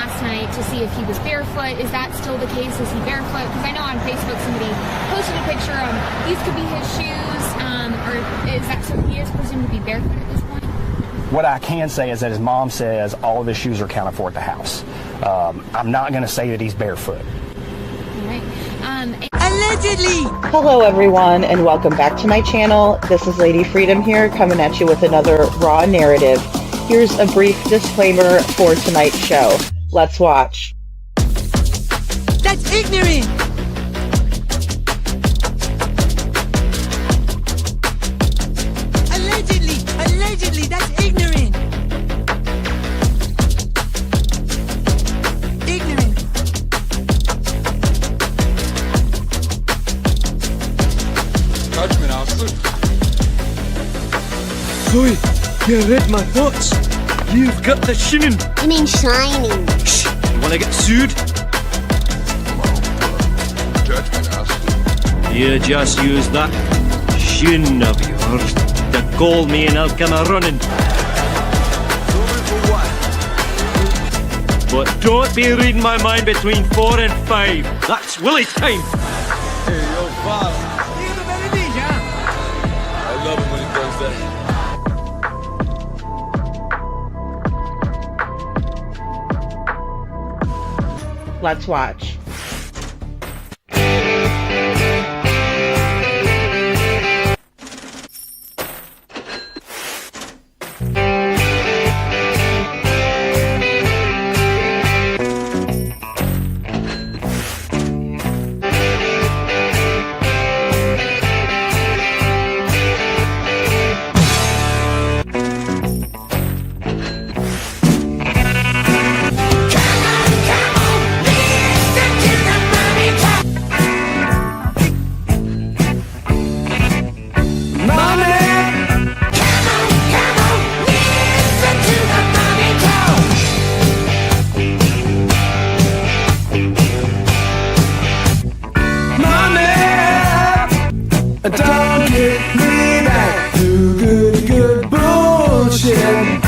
last night to see if he was barefoot. Is that still the case? Is he barefoot? Because I know on Facebook somebody posted a picture of these could be his shoes, or is that so he is presumed to be barefoot at this point? What I can say is that his mom says all of his shoes are accounted for at the house. I'm not going to say that he's barefoot. All right. Allegedly! Hello everyone and welcome back to my channel. This is Lady Freedom here coming at you with another raw narrative. Here's a brief disclaimer for tonight's show. Let's watch. That's ignorant! Allegedly, that's ignorant! Ignorant. Judgment, Arthur. Zoe, you read my thoughts. You've got the shinin. You mean shining? Shh, you wanna get sued? Judgment, Arthur. You just use that shin of yours to call me and I'll come a-running. But don't be reading my mind between 4 and 5. That's Willie's time. Hey, yo, father. I love him when he does that. Let's watch. Don't get me back to good bullshit.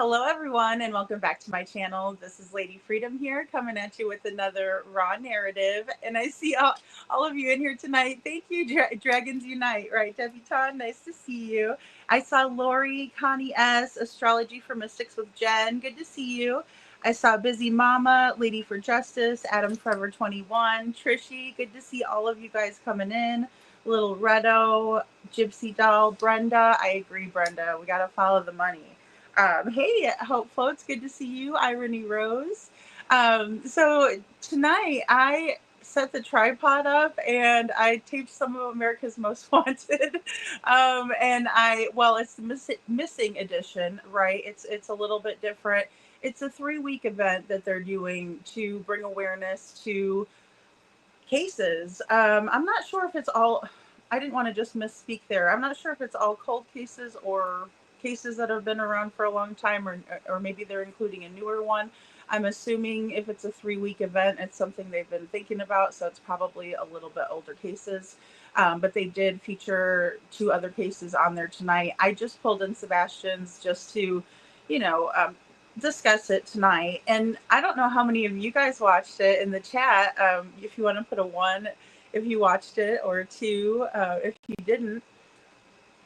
Hello everyone and welcome back to my channel. This is Lady Freedom here coming at you with another raw narrative, and I see all of you in here tonight. Thank you, Dragons Unite, right, Debbie Ton? Nice to see you. I saw Lori, Connie S, Astrology for Mystics with Jen. Good to see you. I saw Busy Mama, Lady for Justice, Adam Forever 21, Trishy. Good to see all of you guys coming in. Little Redo, Gypsy Doll, Brenda. I agree, Brenda. We got to follow the money. Hey, Hope Floats, good to see you. Irony Rose. So tonight I set the tripod up and I taped some of America's Most Wanted. It's the missing edition, right? It's a little bit different. It's a 3-week event that they're doing to bring awareness to cases. I'm not sure if it's all I didn't want to just misspeak there. I'm not sure if it's all cold cases or cases that have been around for a long time, or maybe they're including a newer one. I'm assuming if it's a 3-week event, it's something they've been thinking about, so it's probably a little bit older cases. But they did feature 2 other cases on there tonight. I just pulled in Sebastian's just to, you know, discuss it tonight. And I don't know how many of you guys watched it in the chat. If you want to put a 1 if you watched it, or 2 if you didn't.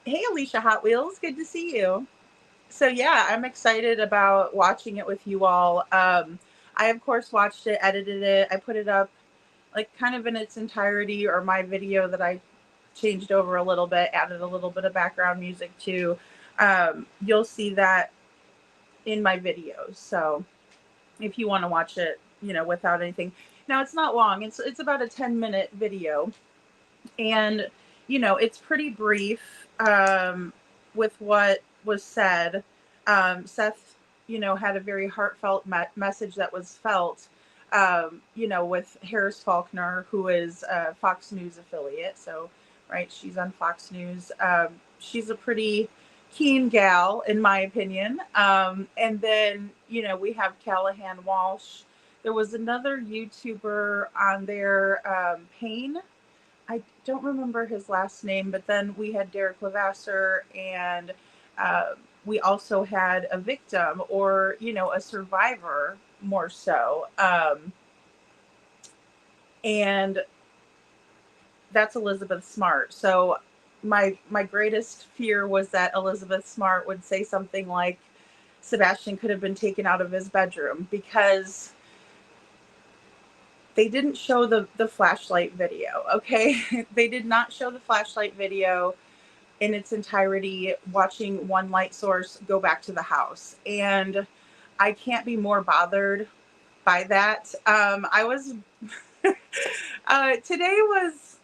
Hey, Alicia Hot Wheels, good to see you. So yeah, I'm excited about watching it with you all. I of course watched it, edited it, I put it up like kind of in its entirety, or my video that I changed over a little bit, added a little bit of background music too. You'll see that in my videos. So if you want to watch it, you know, without anything. Now it's not long. It's about a 10-minute video, and you know, it's pretty brief with what was said. Seth, you know, had a very heartfelt message that was felt, you know, with Harris Faulkner, who is a Fox News affiliate. So, right, she's on Fox News. She's a pretty keen gal, in my opinion. And then, you know, we have Callahan Walsh. There was another YouTuber on there, Payne. I don't remember his last name, but then we had Derek Levasseur, and we also had a victim, or, you know, a survivor more so. And that's Elizabeth Smart. So my greatest fear was that Elizabeth Smart would say something like Sebastian could have been taken out of his bedroom, because they didn't show the flashlight video, okay? They did not show the flashlight video in its entirety, watching one light source go back to the house. And I can't be more bothered by that. I was, today was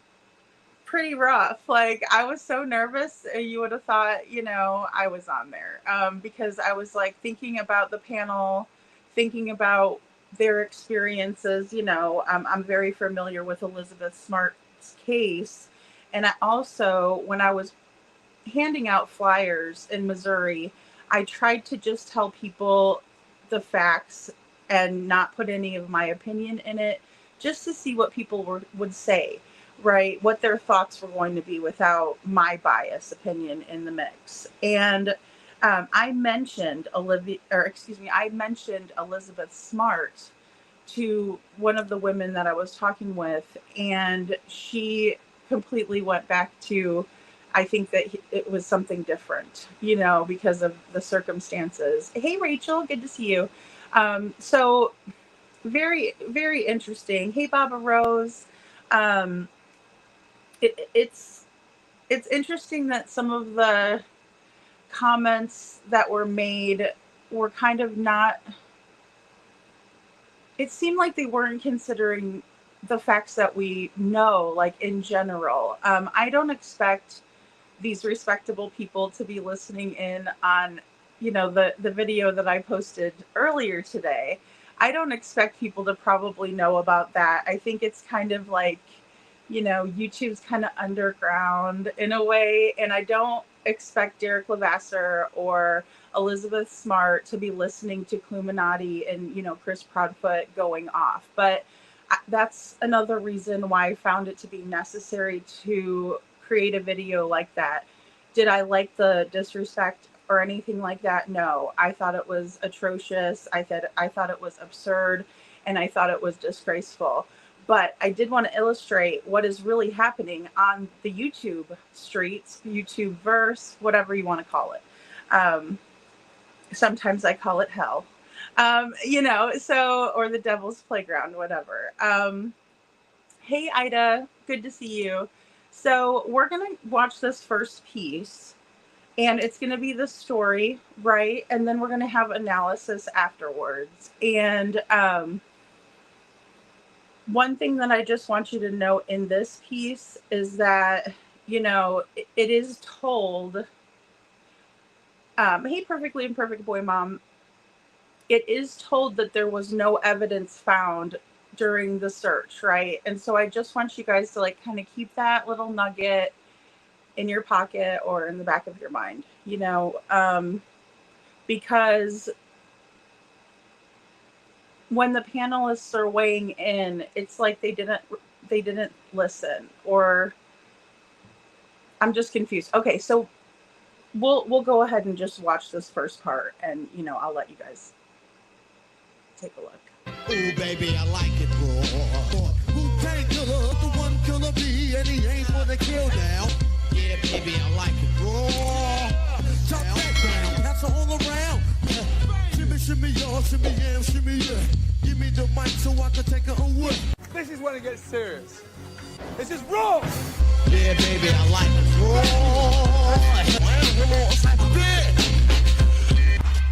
pretty rough. Like, I was so nervous. You would have thought, you know, I was on there, because I was like thinking about the panel, thinking about their experiences. You know, I'm very familiar with Elizabeth Smart's case. And I also, when I was handing out flyers in Missouri, I tried to just tell people the facts and not put any of my opinion in it, just to see what people would say, right? What their thoughts were going to be without my bias opinion in the mix. And I mentioned Elizabeth Smart to one of the women that I was talking with, and she completely went back to, I think that it was something different, you know, because of the circumstances. Hey, Rachel, good to see you. So very, very interesting. Hey, Baba Rose. It's interesting that some of the comments that were made were kind of not, it seemed like they weren't considering the facts that we know, like in general. I don't expect these respectable people to be listening in on, you know, the video that I posted earlier today. I don't expect people to probably know about that. I think it's kind of like, you know, YouTube's kind of underground in a way, and I don't expect Derek Levasseur or Elizabeth Smart to be listening to Cluminati and, you know, Chris Proudfoot going off. But that's another reason why I found it to be necessary to create a video like that. Did I like the disrespect or anything like that? No, I thought it was atrocious. I thought it was absurd, and I thought it was disgraceful. But I did want to illustrate what is really happening on the YouTube streets, YouTube verse, whatever you want to call it. Sometimes I call it hell, you know, so, or the devil's playground, whatever. Hey, Ida, good to see you. So we're going to watch this first piece, and it's going to be the story, right? And then we're going to have analysis afterwards. And one thing that I just want you to note in this piece is that, you know, it is told, hey, Perfectly Imperfect Boy Mom, it is told that there was no evidence found during the search, right? And so I just want you guys to like kind of keep that little nugget in your pocket or in the back of your mind, you know, because when the panelists are weighing in, it's like they didn't listen, or I'm just confused. Okay, so we'll go ahead and just watch this first part, and you know, I'll let you guys take a look. Ooh, baby, I like it raw. Wu-Tang Killer, the one killer bee, and he ain't for the kill now. Yeah, baby, I like it raw. Chop that down, pass it all around. Shimmy, shimmy, y'all, shimmy, yeah, shimmy, yeah. Give me the mic so I can take it away. This is when it gets serious. This is raw. Yeah, baby, I like it raw.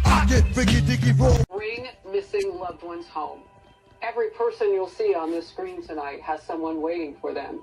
I get biggie, diggy, raw. Bring missing loved ones home. Every person you'll see on this screen tonight has someone waiting for them.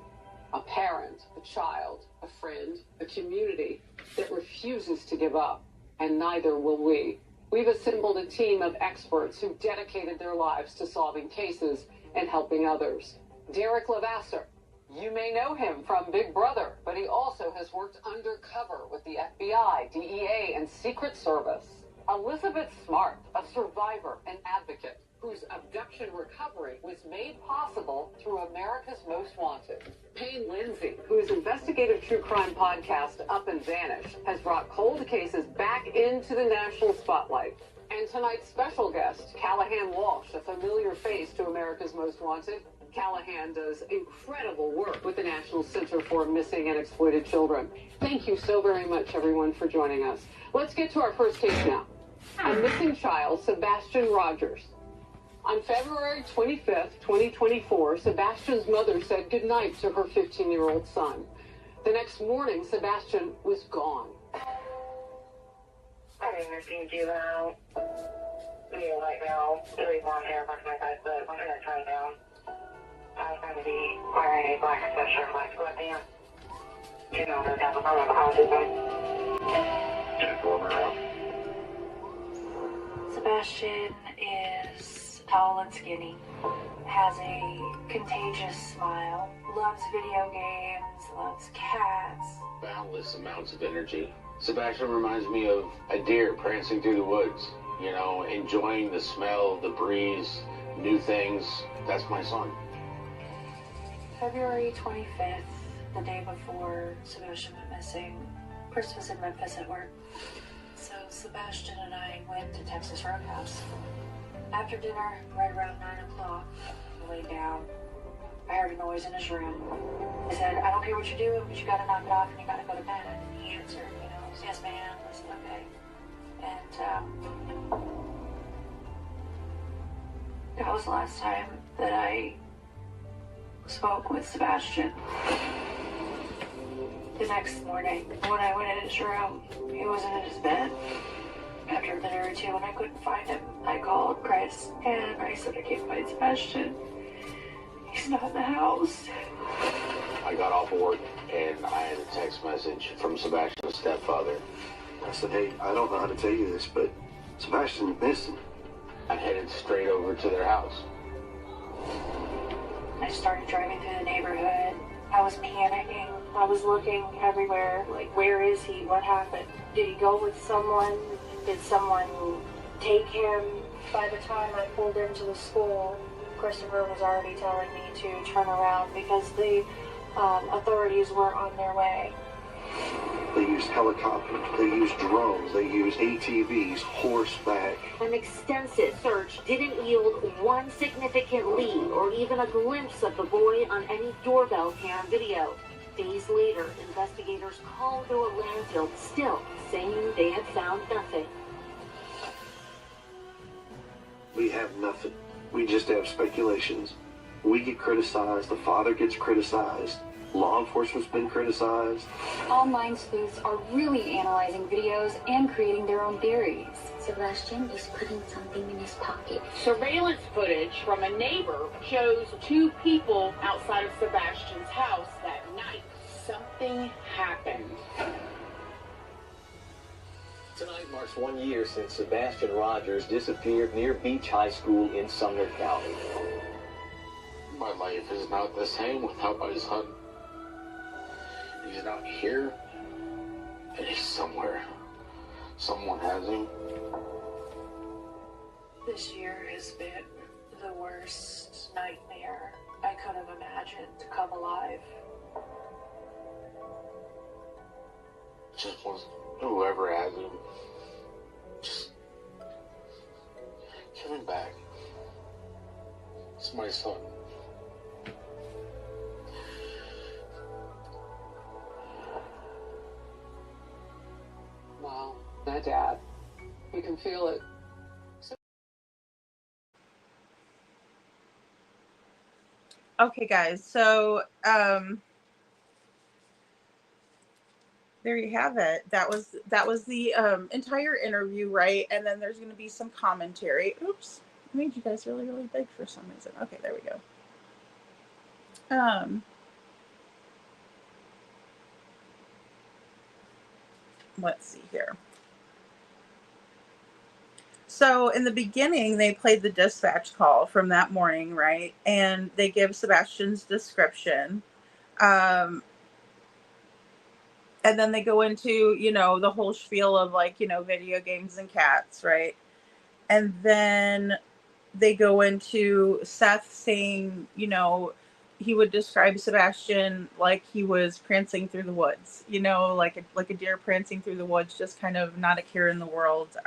A parent, a child, a friend, a community that refuses to give up, and neither will we. We've assembled a team of experts who dedicated their lives to solving cases and helping others. Derek Levasseur, you may know him from Big Brother, but he also has worked undercover with the FBI, DEA, and Secret Service. Elizabeth Smart, a survivor and advocate, whose abduction recovery was made possible through America's Most Wanted. Payne Lindsay, whose investigative true crime podcast, Up and Vanish, has brought cold cases back into the national spotlight. And tonight's special guest, Callahan Walsh, a familiar face to America's Most Wanted. Callahan does incredible work with the National Center for Missing and Exploited Children. Thank you so very much, everyone, for joining us. Let's get to our first case now. A missing child, Sebastian Rogers. On February 25th, 2024, Sebastian's mother said goodnight to her 15-year-old son. The next morning, Sebastian was gone. I didn't receive you out. Video right now. Really long hair, like my guy's butt. My hair's right down. I was going to be wearing a black sweatshirt, black sweatpants. You know, no doubt about it. Sebastian is tall and skinny, has a contagious smile, loves video games, loves cats. Boundless amounts of energy. Sebastian reminds me of a deer prancing through the woods, you know, enjoying the smell, the breeze, new things. That's my son. February 25th, the day before Sebastian went missing, Chris was in Memphis at work. So Sebastian and I went to Texas Roadhouse. After dinner, right around 9 o'clock, he laid down. I heard a noise in his room. I said, I don't care what you're doing, but you gotta knock it off and you gotta go to bed. And he answered, you know, yes ma'am. I said, okay. And that was the last time that I spoke with Sebastian. The next morning, when I went in his room, he wasn't in his bed. After a minute or two, when I couldn't find him, I called Chris, and I said I can't find Sebastian. He's not in the house. I got off work, and I had a text message from Sebastian's stepfather. I said, hey, I don't know how to tell you this, but Sebastian's missing. I headed straight over to their house. I started driving through the neighborhood. I was panicking. I was looking everywhere, like, where is he? What happened? Did he go with someone? Did someone take him? By the time I pulled into the school, Christopher was already telling me to turn around because the authorities were on their way. They used helicopters, they used drones, they used ATVs, horseback. An extensive search didn't yield one significant lead or even a glimpse of the boy on any doorbell cam video. Days later, investigators called through a landfill, still saying they had found nothing. We have nothing. We just have speculations. We get criticized, the father gets criticized, law enforcement's been criticized. Online sleuths are really analyzing videos and creating their own theories. Sebastian is putting something in his pocket. Surveillance footage from a neighbor shows two people outside of Sebastian's house that night. Something happened. Tonight marks 1 year since Sebastian Rogers disappeared near Beach High School in Sumner County. My life is not the same without my son. He's not here He's somewhere. Someone has him. This year has been the worst nightmare I could have imagined to come alive. Just wants whoever has him. Just give him back. It's my son. Wow, my dad. You can feel it. Okay, guys. So, there you have it. That was the entire interview, right? And then there's going to be some commentary. Oops, I made you guys really, really big for some reason. Okay, there we go. Let's see here. So in the beginning, they played the dispatch call from that morning, right? And they give Sebastian's description. And then they go into, the whole spiel of like, video games and cats, right? And then they go into Seth saying, he would describe Sebastian like he was prancing through the woods, like a deer prancing through the woods, just kind of not a care in the world,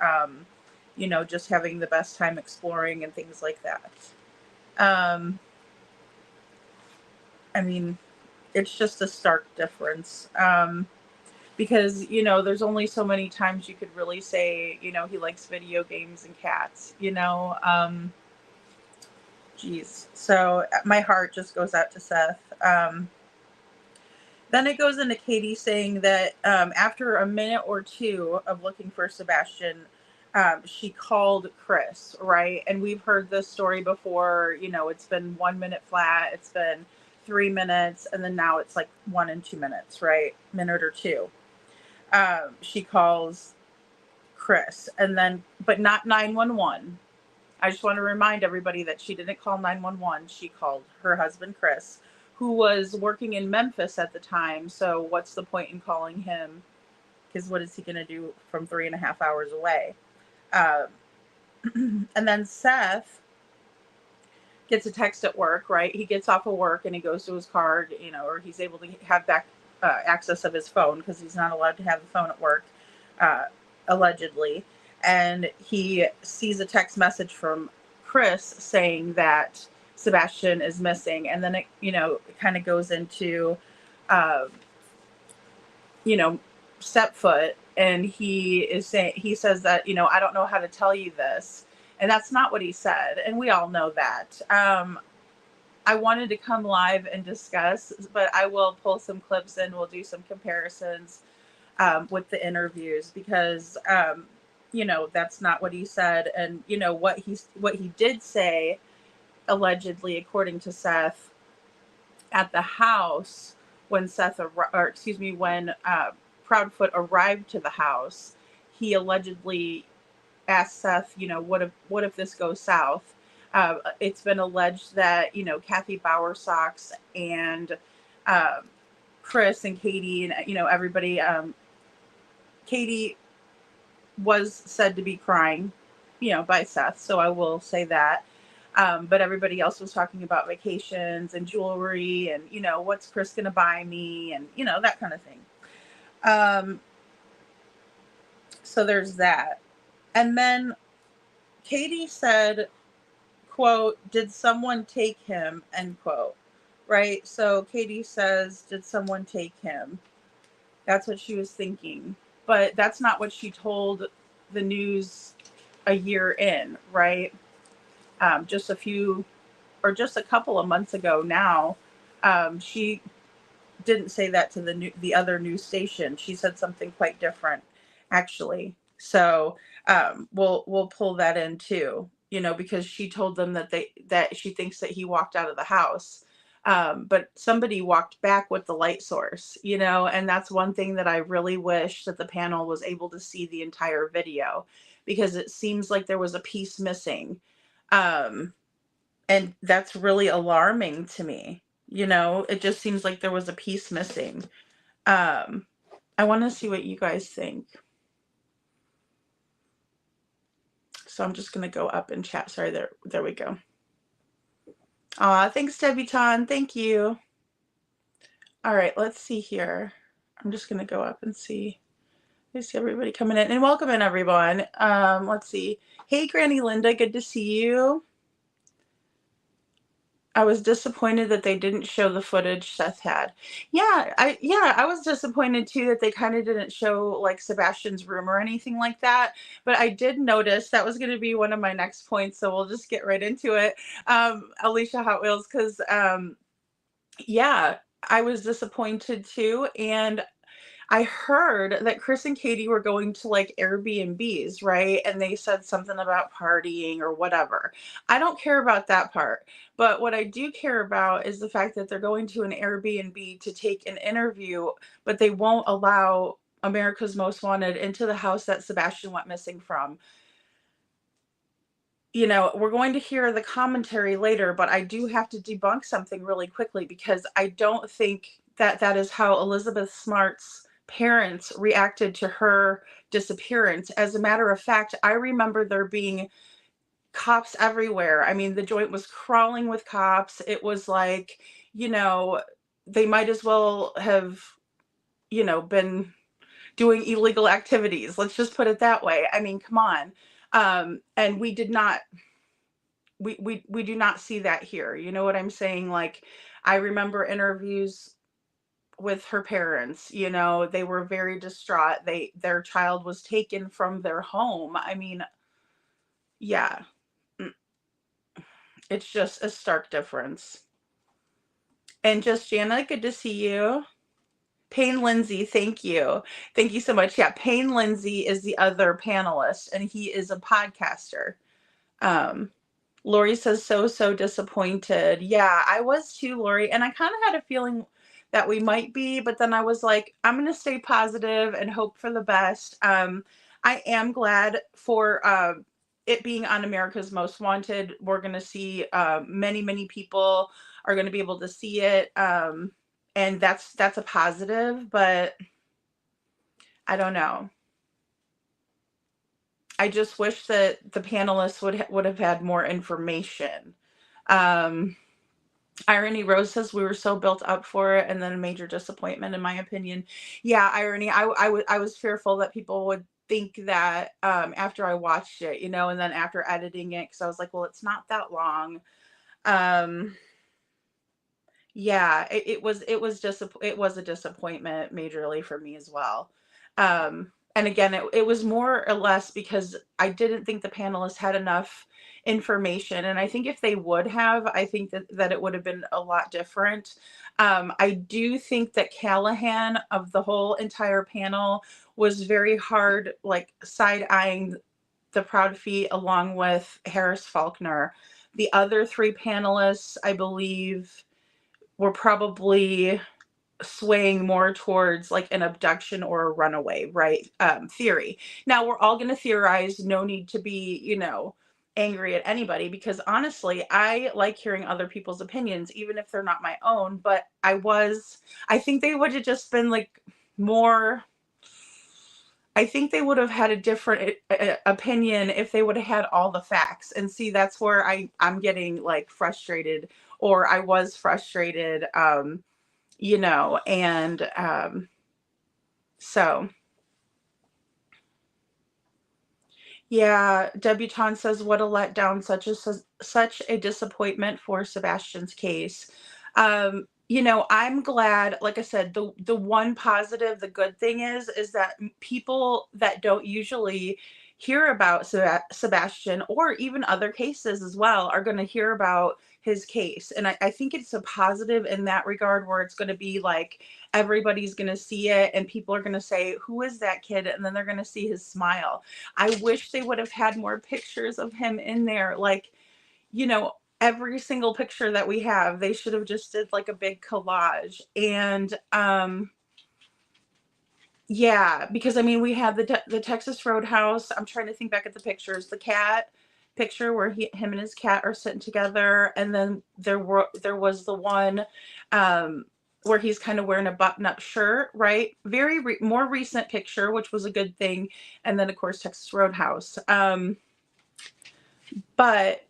just having the best time exploring and things like that. I mean, it's just a stark difference. Because, there's only so many times you could really say, he likes video games and cats, geez. So my heart just goes out to Seth. Then it goes into Katie saying that after a minute or two of looking for Sebastian, she called Chris, right? And we've heard this story before. It's been 1 minute flat. It's been 3 minutes. And then now it's like 1 and 2 minutes, right? Minute or two. She calls Chris but not 911. I just want to remind everybody that she didn't call 911. She called her husband, Chris, who was working in Memphis at the time. So what's the point in calling him? Because what is he going to do from 3.5 hours away? And then Seth gets a text at work, right? He gets off of work and he goes to his car, or he's able to have back access of his phone because he's not allowed to have the phone at work, allegedly. And he sees a text message from Chris saying that Sebastian is missing. And then it kind of goes into, Stepfoot. And he says that, I don't know how to tell you this. And that's not what he said. And we all know that. I wanted to come live and discuss, but I will pull some clips and we'll do some comparisons with the interviews because, that's not what he said. And, what he did say, allegedly, according to Seth, at the house when when Proudfoot arrived to the house, he allegedly asked Seth, what if this goes south? It's been alleged that, Kathy Bowersox and Chris and Katie and, everybody, Katie was said to be crying, by Seth. So I will say that. But everybody else was talking about vacations and jewelry and, what's Chris going to buy me and, that kind of thing. So there's that. And then Katie said, quote, "Did someone take him?" End quote. Right? So Katie says, "Did someone take him?" That's what she was thinking. But that's not what she told the news a year in, right? Just a couple of months ago now, she didn't say that to the other news station. She said something quite different, actually. So we'll pull that in too, because she told them that she thinks that he walked out of the house. But somebody walked back with the light source, and that's one thing that I really wish that the panel was able to see the entire video, because it seems like there was a piece missing. And that's really alarming to me. It just seems like there was a piece missing. I want to see what you guys think. So I'm just going to go up and chat. Sorry, there we go. Thanks, Debutan. Thank you. All right, let's see here. I'm just going to go up and see. I see everybody coming in. And welcome in, everyone. Let's see. Hey, Granny Linda. Good to see you. I was disappointed that they didn't show the footage Seth had. Yeah, I was disappointed too that they kind of didn't show like Sebastian's room or anything like that. But I did notice that was going to be one of my next points, so we'll just get right into it. Alicia Hot Wheels, because yeah, I was disappointed too, and I heard that Chris and Katie were going to like Airbnbs, right? And they said something about partying or whatever. I don't care about that part. But what I do care about is the fact that they're going to an Airbnb to take an interview, but they won't allow America's Most Wanted into the house that Sebastian went missing from. You know, we're going to hear the commentary later, but I do have to debunk something really quickly because I don't think that that is how Elizabeth Smart's parents reacted to her disappearance. As a matter of fact, I remember there being cops everywhere. I mean, the joint was crawling with cops. It was like, you know, they might as well have, you know, been doing illegal activities. Let's just put it that way. I mean, come on. And we did not we do not see that here. You know what I'm saying? Like, I remember interviews with her parents, you know, they were very distraught. Their child was taken from their home. I mean, yeah. It's just a stark difference. And just Jana, good to see you. Payne Lindsay, thank you. Thank you so much. Yeah, Payne Lindsay is the other panelist, and he is a podcaster. Lori says, so disappointed. Yeah, I was too, Lori. And I kind of had a feeling that we might be, but then I was like, I'm going to stay positive and hope for the best. I am glad for it being on America's Most Wanted. We're going to see many people are going to be able to see it. And that's a positive, but I don't know. I just wish that the panelists would have had more information. Irony Rose says we were so built up for it, and then a major disappointment, in my opinion. Yeah, Irony. I was fearful that people would think that after I watched it, you know, and then after editing it, because I was like, well, it's not that long. Yeah, it was a disappointment majorly for me as well. And again, it was more or less because I didn't think the panelists had enough information. And I think if they would have, I think that it would have been a lot different. I do think that Callahan of the whole entire panel was very hard, like side-eyeing the Proud Feet along with Harris Faulkner. The other three panelists, I believe, were probably swaying more towards like an abduction or a runaway, right? Theory. Now we're all going to theorize. No need to be, you know, angry at anybody, because honestly, I like hearing other people's opinions, even if they're not my own. But I think they would have just been like more. I think they would have had a different opinion if they would have had all the facts. And see, that's where I'm getting like frustrated, or I was frustrated. You know, and so yeah, Debutante says, what a letdown, such a disappointment for Sebastian's case. You know, I'm glad, like I said, the one positive, the good thing is that people that don't usually hear about Sebastian, or even other cases as well, are going to hear about his case. And I think it's a positive in that regard, where it's going to be like everybody's going to see it and people are going to say, who is that kid? And then they're going to see his smile. I wish they would have had more pictures of him in there. Like, you know, every single picture that we have, they should have just did like a big collage. And yeah, because I mean, we have the Texas Roadhouse. I'm trying to think back at the pictures. The cat picture where him and his cat are sitting together, and then there was the one where he's kind of wearing a button-up shirt, right? Very more recent picture, which was a good thing. And then, of course, Texas Roadhouse. But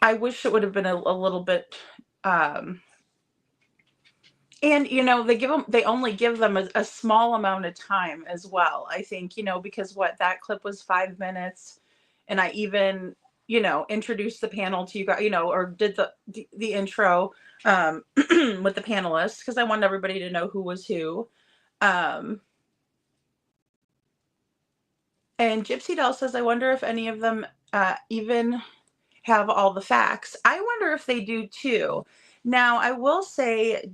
I wish it would have been a little bit... and, you know, they only give them a small amount of time as well, I think, you know, because that clip was 5 minutes. And I even, you know, introduced the panel to you guys, you know, or did the intro with the panelists, because I wanted everybody to know who was who. And Gypsy Doll says, I wonder if any of them even have all the facts. I wonder if they do too. Now, I will say,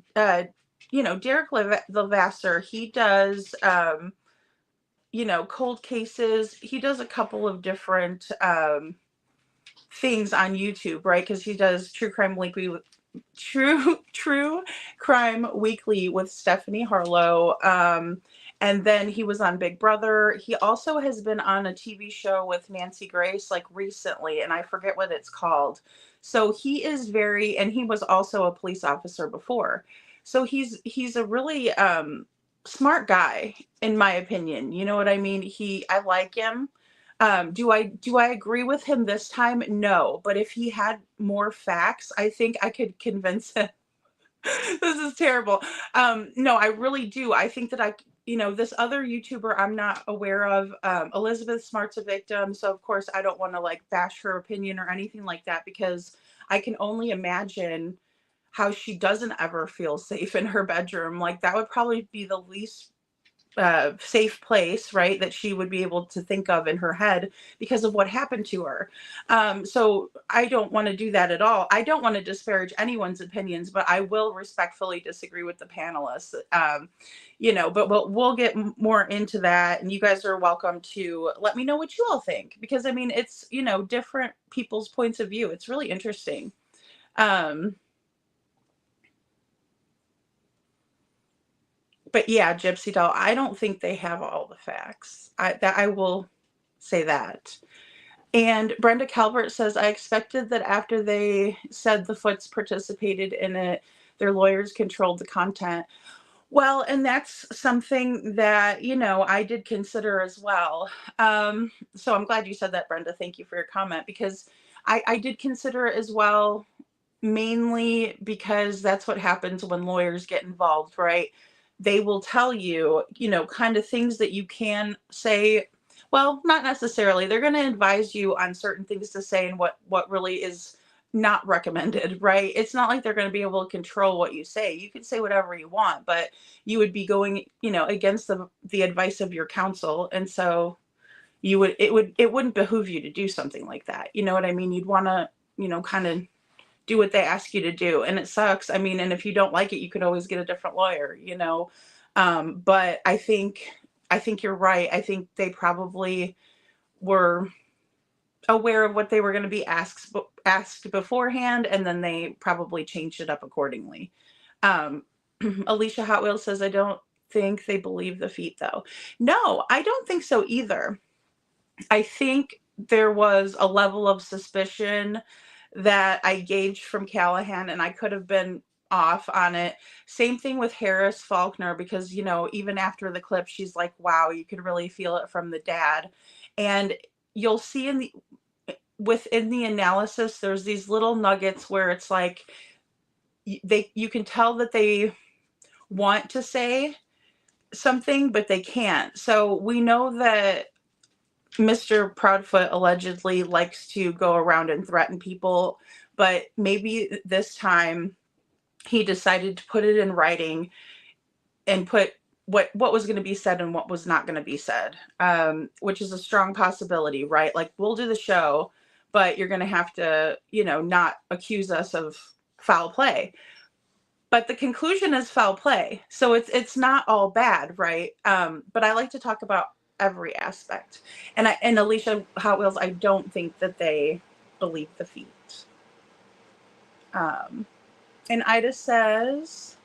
you know, Derek Levasseur, he does, you know, cold cases. He does a couple of different things on YouTube, right? Because he does True Crime Weekly with Stephanie Harlow. And then he was on Big Brother. He also has been on a TV show with Nancy Grace, like recently, and I forget what it's called. So he is and he was also a police officer before. So he's a really smart guy, in my opinion. You know what I mean? I like him. Do I agree with him this time? No. But if he had more facts, I think I could convince him. This is terrible. No, I really do. I think that you know, this other YouTuber I'm not aware of, Elizabeth Smart's a victim. So of course I don't want to like bash her opinion or anything like that, because I can only imagine how she doesn't ever feel safe in her bedroom. Like that would probably be the least safe place, right, that she would be able to think of in her head because of what happened to her. So I don't want to do that at all. I don't want to disparage anyone's opinions, but I will respectfully disagree with the panelists. You know, but we'll get more into that, and you guys are welcome to let me know what you all think, because I mean, it's, you know, different people's points of view. It's really interesting. But yeah, Gypsy Doll, I don't think they have all the facts. I will say that. And Brenda Calvert says, I expected that after they said the Foots participated in it, their lawyers controlled the content. Well, and that's something that, you know, I did consider as well. So I'm glad you said that, Brenda. Thank you for your comment, because I did consider it as well, mainly because that's what happens when lawyers get involved, right? They will tell you, you know, kind of things that you can say. Well, not necessarily. They're going to advise you on certain things to say and what really is not recommended, right? It's not like they're going to be able to control what you say. You can say whatever you want, but you would be going, you know, against the advice of your counsel. And so it wouldn't behoove you to do something like that. You know what I mean? You'd want to, you know, kind of do what they ask you to do. And it sucks. I mean, and if you don't like it, you could always get a different lawyer, you know? But I think you're right. I think they probably were aware of what they were going to be asked beforehand, and then they probably changed it up accordingly. Alicia Hot Wheels says, I don't think they believe the feet though. No, I don't think so either. I think there was a level of suspicion that I gauged from Callahan, and I could have been off on it. Same thing with Harris Faulkner, because, you know, even after the clip, she's like, wow, you could really feel it from the dad. And you'll see within the analysis, there's these little nuggets where it's like, you can tell that they want to say something, but they can't. So we know that Mr. Proudfoot allegedly likes to go around and threaten people, but maybe this time he decided to put it in writing and put what was going to be said and what was not going to be said, which is a strong possibility, right? Like, we'll do the show, but you're going to have to, you know, not accuse us of foul play. But the conclusion is foul play. So it's not all bad, right? But I like to talk about every aspect. And Alicia Hot Wheels, I don't think that they believe the feet. And Ida says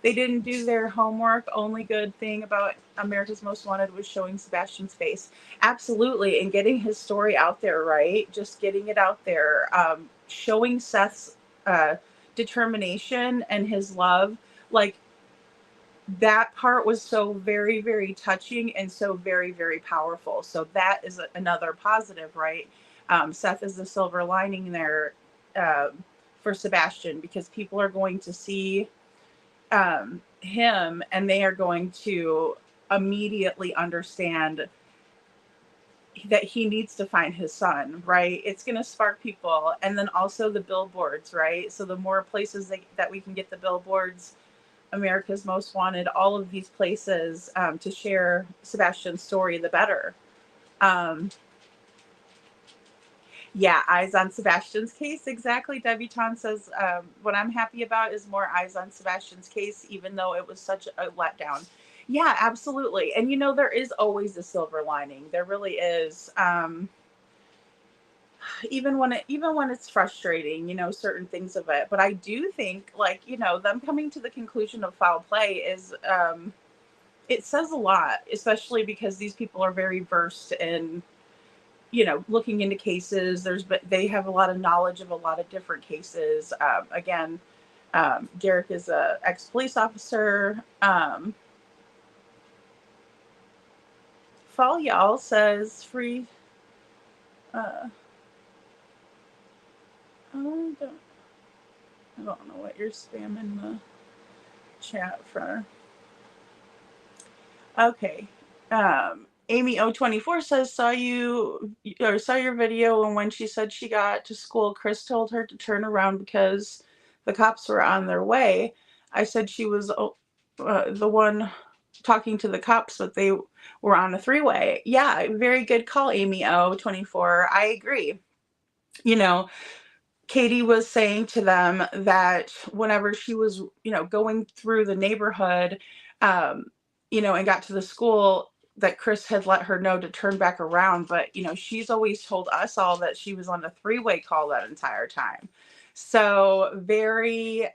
they didn't do their homework. Only good thing about America's Most Wanted was showing Sebastian's face. Absolutely. And getting his story out there, right? Just getting it out there. Showing Seth's determination and his love, like that part was so very, very touching and so very, very powerful. So that is another positive, right? Seth is the silver lining there for Sebastian, because people are going to see him and they are going to immediately understand that he needs to find his son, right? It's going to spark people. And then also the billboards, right? So the more places that we can get the billboards, America's Most Wanted, all of these places to share Sebastian's story, the better. Yeah, eyes on Sebastian's case. Exactly. Debutante says, what I'm happy about is more eyes on Sebastian's case, even though it was such a letdown. Yeah, absolutely. And, you know, there is always a silver lining. There really is. Even when it's frustrating, you know, certain things of it. But I do think, like, you know, them coming to the conclusion of foul play is, it says a lot, especially because these people are very versed in, you know, looking into cases. They have a lot of knowledge of a lot of different cases. Again, Derek is a ex-police officer. Fall Y'all says free. I don't know what you're spamming the chat for. Okay. Amy O24 says, saw your video, and when she said she got to school, Chris told her to turn around because the cops were on their way. I said she was the one talking to the cops, but they were on a three-way. Yeah, very good call, Amy O24. I agree. You know, Katie was saying to them that whenever she was, you know, going through the neighborhood, you know, and got to the school, that Chris had let her know to turn back around. But, you know, she's always told us all that she was on a three-way call that entire time. So very,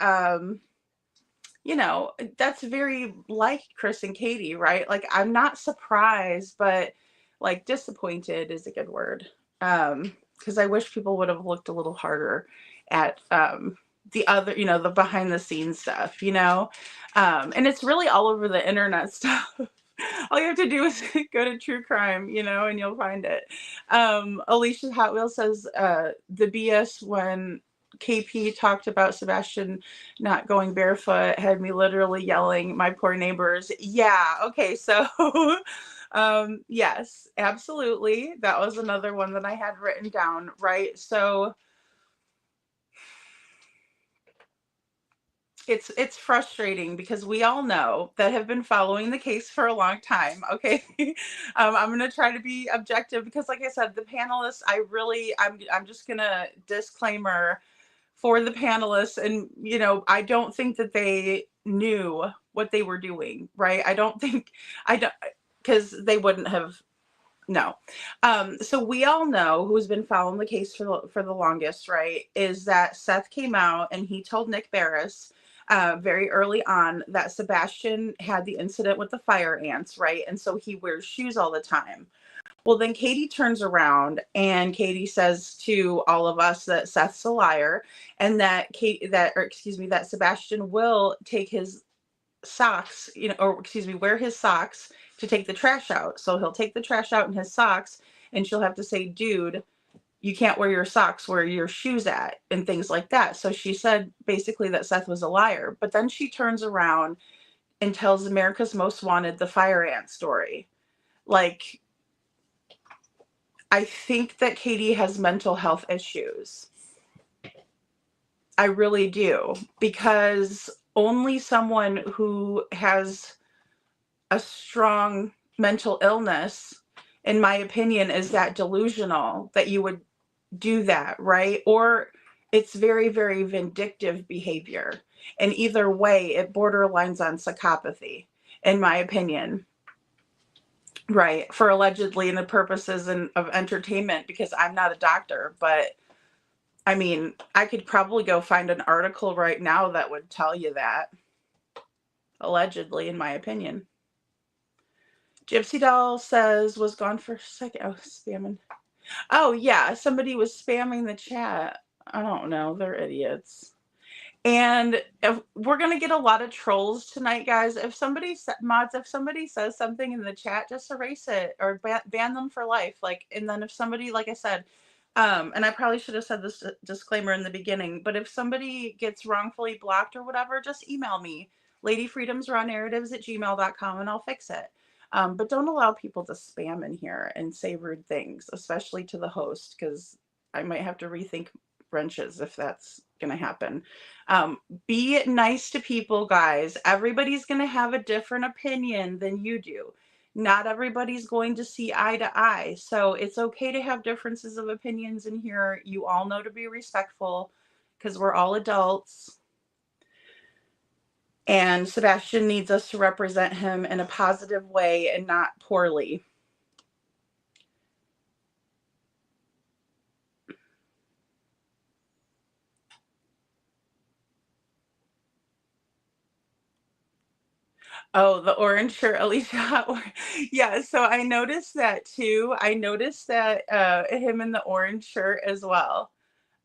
you know, that's very like Chris and Katie, right? Like, I'm not surprised, but like disappointed is a good word. Because I wish people would have looked a little harder at the other, you know, the behind the scenes stuff, you know. And it's really all over the internet stuff. All you have to do is go to true crime, you know, and you'll find it. Alicia Hot Wheel says the BS when KP talked about Sebastian not going barefoot had me literally yelling, my poor neighbors. Yeah, okay, so yes, absolutely. That was another one that I had written down, right? So it's frustrating because we all know that have been following the case for a long time. Okay. I'm going to try to be objective because, like I said, the panelists, I'm just going to disclaimer for the panelists. And, you know, I don't think that they knew what they were doing, right? Because they wouldn't have. No. So we all know, who's been following the case for the longest, right, is that Seth came out and he told Nick Barris very early on that Sebastian had the incident with the fire ants, right? And so he wears shoes all the time. Well, then Katie turns around and Katie says to all of us that Seth's a liar and that that Sebastian will take his socks, you know, or excuse me, wear his socks to take the trash out. So he'll take the trash out in his socks and she'll have to say, dude, you can't wear your socks where your shoes at and things like that. So she said basically that Seth was a liar. But then she turns around and tells America's Most Wanted the fire ant story. Like, I think that Katie has mental health issues. I really do, because only someone who has a strong mental illness, in my opinion, is that delusional that you would do that, right? Or it's very, very vindictive behavior. And either way, it borderlines on psychopathy, in my opinion. Right, for allegedly in the purposes of entertainment, because I'm not a doctor, but I mean, I could probably go find an article right now that would tell you that. Allegedly, in my opinion. Gypsy Doll says, was gone for a second. Oh, spamming. Oh, yeah, somebody was spamming the chat. I don't know. They're idiots. And we're going to get a lot of trolls tonight, guys. If somebody if somebody says something in the chat, just erase it or ban them for life. Like, and then if somebody, like I said, and I probably should have said this disclaimer in the beginning, but if somebody gets wrongfully blocked or whatever, just email me, ladyfreedomsrawnarratives@gmail.com, and I'll fix it. But don't allow people to spam in here and say rude things, especially to the host, because I might have to rethink wrenches if that's going to happen. Be nice to people, guys. Everybody's going to have a different opinion than you do. Not everybody's going to see eye to eye. So it's okay to have differences of opinions in here. You all know to be respectful because we're all adults. And Sebastian needs us to represent him in a positive way and not poorly. Oh, the orange shirt, Alicia. Yeah, so I noticed that too. I noticed that him in the orange shirt as well.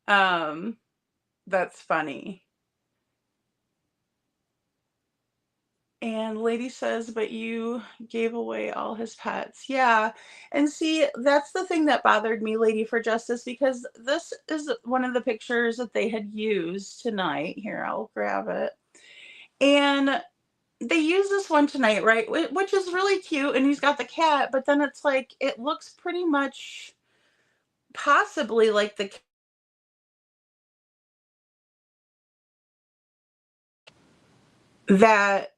That's funny. And lady says, but you gave away all his pets. Yeah. And see, that's the thing that bothered me, Lady for Justice, because this is one of the pictures that they had used tonight. Here, I'll grab it. And they use this one tonight, right? Which is really cute. And he's got the cat, but then it's like, it looks pretty much possibly like the that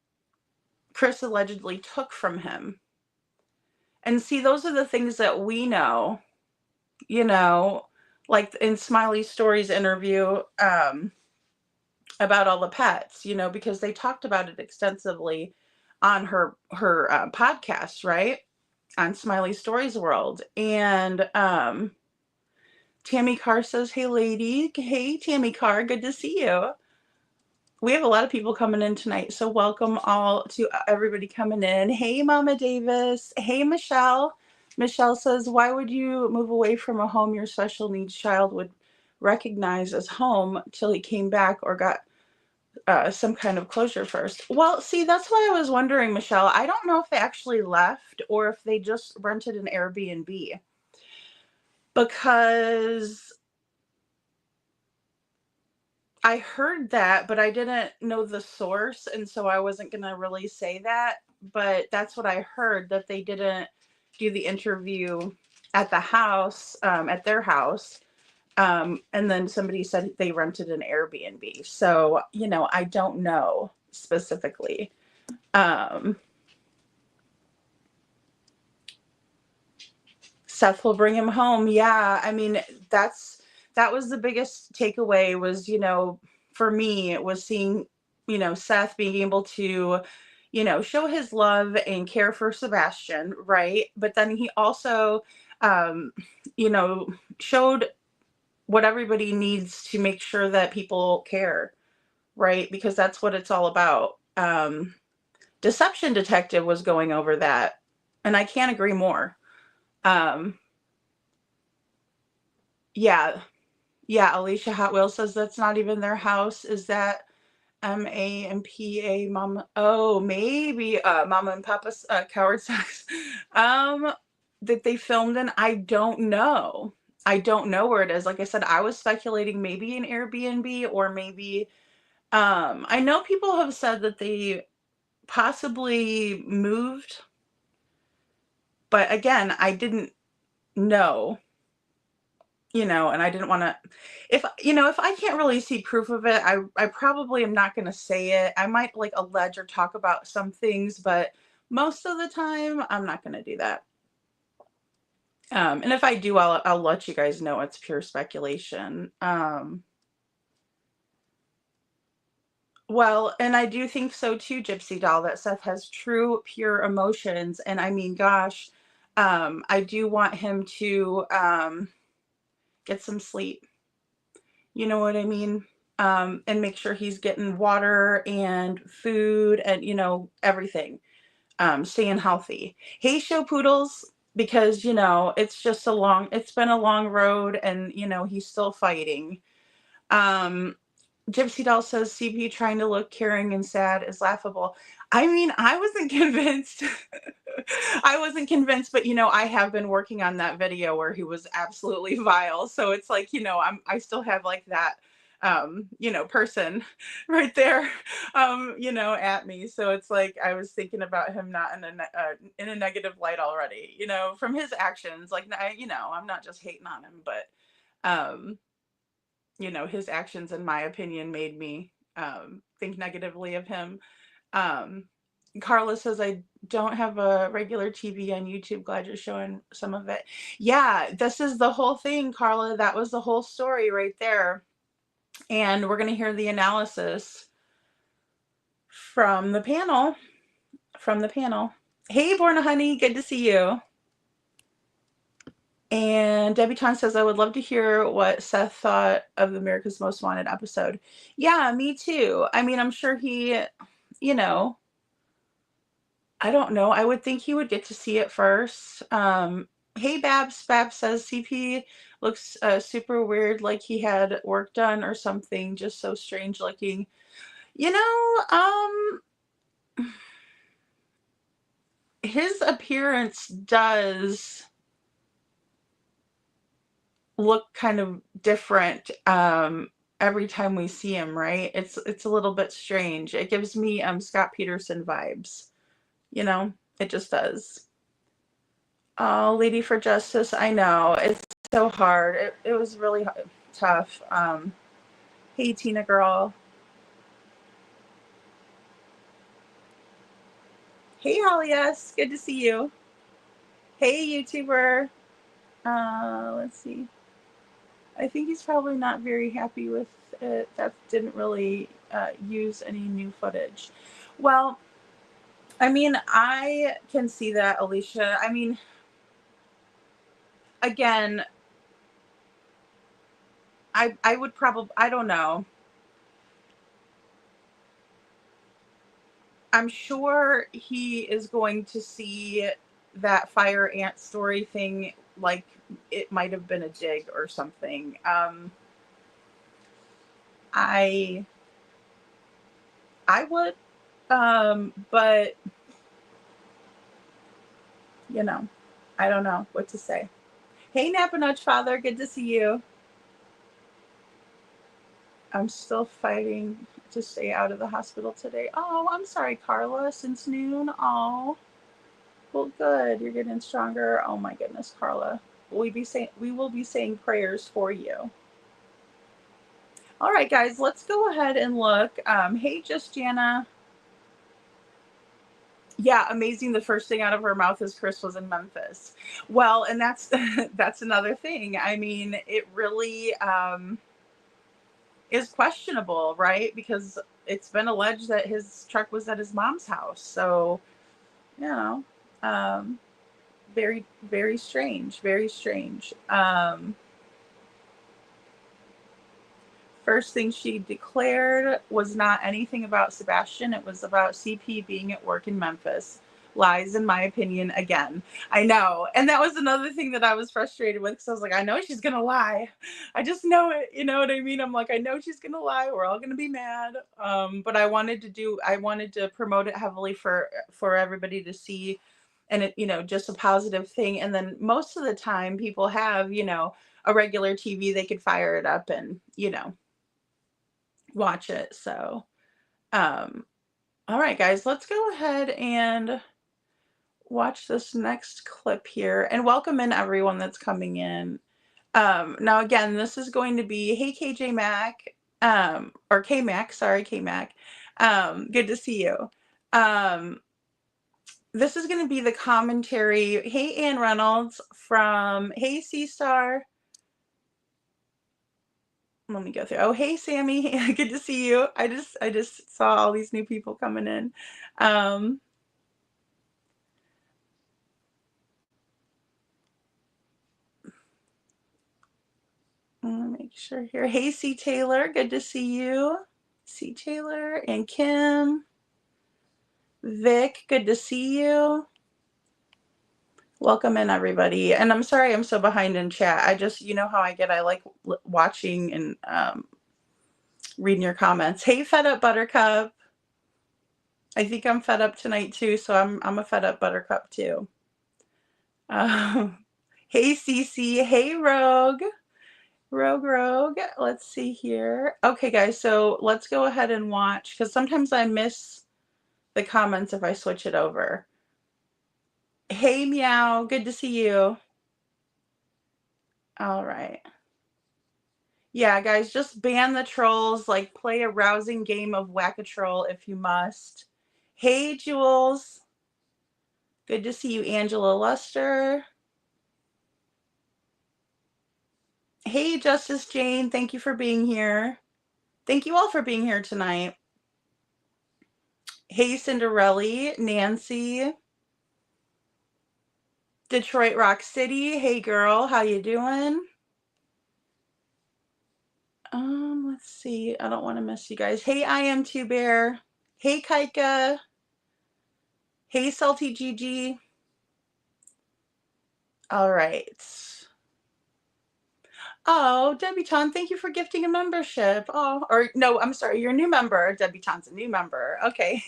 Chris allegedly took from him. And see, those are the things that we know, you know, like in Smiley Story's interview about all the pets, you know, because they talked about it extensively on her podcast, right? On Smiley Stories World. And Tammy Carr says, hey, lady. Hey, Tammy Carr, good to see you. We have a lot of people coming in tonight, so welcome all to everybody coming in. Hey, Mama Davis. Hey, Michelle. Michelle says, why would you move away from a home your special needs child would recognize as home till he came back or got some kind of closure first? Well, see, that's why I was wondering, Michelle. I don't know if they actually left or if they just rented an Airbnb. Because I heard that, but I didn't know the source, and so I wasn't going to really say that. But that's what I heard, that they didn't do the interview at the house, at their house. And then somebody said they rented an Airbnb. So, you know, I don't know specifically. Seth will bring him home. Yeah, I mean, that was the biggest takeaway was, you know, for me, it was seeing, you know, Seth being able to, you know, show his love and care for Sebastian, right? But then he also, you know, showed what everybody needs to make sure that people care, right? Because that's what it's all about. Deception Detective was going over that, and I can't agree more. Yeah. Yeah, Alicia Hot Wheels says that's not even their house. Is that MAMPA Mama? Oh, maybe Mama and Papa's Coward Sex. That they filmed in. I don't know. I don't know where it is. Like I said, I was speculating maybe an Airbnb or maybe I know people have said that they possibly moved, but again, I didn't know. You know, and I didn't want to, if, you know, if I can't really see proof of it, I probably am not going to say it. I might like allege or talk about some things, but most of the time I'm not going to do that. And if I do, I'll let you guys know it's pure speculation. Well, and I do think so too, Gypsy Doll, that Seth has true, pure emotions. And I mean, gosh, I do want him to get some sleep. You know what I mean? And make sure he's getting water and food and, you know, everything. Staying healthy. Hey, show poodles, because, you know, it's been a long road and, you know, he's still fighting. Gypsy Doll says CP trying to look caring and sad is laughable. I mean, I wasn't convinced. I wasn't convinced, but I have been working on that video where he was absolutely vile. So it's like, I still have like that, person right there, at me. So it's like, I was thinking about him not in a negative light already, from his actions. Like, I'm not just hating on him, but, his actions, in my opinion, made me think negatively of him. Carla says, I don't have a regular TV on YouTube. Glad you're showing some of it. Yeah, this is the whole thing, Carla. That was the whole story right there. And we're going to hear the analysis from the panel. Hey, Borna Honey, good to see you. And Debbie Chan says, I would love to hear what Seth thought of America's Most Wanted episode. Yeah, me too. I mean, I'm sure he, I don't know. I would think he would get to see it first. Hey, Babs. Babs says CP looks super weird, like he had work done or something, just so strange looking. His appearance does look kind of different every time we see him, right? It's a little bit strange. It gives me Scott Peterson vibes. It just does. Oh, Lady for Justice, I know. It's so hard. It was really tough. Hey, Tina girl. Hey, Holly S. Good to see you. Hey, YouTuber. Let's see. I think he's probably not very happy with it. That didn't really use any new footage. Well, I mean, I can see that, Alicia. I mean, again, I would probably, I don't know. I'm sure he is going to see that fire ant story thing like it might have been a dig or something. I would, but I don't know what to say. Hey, Napa Nudge Father, good to see you. I'm still fighting to stay out of the hospital today. Oh, I'm sorry, Carla, since noon. Oh, well, good. You're getting stronger. Oh my goodness, Carla. We will be saying prayers for you. All right, guys, let's go ahead and look. Hey, Just Jana. Yeah, amazing. The first thing out of her mouth is Chris was in Memphis. Well, and that's that's another thing. I mean, it really is questionable, right? Because it's been alleged that his truck was at his mom's house. So, very, very strange. Very strange. First thing she declared was not anything about Sebastian. It was about CP being at work in Memphis. Lies, in my opinion, again. I know. And that was another thing that I was frustrated with because I was like, I know she's going to lie. I just know it. You know what I mean? I'm like, I know she's going to lie. We're all going to be mad. But I wanted to promote it heavily for everybody to see. And it, just a positive thing. And then most of the time people have, a regular TV, they could fire it up and, watch it. So, all right, guys, let's go ahead and watch this next clip here and welcome in everyone that's coming in. Now, again, this is going to be, hey, KJ Mac, or K Mac, sorry, K Mac. Good to see you. This is going to be the commentary. Hey, Ann Reynolds from Hey, C-Star. Let me go through. Oh, hey, Sammy. Good to see you. I just saw all these new people coming in. Make sure here. Hey, C. Taylor. Good to see you. C. Taylor and Kim. Vic, good to see you. Welcome in, everybody. And I'm sorry I'm so behind in chat. I just, how I get. I like watching and reading your comments. Hey, Fed Up Buttercup. I think I'm fed up tonight too, so I'm a fed up Buttercup too. Hey, Cece. Hey, Rogue. Rogue. Let's see here. Okay, guys, so let's go ahead and watch, because sometimes I miss the comments if I switch it over. Hey, Meow. Good to see you. All right. Yeah, guys, just ban the trolls. Like, play a rousing game of Whack-A-Troll if you must. Hey, Jules. Good to see you, Angela Luster. Hey, Justice Jane. Thank you for being here. Thank you all for being here tonight. Hey, Cinderella, Nancy. Detroit Rock City. Hey, girl. How you doing? Let's see. I don't want to miss you guys. Hey, I am Two Bear. Hey, Kaika. Hey, Salty Gigi. All right. Oh, Debutante, thank you for gifting a membership. Oh, or no, I'm sorry, you're a new member. Debutante's a new member. Okay.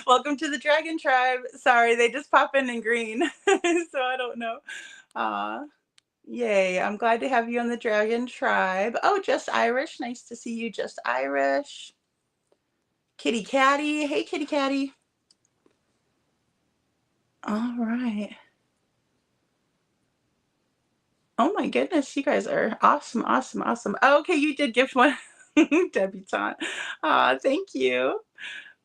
Welcome to the Dragon Tribe. Sorry, they just pop in green, so I don't know. Yay, I'm glad to have you on the Dragon Tribe. Oh, Just Irish. Nice to see you, Just Irish. Kitty Catty. Hey, Kitty Catty. All right. Oh my goodness, you guys are awesome. Oh, okay, you did gift one. Debutante. Thank you.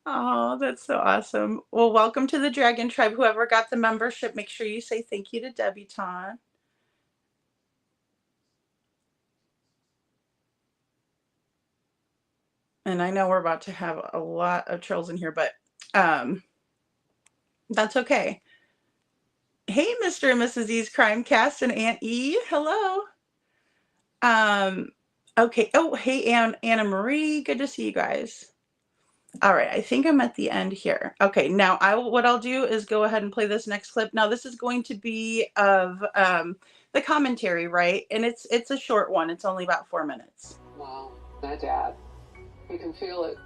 Oh, that's so awesome. Well, welcome to the Dragon Tribe. Whoever got the membership, make sure you say thank you to Debutante. And I know we're about to have a lot of trolls in here, but that's okay. Hey, Mr. and Mrs. E's Crimecast and Aunt E. Hello. Okay. Oh, hey, Anna Marie. Good to see you guys. All right, I think I'm at the end here. Okay, now what I'll do is go ahead and play this next clip. Now this is going to be of the commentary, right? And it's a short one. It's only about 4 minutes. Wow, that dad. You can feel it.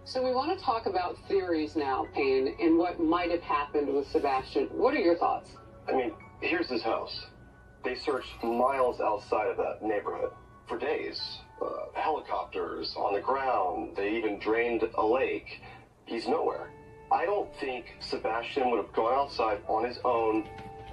So we want to talk about theories now, Payne, and what might have happened with Sebastian. What are your thoughts? I mean, here's his house. They searched miles outside of that neighborhood for days. Helicopters on the ground. They even drained a lake. He's nowhere. I don't think Sebastian would have gone outside on his own.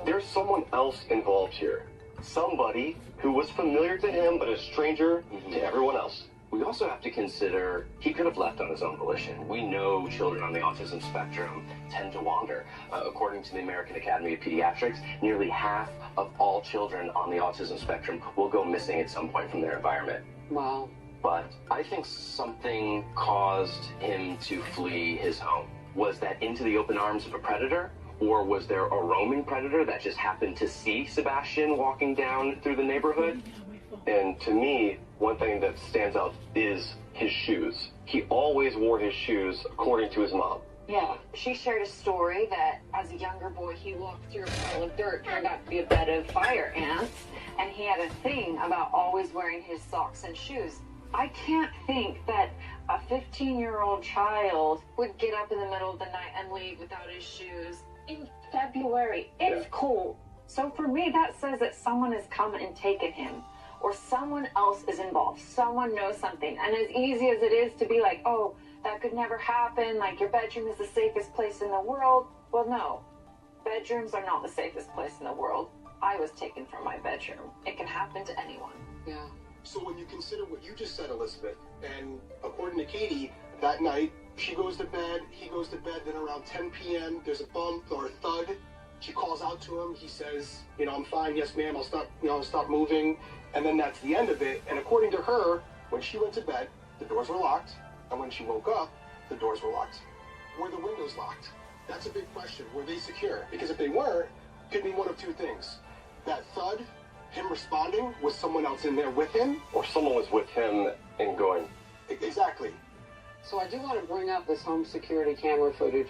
There's someone else involved here. Somebody who was familiar to him, but a stranger to everyone else. We also have to consider he could have left on his own volition. We know children on the autism spectrum tend to wander. According to the American Academy of Pediatrics, nearly half of all children on the autism spectrum will go missing at some point from their environment. Wow. But I think something caused him to flee his home. Was that into the open arms of a predator? Or was there a roaming predator that just happened to see Sebastian walking down through the neighborhood? And to me, one thing that stands out is his shoes. He always wore his shoes according to his mom. Yeah, she shared a story that as a younger boy, he walked through a pile of dirt, turned out to be a bed of fire ants, and he had a thing about always wearing his socks and shoes. I can't think that a 15-year-old child would get up in the middle of the night and leave without his shoes in February. It's cold. So for me, that says that someone has come and taken him, or someone else is involved. Someone knows something. And as easy as it is to be like, oh, that could never happen, like your bedroom is the safest place in the world. Well, no. Bedrooms are not the safest place in the world. I was taken from my bedroom. It can happen to anyone. Yeah. So when you consider what you just said, Elizabeth, and according to Katie, that night, she goes to bed, he goes to bed, then around 10 p.m., there's a bump or a thud. She calls out to him. He says, I'm fine. Yes, ma'am. I'll stop moving. And then that's the end of it. And according to her, when she went to bed, the doors were locked. And when she woke up, the doors were locked. Were the windows locked? That's a big question. Were they secure? Because if they weren't, it could be one of two things. That thud, him responding, was someone else in there with him? Or someone was with him and going. Exactly. So I do want to bring up this home security camera footage.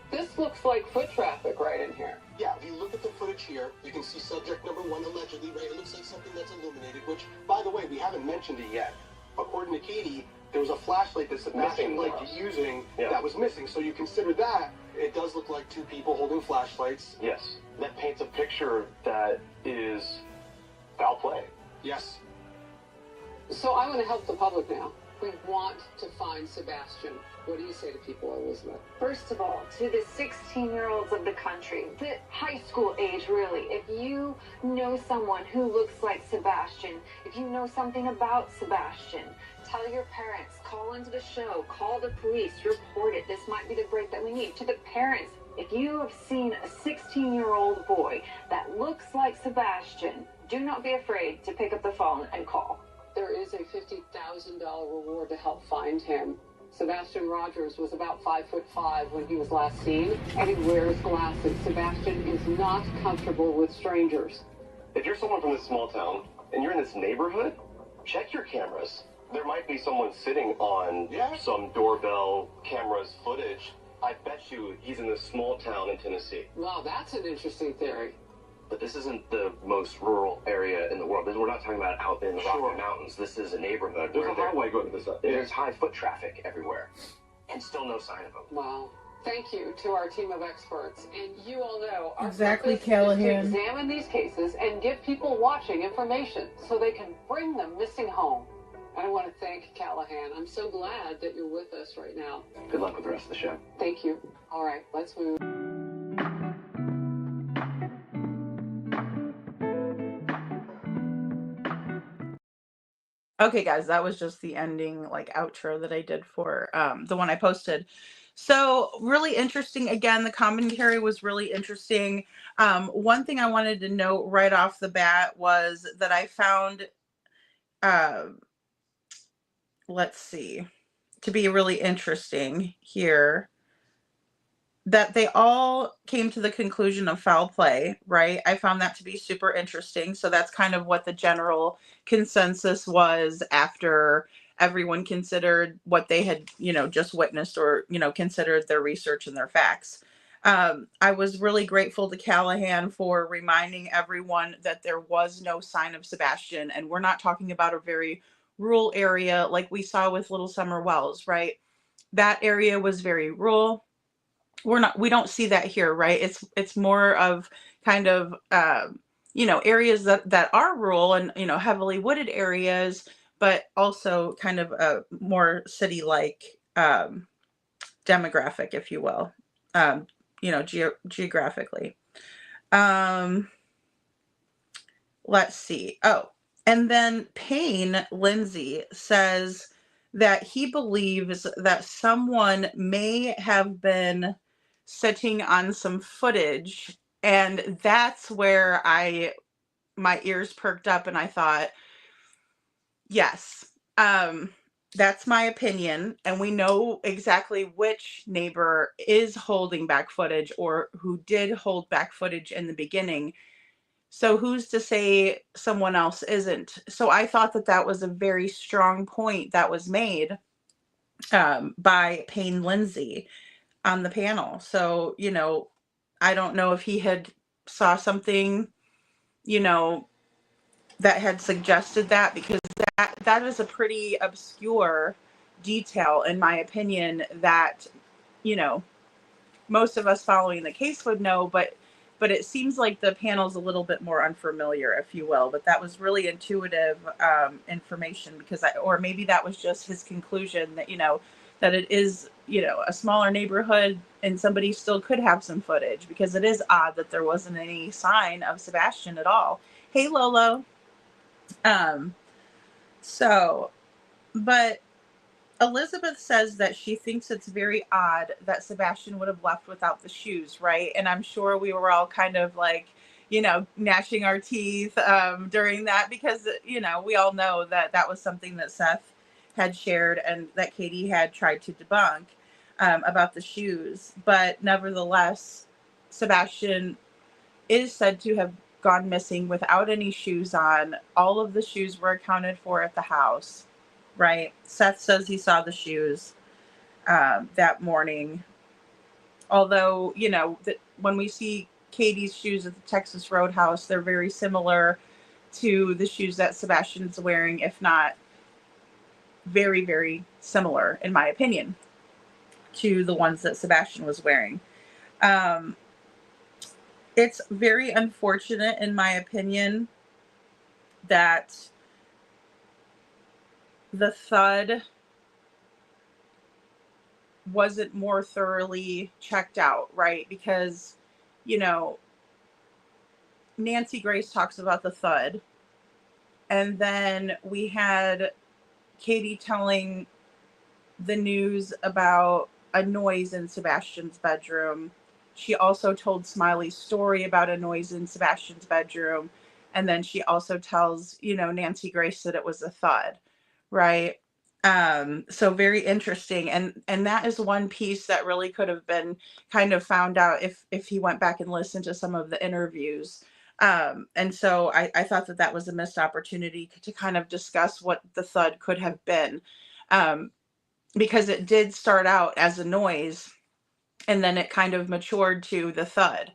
This looks like foot traffic right in here. Yeah, if you look at the footage here, you can see subject number 1 allegedly, right? It looks like something that's illuminated, which, by the way, we haven't mentioned it yet. According to Katie, there was a flashlight that Sebastian liked using that was missing. So you consider that, it does look like two people holding flashlights. Yes, that paints a picture that is foul play. Yes. So I want to help the public now. We want to find Sebastian. What do you say to people, Elizabeth? First of all, to the 16-year-olds of the country, the high school age, really, if you know someone who looks like Sebastian, if you know something about Sebastian, tell your parents, call into the show, call the police, report it. This might be the break that we need. To the parents, if you have seen a 16-year-old boy that looks like Sebastian, do not be afraid to pick up the phone and call. There is a $50,000 reward to help find him. Sebastian Rogers was about 5'5" when he was last seen, and he wears glasses. Sebastian is not comfortable with strangers. If you're someone from this small town and you're in this neighborhood, check your cameras. There might be someone sitting on some doorbell cameras footage. I bet you he's in this small town in Tennessee. Wow, that's an interesting theory. But this isn't the most rural area in the world. We're not talking about out in the Rocky Mountains. This is a neighborhood There's where a highway going to this. there's high foot traffic everywhere, and still no sign of him. Wow. Thank you to our team of experts. And you all know our Exactly, purpose Callahan. is to examine these cases and give people watching information so they can bring them missing home. And I want to thank Callahan. I'm so glad that you're with us right now. Good luck with the rest of the show. Thank you. All right, let's move. Okay, guys, that was just the ending like outro that I did for the one I posted. So really interesting. Again, the commentary was really interesting. One thing I wanted to note right off the bat was that I found, let's see, to be really interesting here, that they all came to the conclusion of foul play, right? I found that to be super interesting. So that's kind of what the general consensus was after everyone considered what they had, just witnessed or, considered their research and their facts. I was really grateful to Callahan for reminding everyone that there was no sign of Sebastian. And we're not talking about a very rural area like we saw with Little Summer Wells, right? That area was very rural. We don't see that here, right? It's more of kind of, areas that are rural and, heavily wooded areas, but also kind of a more city-like demographic, if you will, geographically. Let's see. Oh, and then Payne Lindsay says that he believes that someone may have been sitting on some footage, and that's where my ears perked up and I thought, yes, that's my opinion, and we know exactly which neighbor is holding back footage or who did hold back footage in the beginning. So who's to say someone else isn't? So I thought that was a very strong point that was made by Payne Lindsay on the panel. So, I don't know if he had saw something, that had suggested that, because that is a pretty obscure detail, in my opinion, that, most of us following the case would know, but it seems like the panel's a little bit more unfamiliar, if you will. But that was really intuitive information, because or maybe that was just his conclusion that, that it is, a smaller neighborhood and somebody still could have some footage, because it is odd that there wasn't any sign of Sebastian at all. Hey, Lolo. But Elizabeth says that she thinks it's very odd that Sebastian would have left without the shoes, right? And I'm sure we were all kind of like, gnashing our teeth during that, because, we all know that was something that Seth had shared and that Katie had tried to debunk about the shoes. But nevertheless, Sebastian is said to have gone missing without any shoes on. All of the shoes were accounted for at the house, right? Seth says he saw the shoes that morning. Although, when we see Katie's shoes at the Texas Roadhouse, they're very similar to the shoes that Sebastian's wearing, if not, very, very similar, in my opinion, to the ones that Sebastian was wearing. It's very unfortunate, in my opinion, that the thud wasn't more thoroughly checked out, right? Because, you know, Nancy Grace talks about the thud, and then we had Katie telling the news about a noise in Sebastian's bedroom. She also told Smiley's story about a noise in Sebastian's bedroom. And then she also tells, you know, Nancy Grace that it was a thud, right? So very interesting. And that is one piece that really could have been kind of found out if he went back and listened to some of the interviews. And so I thought that was a missed opportunity to kind of discuss what the thud could have been. Because it did start out as a noise and then it kind of matured to the thud.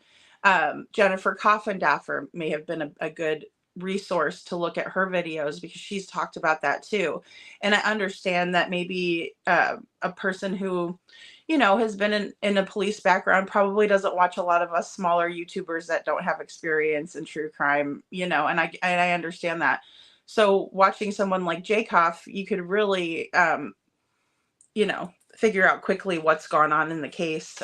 Jennifer Coffindaffer may have been a good resource to look at her videos because she's talked about that too. And I understand that maybe a person who, you know, has been in a police background probably doesn't watch a lot of us smaller YouTubers that don't have experience in true crime, you know, and I understand that. So watching someone like Jacob, you could really, you know, figure out quickly what's gone on in the case,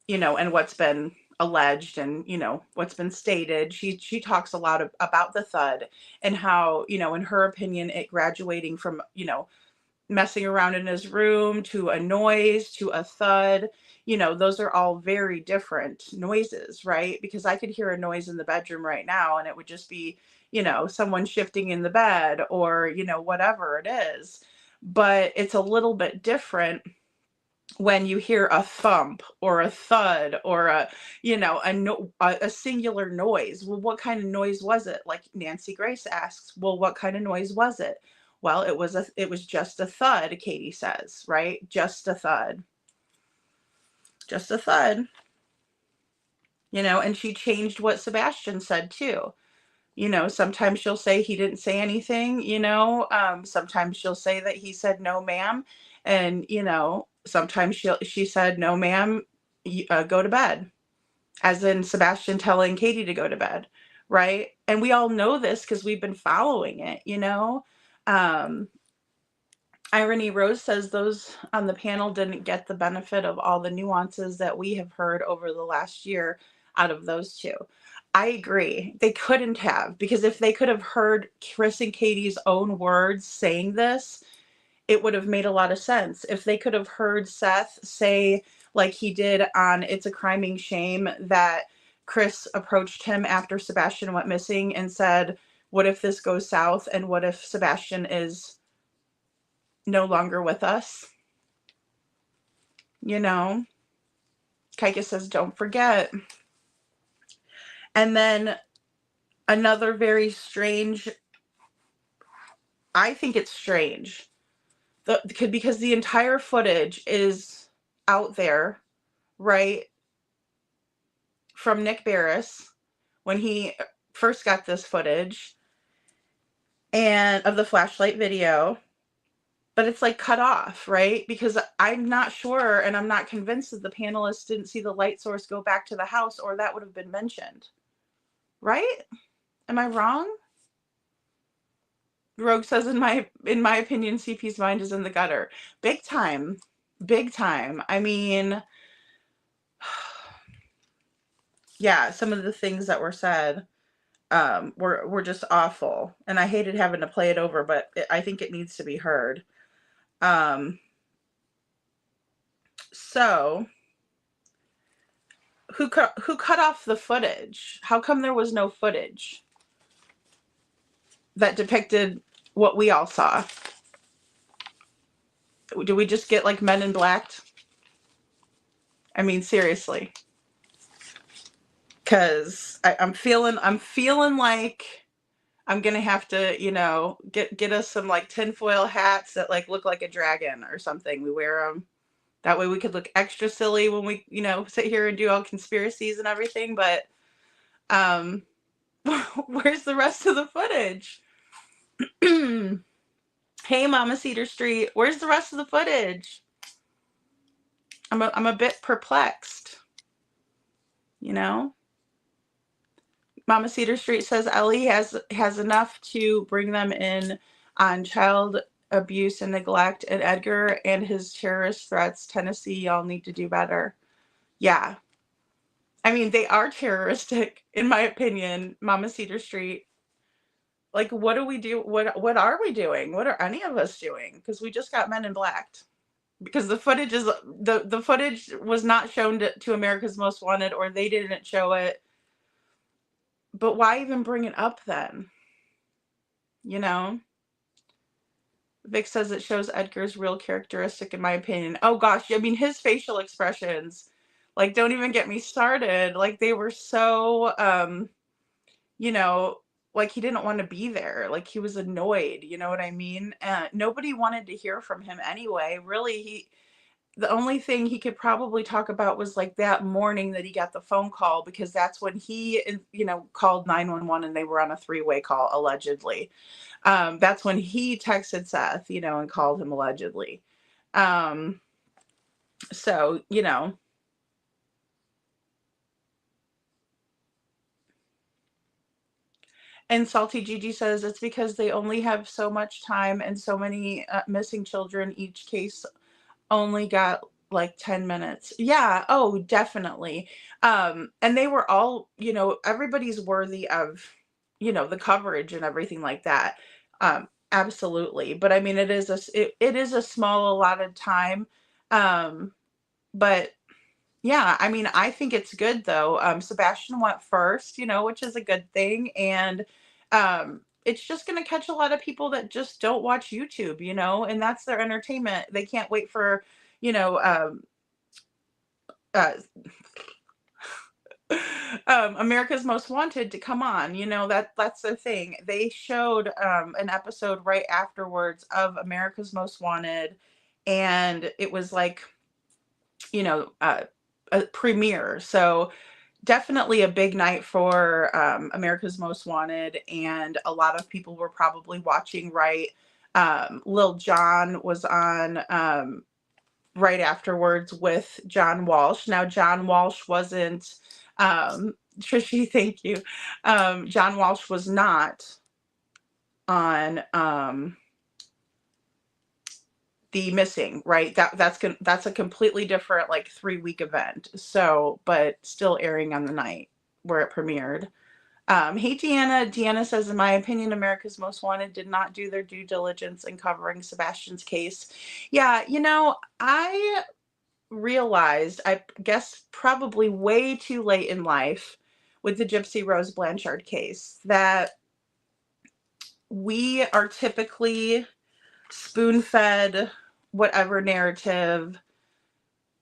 you know, and what's been alleged and, you know, what's been stated. She talks a lot about the thud and how, you know, in her opinion, it graduating from, you know, messing around in his room to a noise to a thud, you know, those are all very different noises, right? Because I could hear a noise in the bedroom right now and it would just be, you know, someone shifting in the bed or, you know, whatever it is. But it's a little bit different when you hear a thump or a thud or a, you know, a singular noise. Well, what kind of noise was it? Like Nancy Grace asks, well, what kind of noise was it? Well, it was just a thud, Katie says, right? Just a thud. Just a thud. You know, and she changed what Sebastian said too. You know, sometimes she'll say he didn't say anything, you know, sometimes she'll say that he said, no, ma'am. And, you know, sometimes she said, no, ma'am, go to bed. As in Sebastian telling Katie to go to bed. Right. And we all know this because we've been following it, you know. Irony Rose says those on the panel didn't get the benefit of all the nuances that we have heard over the last year out of those two. I agree. They couldn't have, because if they could have heard Chris and Katie's own words saying this, it would have made a lot of sense. If they could have heard Seth say, like he did on It's a Criming Shame, that Chris approached him after Sebastian went missing and said, what if this goes south? And what if Sebastian is no longer with us? You know, Kaika says, don't forget. And then another very strange, I think it's strange, because the entire footage is out there, right, from Nick Barris when he first got this footage and of the flashlight video, but it's like cut off, right? Because I'm not sure and I'm not convinced that the panelists didn't see the light source go back to the house, or that would have been mentioned, right? Am I wrong? Rogue says, in my opinion, CP's mind is in the gutter. Big time. Big time. I mean, yeah, some of the things that were said were just awful. And I hated having to play it over, but I think it needs to be heard. So, who cut off the footage? How come there was no footage that depicted what we all saw? Do we just get like Men in Blacked? I mean, seriously. Because I'm feeling like I'm gonna have to, you know, get us some like tinfoil hats that like look like a dragon or something. We wear them. That way we could look extra silly when we, you know, sit here and do all conspiracies and everything. But where's the rest of the footage? Hey, Mama Cedar Street, where's the rest of the footage? I'm a bit perplexed, you know? Mama Cedar Street says Ellie has enough to bring them in on child abuse and neglect, and Edgar and his terrorist threats. Tennessee, y'all need to do better. Yeah. I mean, they are terroristic, in my opinion, Mama Cedar Street. Like, what do we do? What are we doing? What are any of us doing? Because we just got Men in Blacked. Because the footage is the footage was not shown to America's Most Wanted, or they didn't show it. But why even bring it up then? You know? Vic says it shows Edgar's real characteristic, in my opinion. Oh gosh, I mean, his facial expressions, like, don't even get me started. Like, they were so, you know, like he didn't want to be there. Like, he was annoyed. You know what I mean? Nobody wanted to hear from him anyway. Really, the only thing he could probably talk about was like that morning that he got the phone call, because that's when he, you know, called 911 and they were on a three-way call, allegedly. That's when he texted Seth, you know, and called him allegedly. So, you know. And Salty Gigi says it's because they only have so much time and so many missing children. Each case only got like 10 minutes. Yeah. Oh, definitely. And they were all, you know, everybody's worthy of, you know, the coverage and everything like that. Absolutely. But I mean, it is a small allotted time. But yeah, I mean, I think it's good though. Sebastian went first, you know, which is a good thing. And it's just going to catch a lot of people that just don't watch YouTube, you know, and that's their entertainment. They can't wait for, you know, America's Most Wanted to come on. You know, that's the thing. They showed an episode right afterwards of America's Most Wanted, and it was like, you know, a premiere. So definitely a big night for America's Most Wanted, and a lot of people were probably watching, right? Lil Jon was on right afterwards with John Walsh. Now, John Walsh wasn't, Trishy, thank you. John Walsh was not on The Missing, right? That's a completely different, like, 3-week event. So, but still airing on the night where it premiered. Hey, Deanna. Deanna says, in my opinion, America's Most Wanted did not do their due diligence in covering Sebastian's case. Yeah, you know, I realized, I guess probably way too late in life with the Gypsy Rose Blanchard case, that we are typically spoon-fed whatever narrative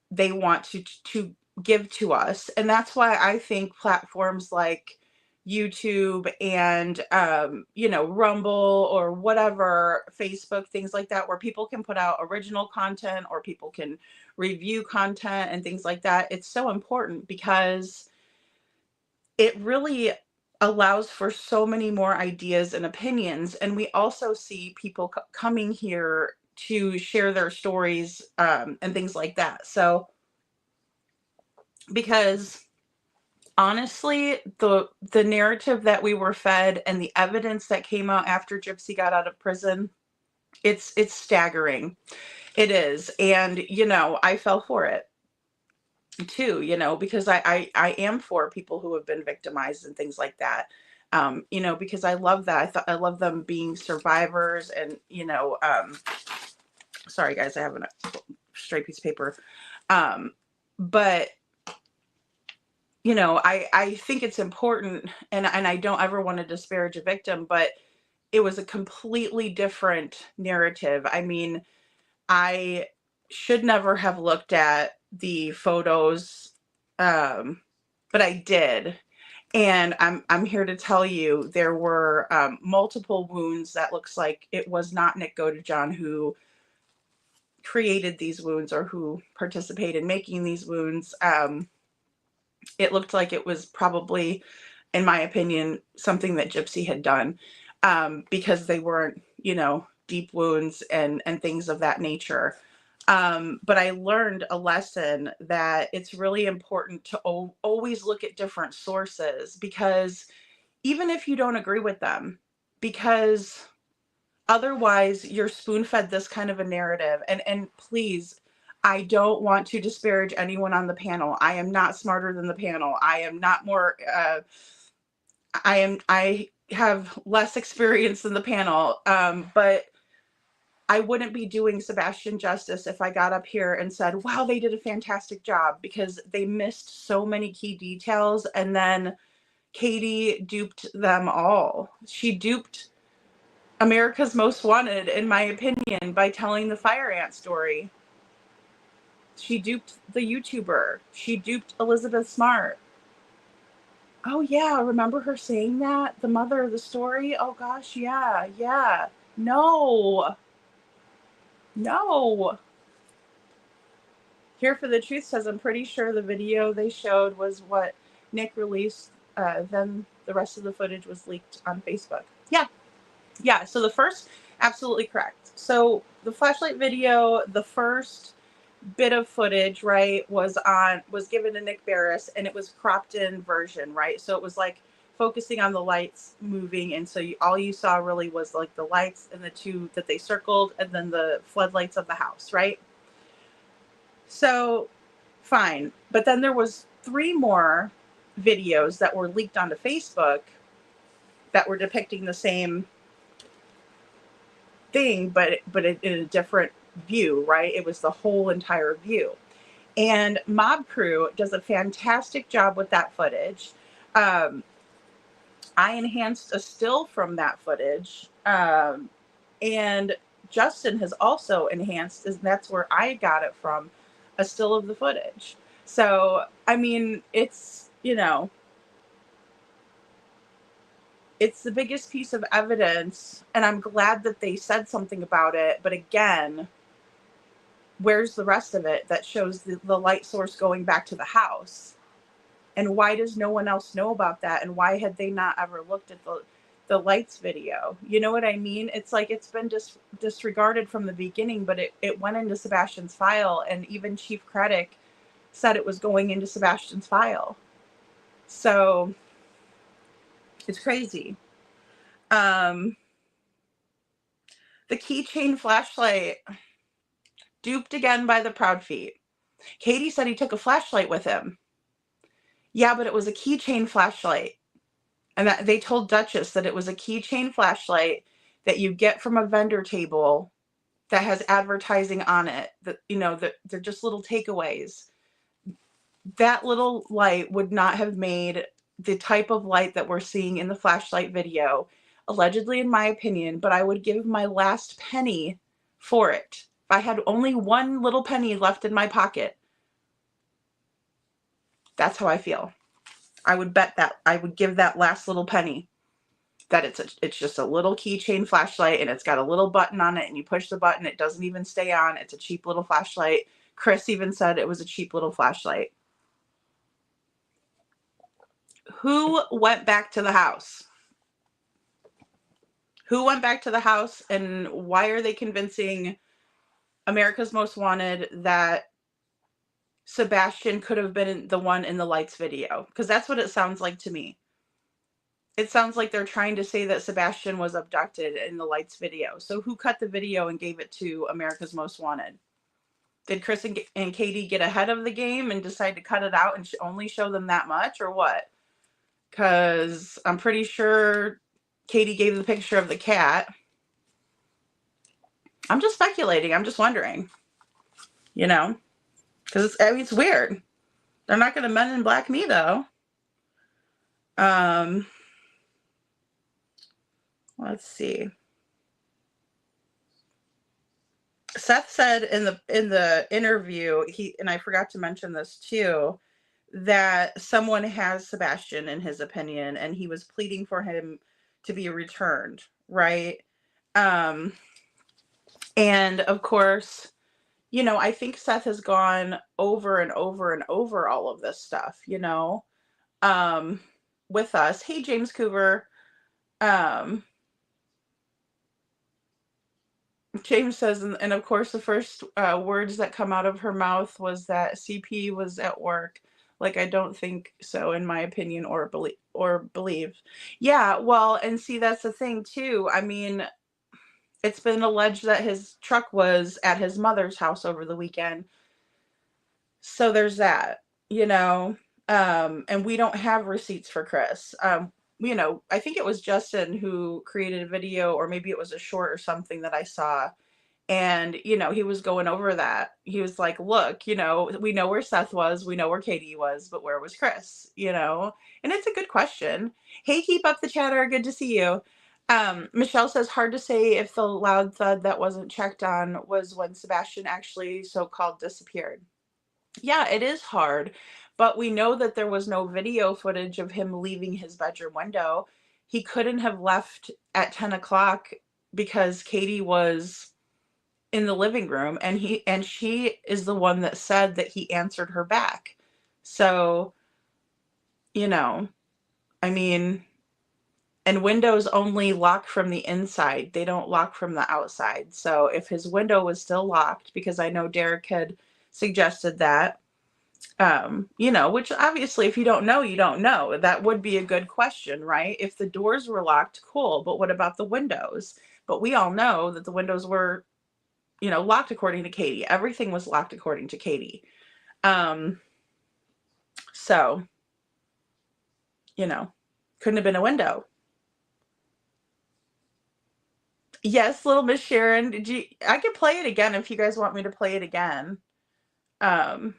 they want to give to us. And that's why I think platforms like YouTube and you know, Rumble or whatever, Facebook, things like that, where people can put out original content or people can review content and things like that, it's so important, because it really allows for so many more ideas and opinions. And we also see people coming here to share their stories and things like that. So, because honestly, the narrative that we were fed and the evidence that came out after Gypsy got out of prison, it's staggering. It is. And, you know, I fell for it too, you know, because I am for people who have been victimized and things like that. You know, because I love that. I love them being survivors, and, you know, sorry guys, I have a straight piece of paper. But you know, I think it's important, and I don't ever want to disparage a victim, but it was a completely different narrative. I mean, I should never have looked at the photos, but I did. And I'm here to tell you, there were multiple wounds that looks like it was not Nick Godejohn who created these wounds or who participated in making these wounds. It looked like it was probably, in my opinion, something that Gypsy had done, because they weren't, you know, deep wounds and things of that nature. But I learned a lesson that it's really important to always look at different sources, because even if you don't agree with them, because otherwise you're spoon-fed this kind of a narrative. And please, I don't want to disparage anyone on the panel. I am not smarter than the panel. I am not more, I have less experience than the panel. But I wouldn't be doing Sebastian justice if I got up here and said, wow, they did a fantastic job, because they missed so many key details. And then Katie duped them all. She duped America's Most Wanted, in my opinion, by telling the fire ant story. She duped the YouTuber. She duped Elizabeth Smart. Oh yeah, remember her saying that? The mother of the story? Oh gosh, yeah. No. Here for the Truth says, I'm pretty sure the video they showed was what Nick released. Then the rest of the footage was leaked on Facebook. Yeah, so the first, absolutely correct. So the flashlight video, the first bit of footage, right, was given to Nick Barris, and it was cropped in version, right? So it was like focusing on the lights moving, and so all you saw really was like the lights and the two that they circled, and then the floodlights of the house, right? So fine. But then there was 3 more videos that were leaked onto Facebook that were depicting the same thing, but in a different view, right? It was the whole entire view. And Mob Crew does a fantastic job with that footage. I enhanced a still from that footage. And Justin has also enhanced, and that's where I got it from, a still of the footage. So, I mean, it's, it's the biggest piece of evidence, and I'm glad that they said something about it. But again, where's the rest of it that shows the light source going back to the house? And why does no one else know about that? And why had they not ever looked at the lights video? You know what I mean? It's like it's been disregarded from the beginning, but it went into Sebastian's file, and even Chief Critic said it was going into Sebastian's file. So it's crazy. The keychain flashlight, duped again by the Proud Feet. Katie said he took a flashlight with him. Yeah, but it was a keychain flashlight. And that they told Duchess that it was a keychain flashlight that you get from a vendor table that has advertising on it. That, that they're just little takeaways. That little light would not have made the type of light that we're seeing in the flashlight video, allegedly, in my opinion, but I would give my last penny for it. If I had only one little penny left in my pocket, that's how I feel. I would bet that I would give that last little penny that it's just a little keychain flashlight, and it's got a little button on it, and you push the button, it doesn't even stay on. It's a cheap little flashlight. Chris even said it was a cheap little flashlight. Who went back to the house? Who went back to the house, and why are they convincing America's Most Wanted that Sebastian could have been the one in the lights video? Because that's what it sounds like to me. It sounds like they're trying to say that Sebastian was abducted in the lights video. So who cut the video and gave it to America's Most Wanted? Did Chris and Katie get ahead of the game and decide to cut it out and only show them that much, or what? Because I'm pretty sure Katie gave the picture of the cat. I'm just speculating. I'm just wondering. Because it's weird. They're not going to Men in Black me, though. Let's see. Seth said in the interview, and I forgot to mention this too, that someone has Sebastian in his opinion, and he was pleading for him to be returned, right? And of course, I think Seth has gone over and over and over all of this stuff, with us. Hey, James Coover. James says, and of course, the first words that come out of her mouth was that CP was at work. Like, I don't think so, in my opinion, or believe. Yeah, well, and see, that's the thing too. I mean, it's been alleged that his truck was at his mother's house over the weekend. So there's that, and we don't have receipts for Chris. I think it was Justin who created a video, or maybe it was a short or something that I saw. And, he was going over that. He was like, look, we know where Seth was. We know where Katie was, but where was Chris? And it's a good question. Hey, keep up the chatter. Good to see you. Michelle says, hard to say if the loud thud that wasn't checked on was when Sebastian actually so-called disappeared. Yeah, it is hard, but we know that there was no video footage of him leaving his bedroom window. He couldn't have left at 10 o'clock because Katie was in the living room, and she is the one that said that he answered her back. So, I mean, and windows only lock from the inside. They don't lock from the outside. So if his window was still locked, because I know Derek had suggested that, which obviously if you don't know, you don't know. That would be a good question, right? If the doors were locked, cool. But what about the windows? But we all know that the windows were locked according to Katie. Everything was locked according to Katie. So, couldn't have been a window. Yes, little Miss Sharon, I could play it again if you guys want me to play it again. I'm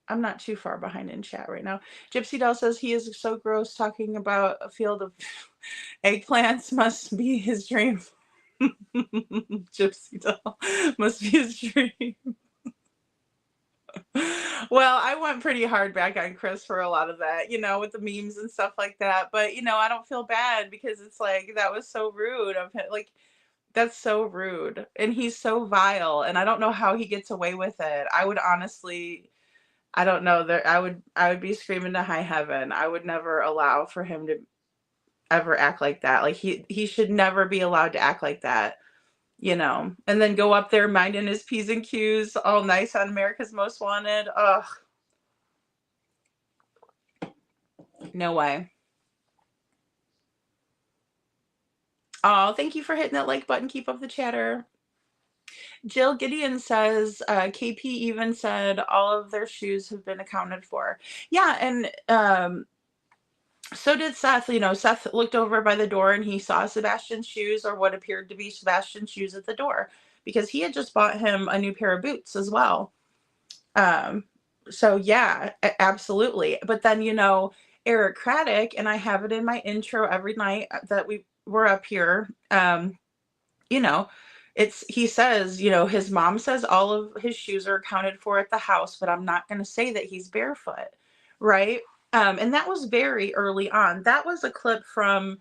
not too far behind in chat right now. Gypsy Doll says he is so gross talking about a field of eggplants must be his dream. Gypsy Doll must be his dream. Well, I went pretty hard back on Chris for a lot of that, with the memes and stuff like that. But, I don't feel bad because it's like, that was so rude of him. Like, that's so rude. And he's so vile. And I don't know how he gets away with it. I would honestly, I don't know. I would be screaming to high heaven. I would never allow for him to ever act like that. Like, he should never be allowed to act like that. And then go up there minding his P's and Q's, all nice on America's Most Wanted. Ugh. No way. Oh, thank you for hitting that like button. Keep up the chatter. Jill Gideon says, KP even said all of their shoes have been accounted for. Yeah, and so did Seth. Seth looked over by the door and he saw Sebastian's shoes, or what appeared to be Sebastian's shoes, at the door, because he had just bought him a new pair of boots as well. So yeah, absolutely. But then, Eric Craddock, and I have it in my intro every night that we were up here, he says, his mom says all of his shoes are accounted for at the house, but I'm not going to say that he's barefoot. Right. And that was very early on. That was a clip from,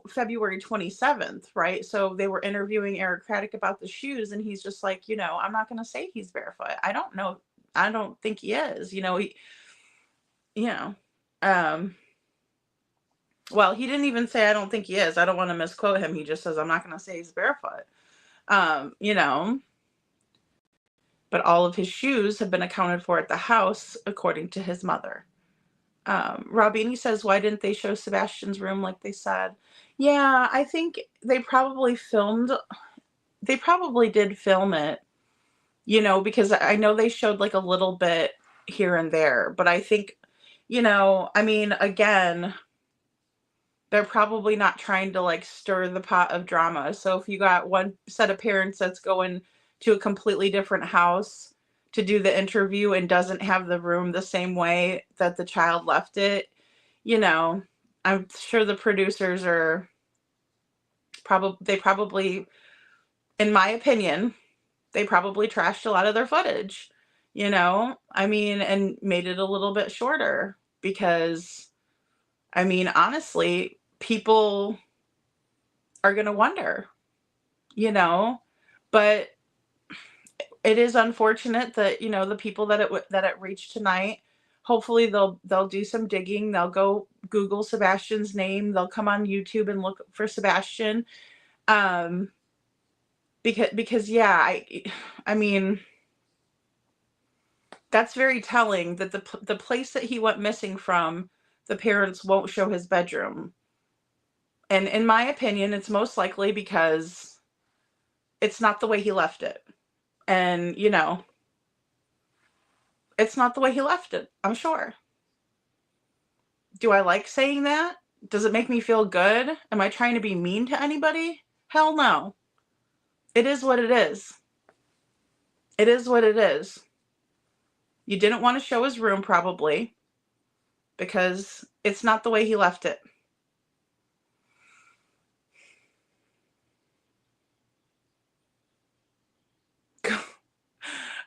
February 27th. Right. So they were interviewing Eric Craddock about the shoes, and he's just like, I'm not going to say he's barefoot. I don't know. I don't think he is, well, he didn't even say, I don't think he is. I don't want to misquote him. He just says, I'm not going to say he's barefoot. But all of his shoes have been accounted for at the house, according to his mother. Robini says, why didn't they show Sebastian's room like they said? Yeah, I think they probably did film it, because I know they showed like a little bit here and there, but I think, again, they're probably not trying to like stir the pot of drama. So if you got one set of parents that's going to a completely different house to do the interview and doesn't have the room the same way that the child left it, I'm sure the producers are probably, in my opinion, they probably trashed a lot of their footage, and made it a little bit shorter because, honestly, people are going to wonder, but it is unfortunate that, the people that it reached tonight, hopefully they'll do some digging. They'll go Google Sebastian's name. They'll come on YouTube and look for Sebastian. Because yeah, I mean, that's very telling that the place that he went missing from, the parents won't show his bedroom. And in my opinion, it's most likely because it's not the way he left it. And, you know, it's not the way he left it, I'm sure. Do I like saying that? Does it make me feel good? Am I trying to be mean to anybody? Hell no. It is what it is. It is what it is. You didn't want to show his room probably because it's not the way he left it.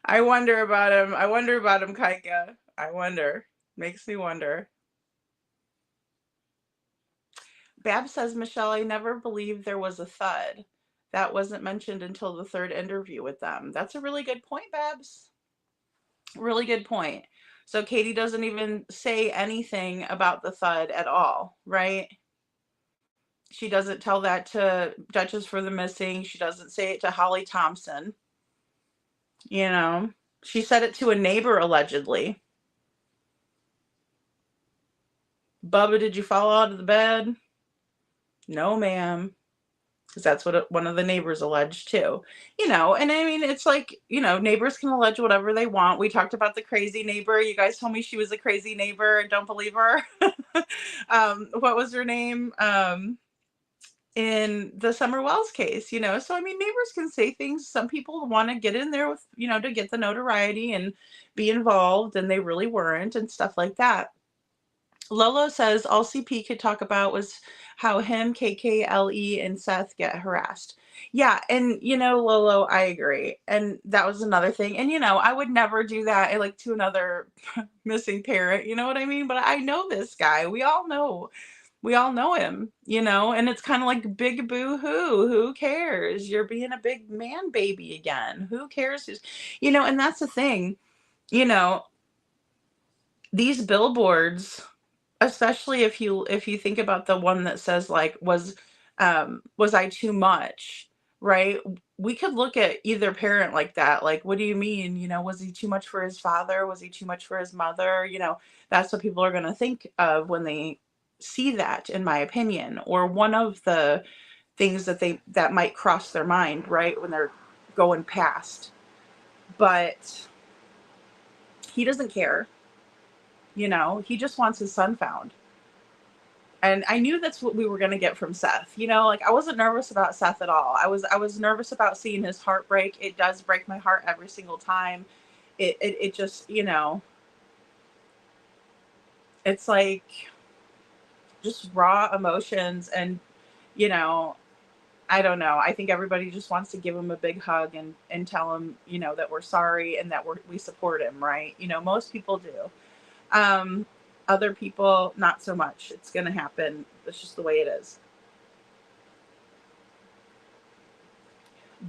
I wonder about him. I wonder about him, Kaika. I wonder. Makes me wonder. Bab says, Michelle, I never believed there was a thud. That wasn't mentioned until the third interview with them. That's a really good point, Babs. Really good point. So Katie doesn't even say anything about the thud at all, right? She doesn't tell that to Duchess for the Missing. She doesn't say it to Holly Thompson. You know, she said it to a neighbor, allegedly. Bubba, did you fall out of the bed? No, ma'am. Because that's what one of the neighbors alleged too. You know, and I mean, it's like, you know, neighbors can allege whatever they want. We talked about the crazy neighbor. You guys told me she was a crazy neighbor and don't believe her. What was her name? In the Summer Wells case, you know. So I mean, neighbors can say things. Some people want to get in there with, you know, to get the notoriety and be involved, and they really weren't, and stuff like that. Lolo says all CP could talk about was how him, KKLE, and Seth get harassed. Yeah, and you know, Lolo, I agree. And that was another thing. And you know, I would never do that like to another missing parent, you know what I mean? But I know this guy. We all know him, you know, and it's kind of like big boo-hoo. Who cares? You're being a big man baby again. Who cares? You know, and that's the thing, you know, these billboards, especially if you think about the one that says like, was I too much, right? We could look at either parent like that. Like, what do you mean? You know, was he too much for his father? Was he too much for his mother? You know, that's what people are going to think of when they see that, in my opinion, or one of the things that might cross their mind, right, when they're going past. But he doesn't care. You know, he just wants his son found. And I knew that's what we were going to get from Seth. You know, like I wasn't nervous about Seth at all. I was nervous about seeing his heart break. It does break my heart every single time. It just, you know, it's like just raw emotions. And, you know, I don't know. I think everybody just wants to give him a big hug and tell him, you know, that we're sorry and that we support him, right? You know, most people do. Other people, not so much. It's going to happen. It's just the way it is.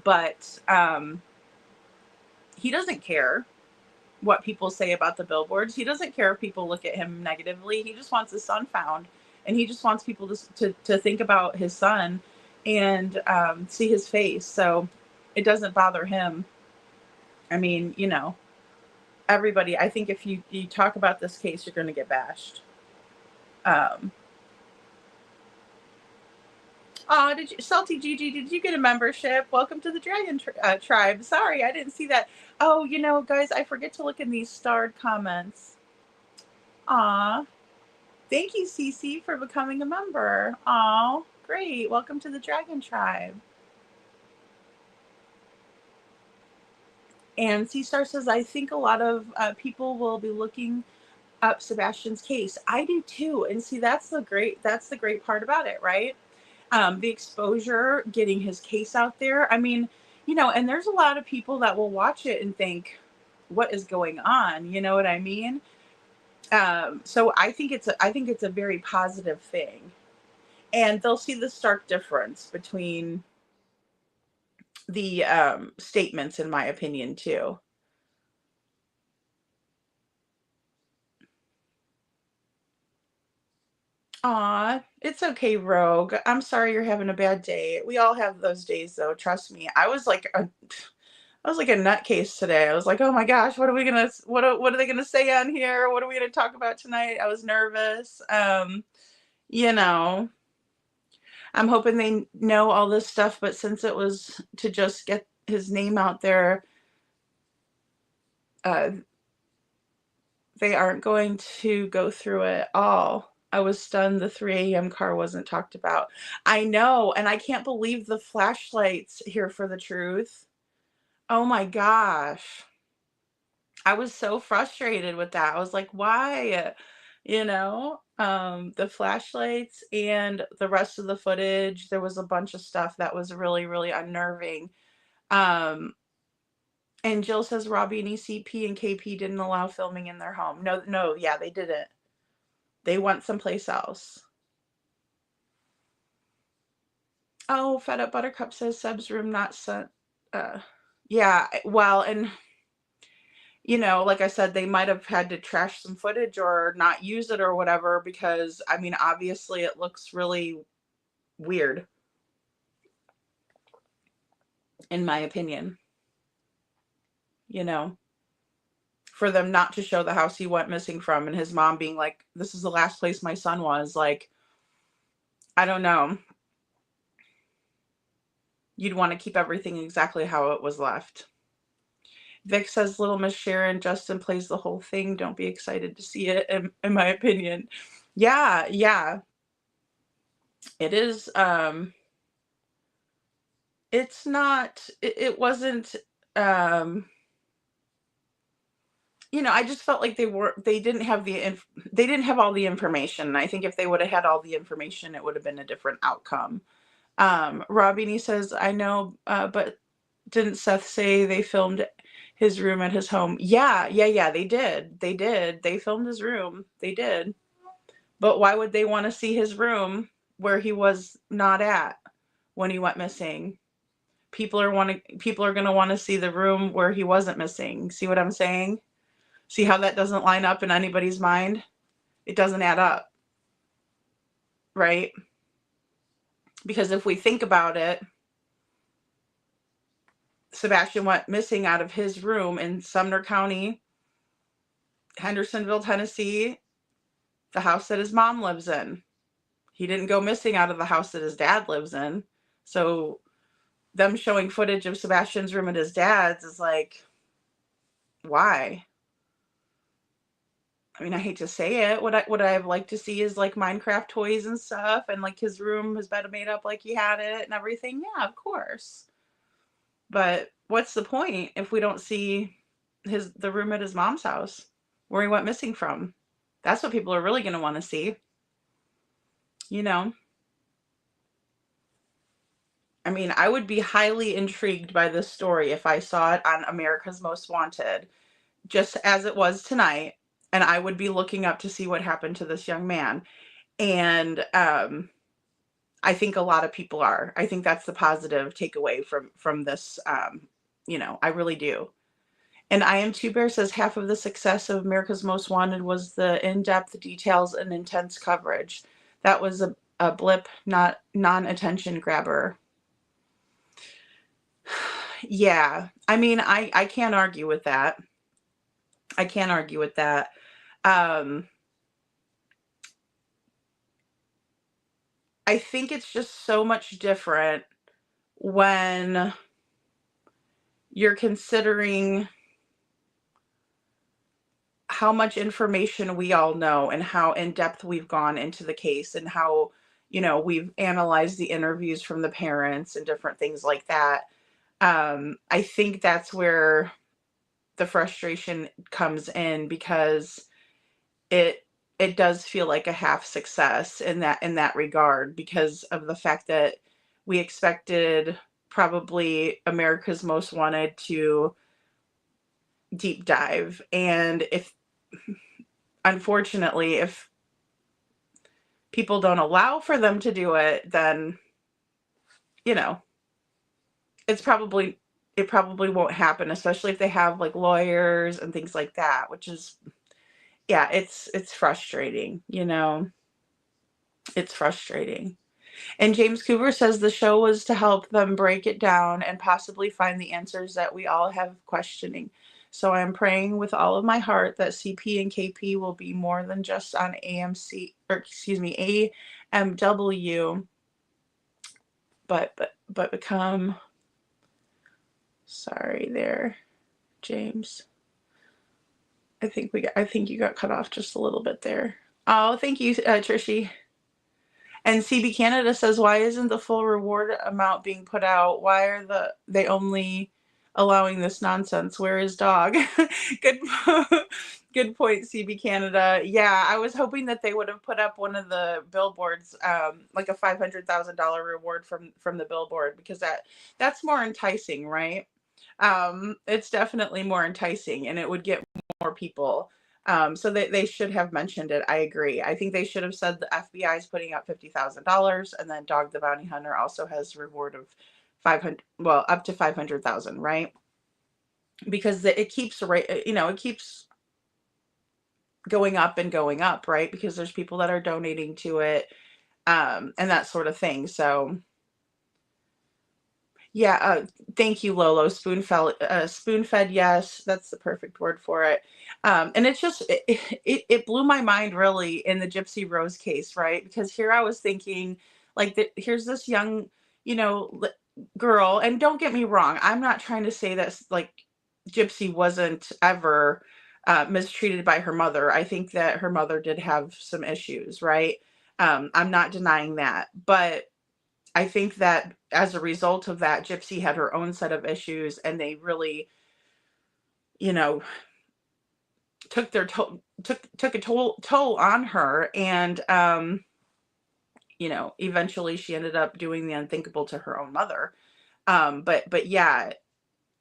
But he doesn't care what people say about the billboards. He doesn't care if people look at him negatively. He just wants his son found. And he just wants people to think about his son and see his face. So it doesn't bother him. I mean, you know, everybody, I think if you talk about this case, you're going to get bashed. Oh, Salty Gigi, did you get a membership? Welcome to the Dragon Tribe. Sorry, I didn't see that. Oh, you know, guys, I forget to look in these starred comments. Aw. Thank you, Cece, for becoming a member. Aw, great. Welcome to the Dragon Tribe. And C-Star says, I think a lot of people will be looking up Sebastian's case. I do too. And see, that's the great part about it, right? The exposure, getting his case out there. I mean, you know, and there's a lot of people that will watch it and think, what is going on? You know what I mean? So I think it's a very positive thing. And they'll see the stark difference between the statements, in my opinion, too. Aw, it's okay, Rogue. I'm sorry you're having a bad day. We all have those days, though. Trust me. I was like a nutcase today. I was like, oh my gosh, what are they gonna say on here? What are we gonna talk about tonight? I was nervous. You know, I'm hoping they know all this stuff, but since it was to just get his name out there, uh, they aren't going to go through it all. I was stunned the 3 a.m. car wasn't talked about. I know, and I can't believe the flashlights here for the truth. Oh my gosh. I was so frustrated with that. I was like, why? The flashlights and the rest of the footage, there was a bunch of stuff that was really, really unnerving. Um, and Jill says Robbie and ECP and KP didn't allow filming in their home. No, yeah, they didn't. They went someplace else. Oh, Fed Up Buttercup says Seb's room not sent. Yeah, well, and like I said, they might have had to trash some footage or not use it or whatever because, I mean, obviously it looks really weird, in my opinion. For them not to show the house he went missing from and his mom being like, this is the last place my son was. Like, I don't know. You'd want to keep everything exactly how it was left. Vic says Little Miss Sharon, Justin plays the whole thing. Don't be excited to see it, in my opinion. Yeah. It is, it's not, it wasn't, I just felt like they didn't have all the information. I think if they would have had all the information, it would have been a different outcome. Robbie says, I know, but didn't Seth say they filmed his room at his home? Yeah, they did. They filmed his room. They did. But why would they want to see his room where he was not at when he went missing? People are going to want to see the room where he wasn't missing. See what I'm saying? See how that doesn't line up in anybody's mind? It doesn't add up. Right? Because if we think about it, Sebastian went missing out of his room in Sumner County, Hendersonville, Tennessee, the house that his mom lives in. He didn't go missing out of the house that his dad lives in. So them showing footage of Sebastian's room at his dad's is like, why? I mean, I hate to say it. What I have liked to see is like Minecraft toys and stuff, and like his room, his bed made up like he had it and everything. Yeah, of course. But what's the point if we don't see the room at his mom's house where he went missing from? That's what people are really going to want to see. I mean, I would be highly intrigued by this story if I saw it on America's Most Wanted, just as it was tonight, and I would be looking up to see what happened to this young man. And I think a lot of people are. I think that's the positive takeaway from this. I really do. And I Am Two Bear says half of the success of America's Most Wanted was the in-depth details and intense coverage. That was a blip, not non-attention grabber. Yeah, I mean, I can't argue with that. I think it's just so much different when you're considering how much information we all know and how in depth we've gone into the case and how, we've analyzed the interviews from the parents and different things like that. I think that's where the frustration comes in, because it does feel like a half success in that regard, because of the fact that we expected probably America's Most Wanted to deep dive. And unfortunately, if people don't allow for them to do it, then, it probably won't happen, especially if they have like lawyers and things like that, which is, yeah, it's frustrating, It's frustrating. And James Cooper says the show was to help them break it down and possibly find the answers that we all have questioning. So I'm praying with all of my heart that CP and KP will be more than just on AMW, but become, sorry there, James. I think you got cut off just a little bit there. Oh, thank you, Trishy. And CB Canada says, why isn't the full reward amount being put out? Why are they only allowing this nonsense? Where is dog? Good good point, CB Canada. Yeah, I was hoping that they would have put up one of the billboards, like a $500,000 reward from the billboard, because that's more enticing, right? It's definitely more enticing, and it would get more people. So they should have mentioned it. I agree. I think they should have said the FBI is putting up $50,000, and then Dog the Bounty Hunter also has a reward of up to 500,000, right? Because it keeps it keeps going up and going up, right? Because there's people that are donating to it, and that sort of thing. So yeah, thank you, Lolo. Spoon-fed, yes, that's the perfect word for it. And it's just, it blew my mind really in the Gypsy Rose case, right? Because here I was thinking, like, here's this young, girl, and don't get me wrong, I'm not trying to say that, like, Gypsy wasn't ever mistreated by her mother. I think that her mother did have some issues, right? I'm not denying that, but I think that as a result of that, Gypsy had her own set of issues, and they really, took their took a toll on her, and eventually she ended up doing the unthinkable to her own mother. But yeah,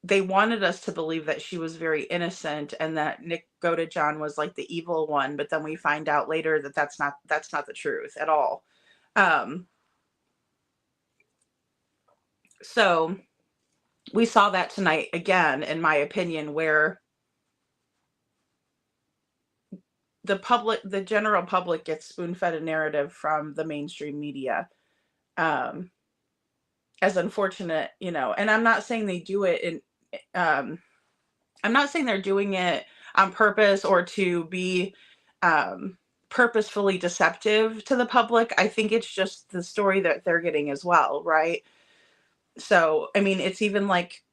they wanted us to believe that she was very innocent and that Nick Godejohn was like the evil one, but then we find out later that that's not the truth at all. So we saw that tonight again, in my opinion, where the general public gets spoon-fed a narrative from the mainstream media. As unfortunate, and I'm not saying they do it I'm not saying they're doing it on purpose or to be purposefully deceptive to the public. I think it's just the story that they're getting as well, right? So, I mean, it's even like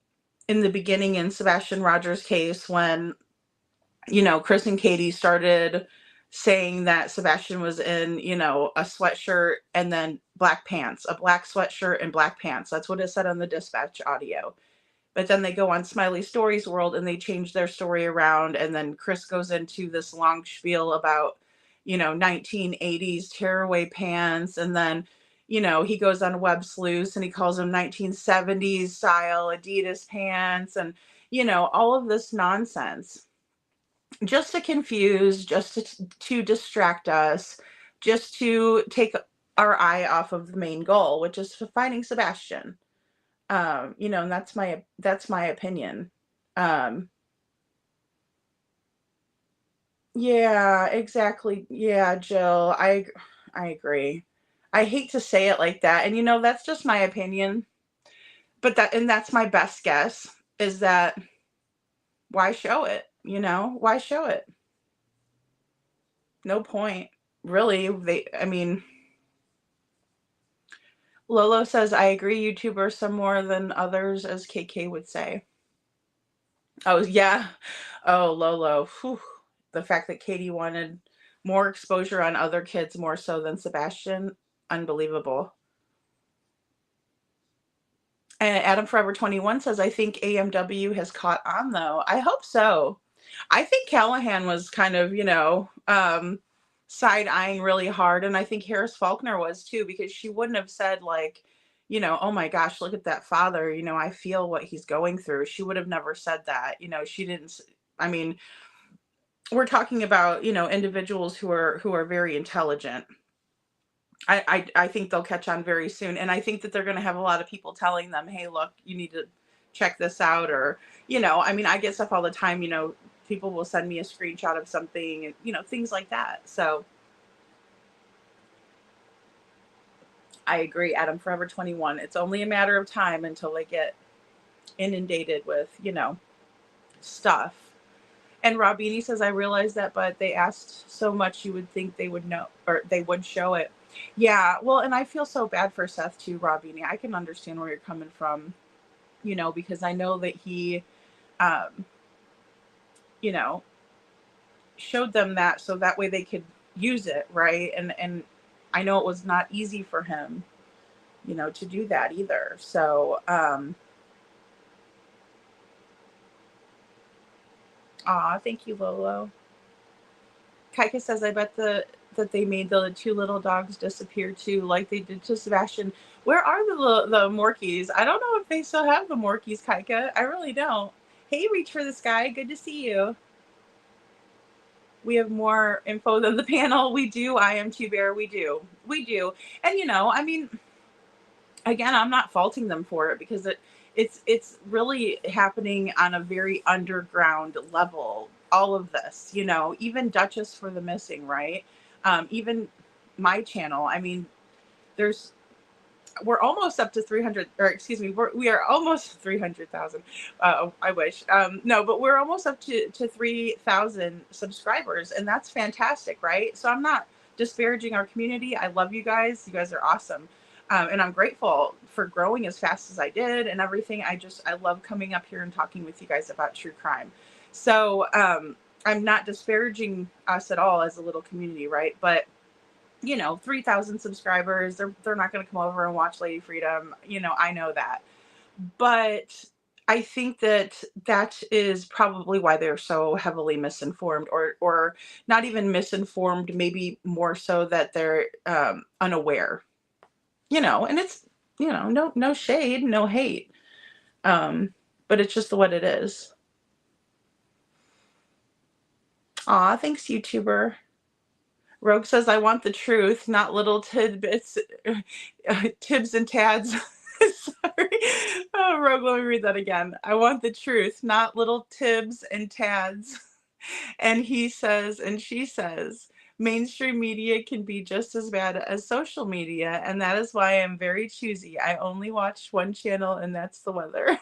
in the beginning in Sebastian Rogers' case when, Chris and Katie started saying that Sebastian was in, a sweatshirt and then black pants, a black sweatshirt and black pants. That's what it said on the dispatch audio. But then they go on Smiley Stories World and they change their story around. And then Chris goes into this long spiel about, 1980s tearaway pants. And then, he goes on Web Sleuths and he calls them 1970s style Adidas pants and, all of this nonsense. Just to confuse, just to distract us, just to take our eye off of the main goal, which is finding Sebastian. And that's my opinion. Yeah, exactly. Yeah, Jill, I agree. I hate to say it like that, and that's just my opinion. But that's my best guess, is that why show it? Why show it? No point. Really. Lolo says, I agree, YouTubers some more than others, as KK would say. Oh, yeah. Oh, Lolo. Whew. The fact that Katie wanted more exposure on other kids more so than Sebastian, unbelievable. And Adam Forever 21 says, I think AMW has caught on, though. I hope so. I think Callahan was kind of, side-eyeing really hard, and I think Harris Faulkner was too, because she wouldn't have said, like, oh my gosh, look at that father, I feel what he's going through. She would have never said that. She didn't. I mean, we're talking about, individuals who are very intelligent. I think they'll catch on very soon, and I think that they're going to have a lot of people telling them, hey, look, you need to check this out, or I get stuff all the time. People will send me a screenshot of something, things like that. So I agree, Adam. Forever 21. It's only a matter of time until they get inundated with, stuff. And Robini says, I realized that, but they asked so much you would think they would know, or they would show it. Yeah, well, and I feel so bad for Seth too, Robini. I can understand where you're coming from, because I know that he, um, you know, showed them that so that way they could use it, right? And I know it was not easy for him, to do that either. So, thank you, Lolo. Kaika says, I bet that they made the two little dogs disappear too, like they did to Sebastian. Where are the Morkies? I don't know if they still have the Morkies, Kaika. I really don't. Hey, Reach for the Sky. Good to see you. We have more info than the panel. We do. I am Two Bear. We do. And I mean, again, I'm not faulting them for it because it's really happening on a very underground level. All of this, even Duchess for the Missing, right? Even my channel. I mean, we're almost up to 300, or excuse me, we are almost 300,000. I wish. No, but we're almost up to 3,000 subscribers, and that's fantastic, right? So I'm not disparaging our community. I love you guys. You guys are awesome. And I'm grateful for growing as fast as I did and everything. I love coming up here and talking with you guys about true crime. So I'm not disparaging us at all as a little community, right? But 3,000 subscribers, they're not going to come over and watch Lady Freedom. I know that. But I think that is probably why they're so heavily misinformed, or not even misinformed, maybe more so that they're unaware. And it's, no shade, no hate. But it's just what it is. Aw, thanks, YouTuber. Rogue says, I want the truth, not little tidbits, tibs and tads. Sorry. Oh, Rogue, let me read that again. I want the truth, not little tibs and tads. And he says, and she says, mainstream media can be just as bad as social media, and that is why I'm very choosy. I only watch one channel, and that's the weather.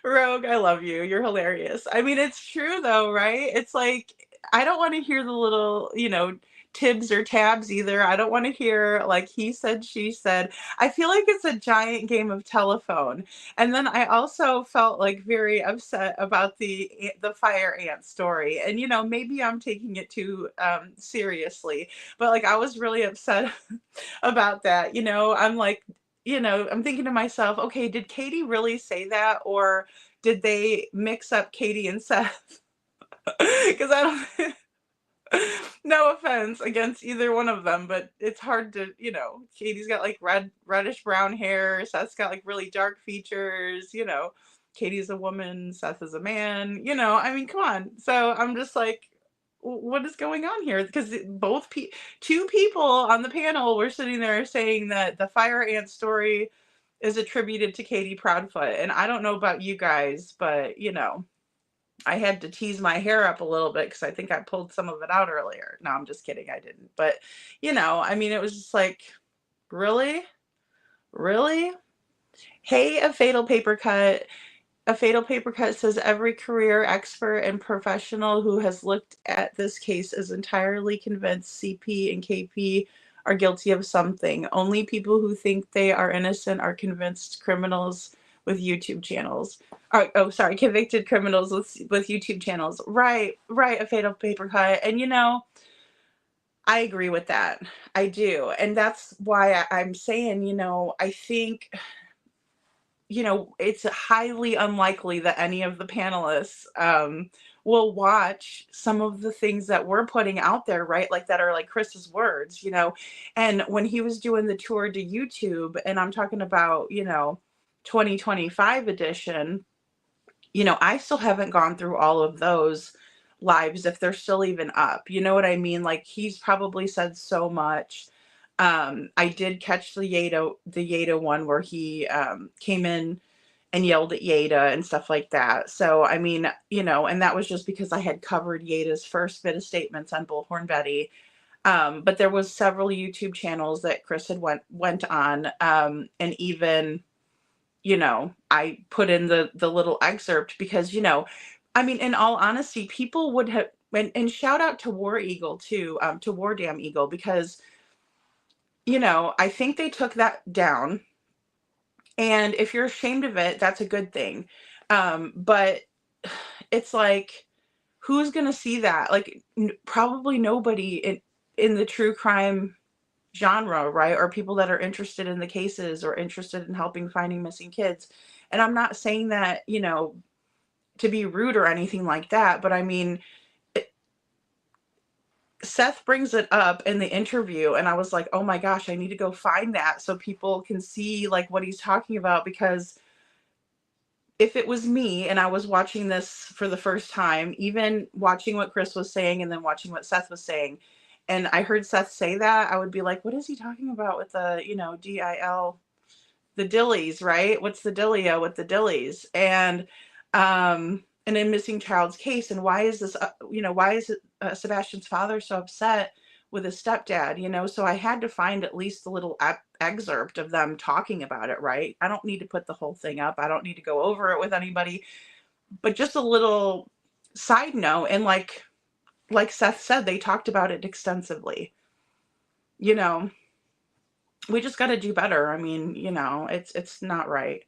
Rogue, I love you. You're hilarious. I mean, it's true though, right? It's like, I don't want to hear the little, tibs or tabs either. I don't want to hear like he said, she said. I feel like it's a giant game of telephone. And then I also felt like very upset about the fire ant story. And maybe I'm taking it too seriously, but like I was really upset about that. I'm like, I'm thinking to myself, okay, did Katie really say that, or did they mix up Katie and Seth? Because I don't. No offense against either one of them, but it's hard to, Katie's got like reddish brown hair. Seth's got like really dark features. Katie's a woman, Seth is a man. I mean, come on. So I'm just like, what is going on here? Because two people on the panel were sitting there saying that the fire ant story is attributed to Katie Proudfoot. And I don't know about you guys, but I had to tease my hair up a little bit because I think I pulled some of it out earlier. No, I'm just kidding. I didn't. But, I mean, it was just like, really? Really? Hey, A Fatal Paper Cut. A Fatal Paper Cut says every career expert and professional who has looked at this case is entirely convinced CP and KP are guilty of something. Only people who think they are innocent are convinced criminals with YouTube channels. Convicted criminals with YouTube channels. Right, A Fatal Paper Cut. And I agree with that. I do. And that's why I'm saying, I think it's highly unlikely that any of the panelists will watch some of the things that we're putting out there, right? Like that are like Chris's words, and when he was doing the tour to YouTube, and I'm talking about, 2025 edition, I still haven't gone through all of those lives if they're still even up. You know what I mean? Like he's probably said so much. I did catch the Yeda one where he came in and yelled at Yeda and stuff like that. So, I mean, and that was just because I had covered Yeda's first bit of statements on Bullhorn Betty. But there was several YouTube channels that Chris had went on, and even, you know, I put in the little excerpt because, you know, I mean, in all honesty, people would have, and shout out to War Eagle too, to War Damn Eagle, because, you know, I think they took that down. And if you're ashamed of it, that's a good thing. But it's like, who's going to see that? Like, probably nobody in the true crime genre, right? Or people that are interested in the cases or interested in helping finding missing kids. And I'm not saying that, you know, to be rude or anything like that, but I mean, Seth brings it up in the interview, and I was like, oh my gosh, I need to go find that so people can see like what he's talking about. Because if it was me and I was watching this for the first time, even watching what Chris was saying and then watching what Seth was saying, and I heard Seth say that, I would be like, what is he talking about with the, you know, DIL, the dillies, right? What's the dealio with the dillies? And a missing child's case, and why is this, you know, why is Sebastian's father so upset with his stepdad, you know? So I had to find at least a little excerpt of them talking about it, right? I don't need to put the whole thing up. I don't need to go over it with anybody, but just a little side note. And like Seth said, they talked about it extensively. You know, we just got to do better. I mean, you know, it's not right.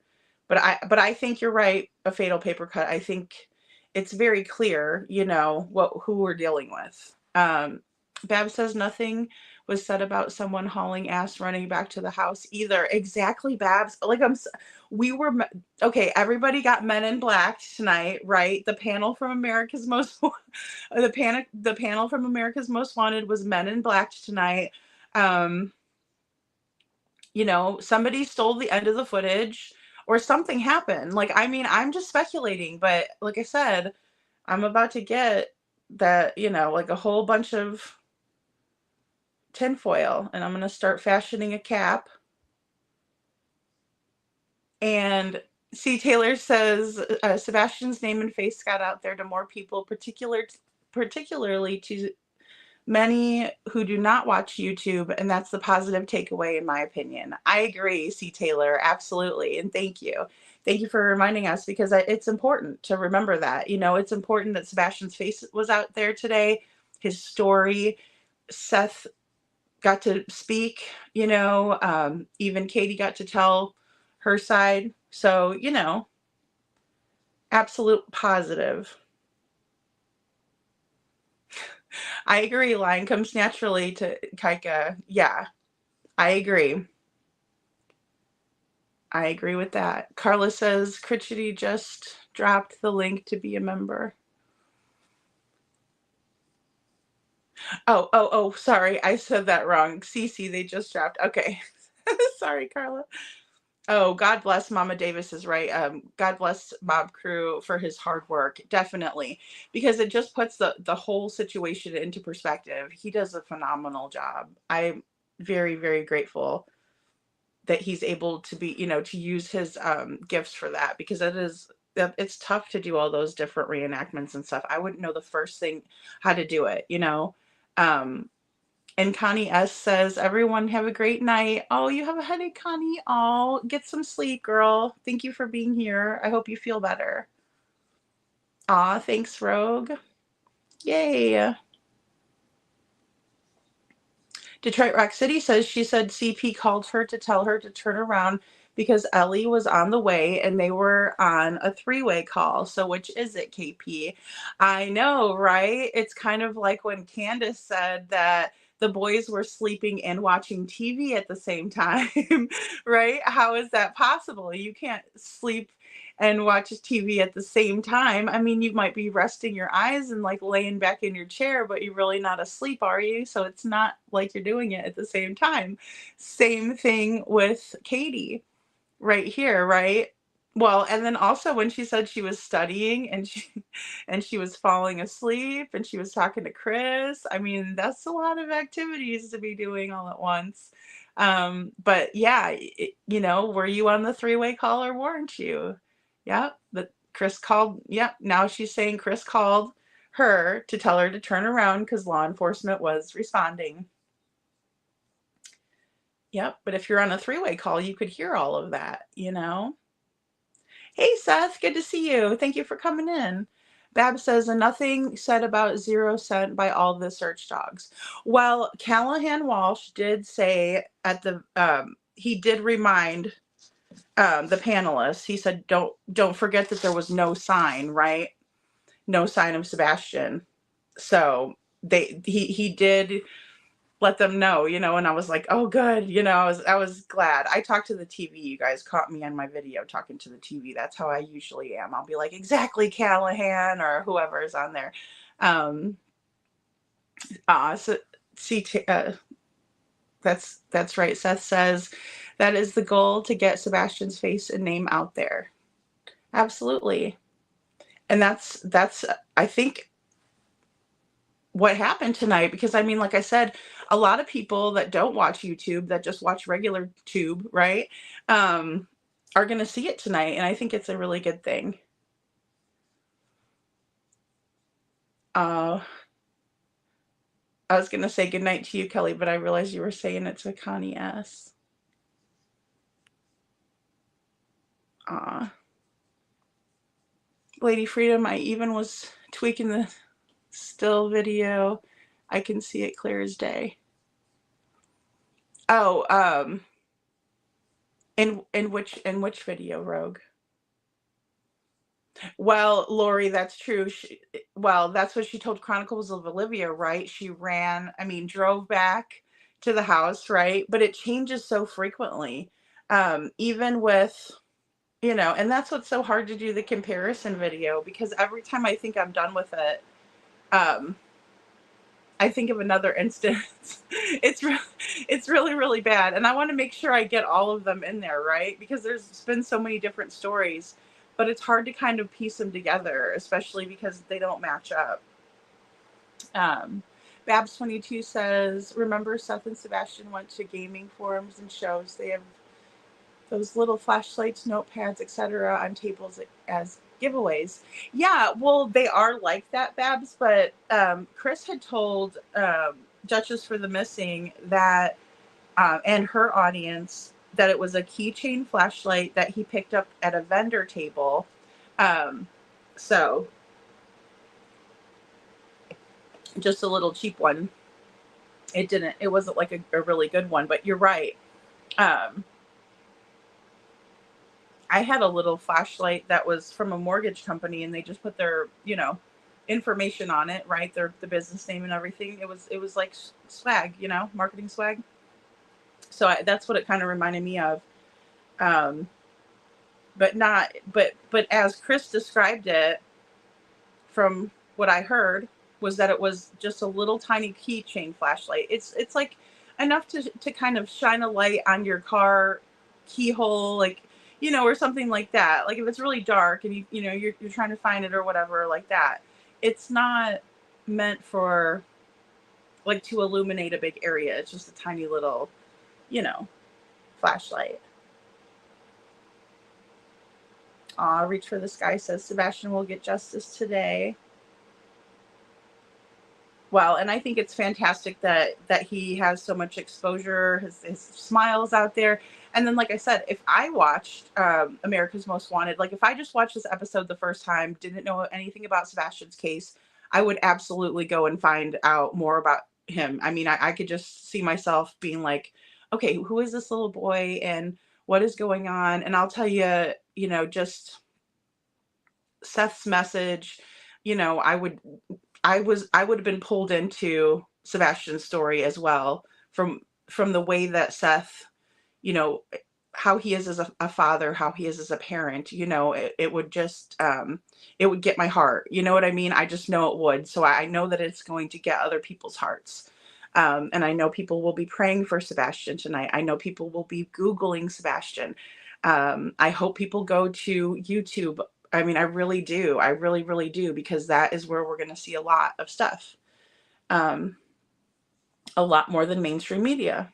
But I think you're right, a fatal paper cut. I think it's very clear, you know, who we're dealing with. Bab says nothing was said about someone hauling ass running back to the house either. Exactly, Babs. Like okay, everybody got Men in Black tonight, right? The panel from America's Most the panel from America's Most Wanted was Men in Black tonight. You know, somebody stole the end of the footage or something happened. Like, I mean, I'm just speculating, but like I said, I'm about to get that, you know, like a whole bunch of tinfoil, and I'm going to start fashioning a cap. And C. Taylor says Sebastian's name and face got out there to more people, particularly to many who do not watch YouTube, and that's the positive takeaway in my opinion. I agree, C. Taylor, absolutely, and thank you. Thank you for reminding us, because it's important to remember that. You know, it's important that Sebastian's face was out there today, his story. Seth got to speak, you know, even Katie got to tell her side. So, you know, absolute positive. I agree. Lying comes naturally to Kaika. Yeah, I agree. I agree with that. Carla says Critchity just dropped the link to be a member. Oh, sorry. I said that wrong. Cece, they just dropped. Okay. Sorry, Carla. Oh, God bless Mama Davis is right. God bless Mob Crew for his hard work. Definitely. Because it just puts the whole situation into perspective. He does a phenomenal job. I'm very, very grateful that he's able to be, you know, to use his gifts for that, because it's tough to do all those different reenactments and stuff. I wouldn't know the first thing how to do it, you know. And Connie S says, everyone have a great night. Oh, you have a headache, Connie. Oh, get some sleep, girl. Thank you for being here. I hope you feel better. Aw, thanks, Rogue. Yay. Detroit Rock City says she said CP called her to tell her to turn around because Ellie was on the way and they were on a three-way call. So which is it, KP? I know, right? It's kind of like when Candace said that the boys were sleeping and watching TV at the same time, right? How is that possible? You can't sleep and watch TV at the same time. I mean, you might be resting your eyes and like laying back in your chair, but you're really not asleep, are you? So it's not like you're doing it at the same time. Same thing with Katie right here, right? Well, and then also when she said she was studying and she was falling asleep and she was talking to Chris, I mean, that's a lot of activities to be doing all at once. But yeah, you know, were you on the three-way call or weren't you? Yeah, but Chris called. Yep. Now she's saying Chris called her to tell her to turn around because law enforcement was responding. Yep, but if you're on a three-way call, you could hear all of that, you know? Hey, Seth, good to see you. Thank you for coming in. Bab says, and nothing said about 0 cent by all the search dogs. Well, Callahan Walsh did say at the, he did remind the panelists, he said, don't forget that there was no sign, right? No sign of Sebastian. So he did let them know, you know, and I was like, oh, good. You know, I was glad. I talked to the TV. You guys caught me on my video talking to the TV. That's how I usually am. I'll be like, exactly, Callahan, or whoever is on there. So see, that's right. Seth says that is the goal, to get Sebastian's face and name out there. Absolutely. And that's I think what happened tonight, because I mean, like I said, a lot of people that don't watch YouTube, that just watch regular tube, right, are going to see it tonight, and I think it's a really good thing. I was going to say good night to you, Kelly, but I realized you were saying it to Connie S. Lady Freedom, I even was tweaking the still video. I can see it clear as day. Oh, in which video, Rogue? Well, Lori, that's true. Well, that's what she told Chronicles of Olivia, right? She drove back to the house, right? But it changes so frequently. Even with, and that's what's so hard to do the comparison video, because every time I think I'm done with it, I think of another instance. It's really, really bad. And I want to make sure I get all of them in there, right? Because there's been so many different stories, but it's hard to kind of piece them together, especially because they don't match up. Babs22 says, remember Seth and Sebastian went to gaming forums and shows. They have those little flashlights, notepads, etc. on tables as giveaways. Yeah, well, they are like that, Babs, but Chris had told Duchess for the Missing that, and her audience, that it was a keychain flashlight that he picked up at a vendor table. So just a little cheap one. It wasn't like a really good one, but you're right. I had a little flashlight that was from a mortgage company, and they just put their, information on it, right? The business name and everything. It was like swag, marketing swag. So that's what it kind of reminded me of. But as Chris described it, from what I heard, was that it was just a little tiny keychain flashlight. It's like enough to kind of shine a light on your car keyhole, like, or something like that. Like if it's really dark and you're trying to find it or whatever like that. It's not meant for like to illuminate a big area. It's just a tiny little, flashlight. Reach for the Sky says Sebastian will get justice today. Well, and I think it's fantastic that he has so much exposure, his smiles out there. And then, like I said, if I watched America's Most Wanted, like if I just watched this episode the first time, didn't know anything about Sebastian's case, I would absolutely go and find out more about him. I mean, I could just see myself being like, okay, who is this little boy and what is going on? And I'll tell you, just Seth's message, I would have been pulled into Sebastian's story as well from the way that Seth, how he is as a father, how he is as a parent, it would just, it would get my heart. You know what I mean? I just know it would. So I know that it's going to get other people's hearts. And I know people will be praying for Sebastian tonight. I know people will be Googling Sebastian. I hope people go to YouTube. I mean, I really do. I really, really do, because that is where we're going to see a lot of stuff. A lot more than mainstream media.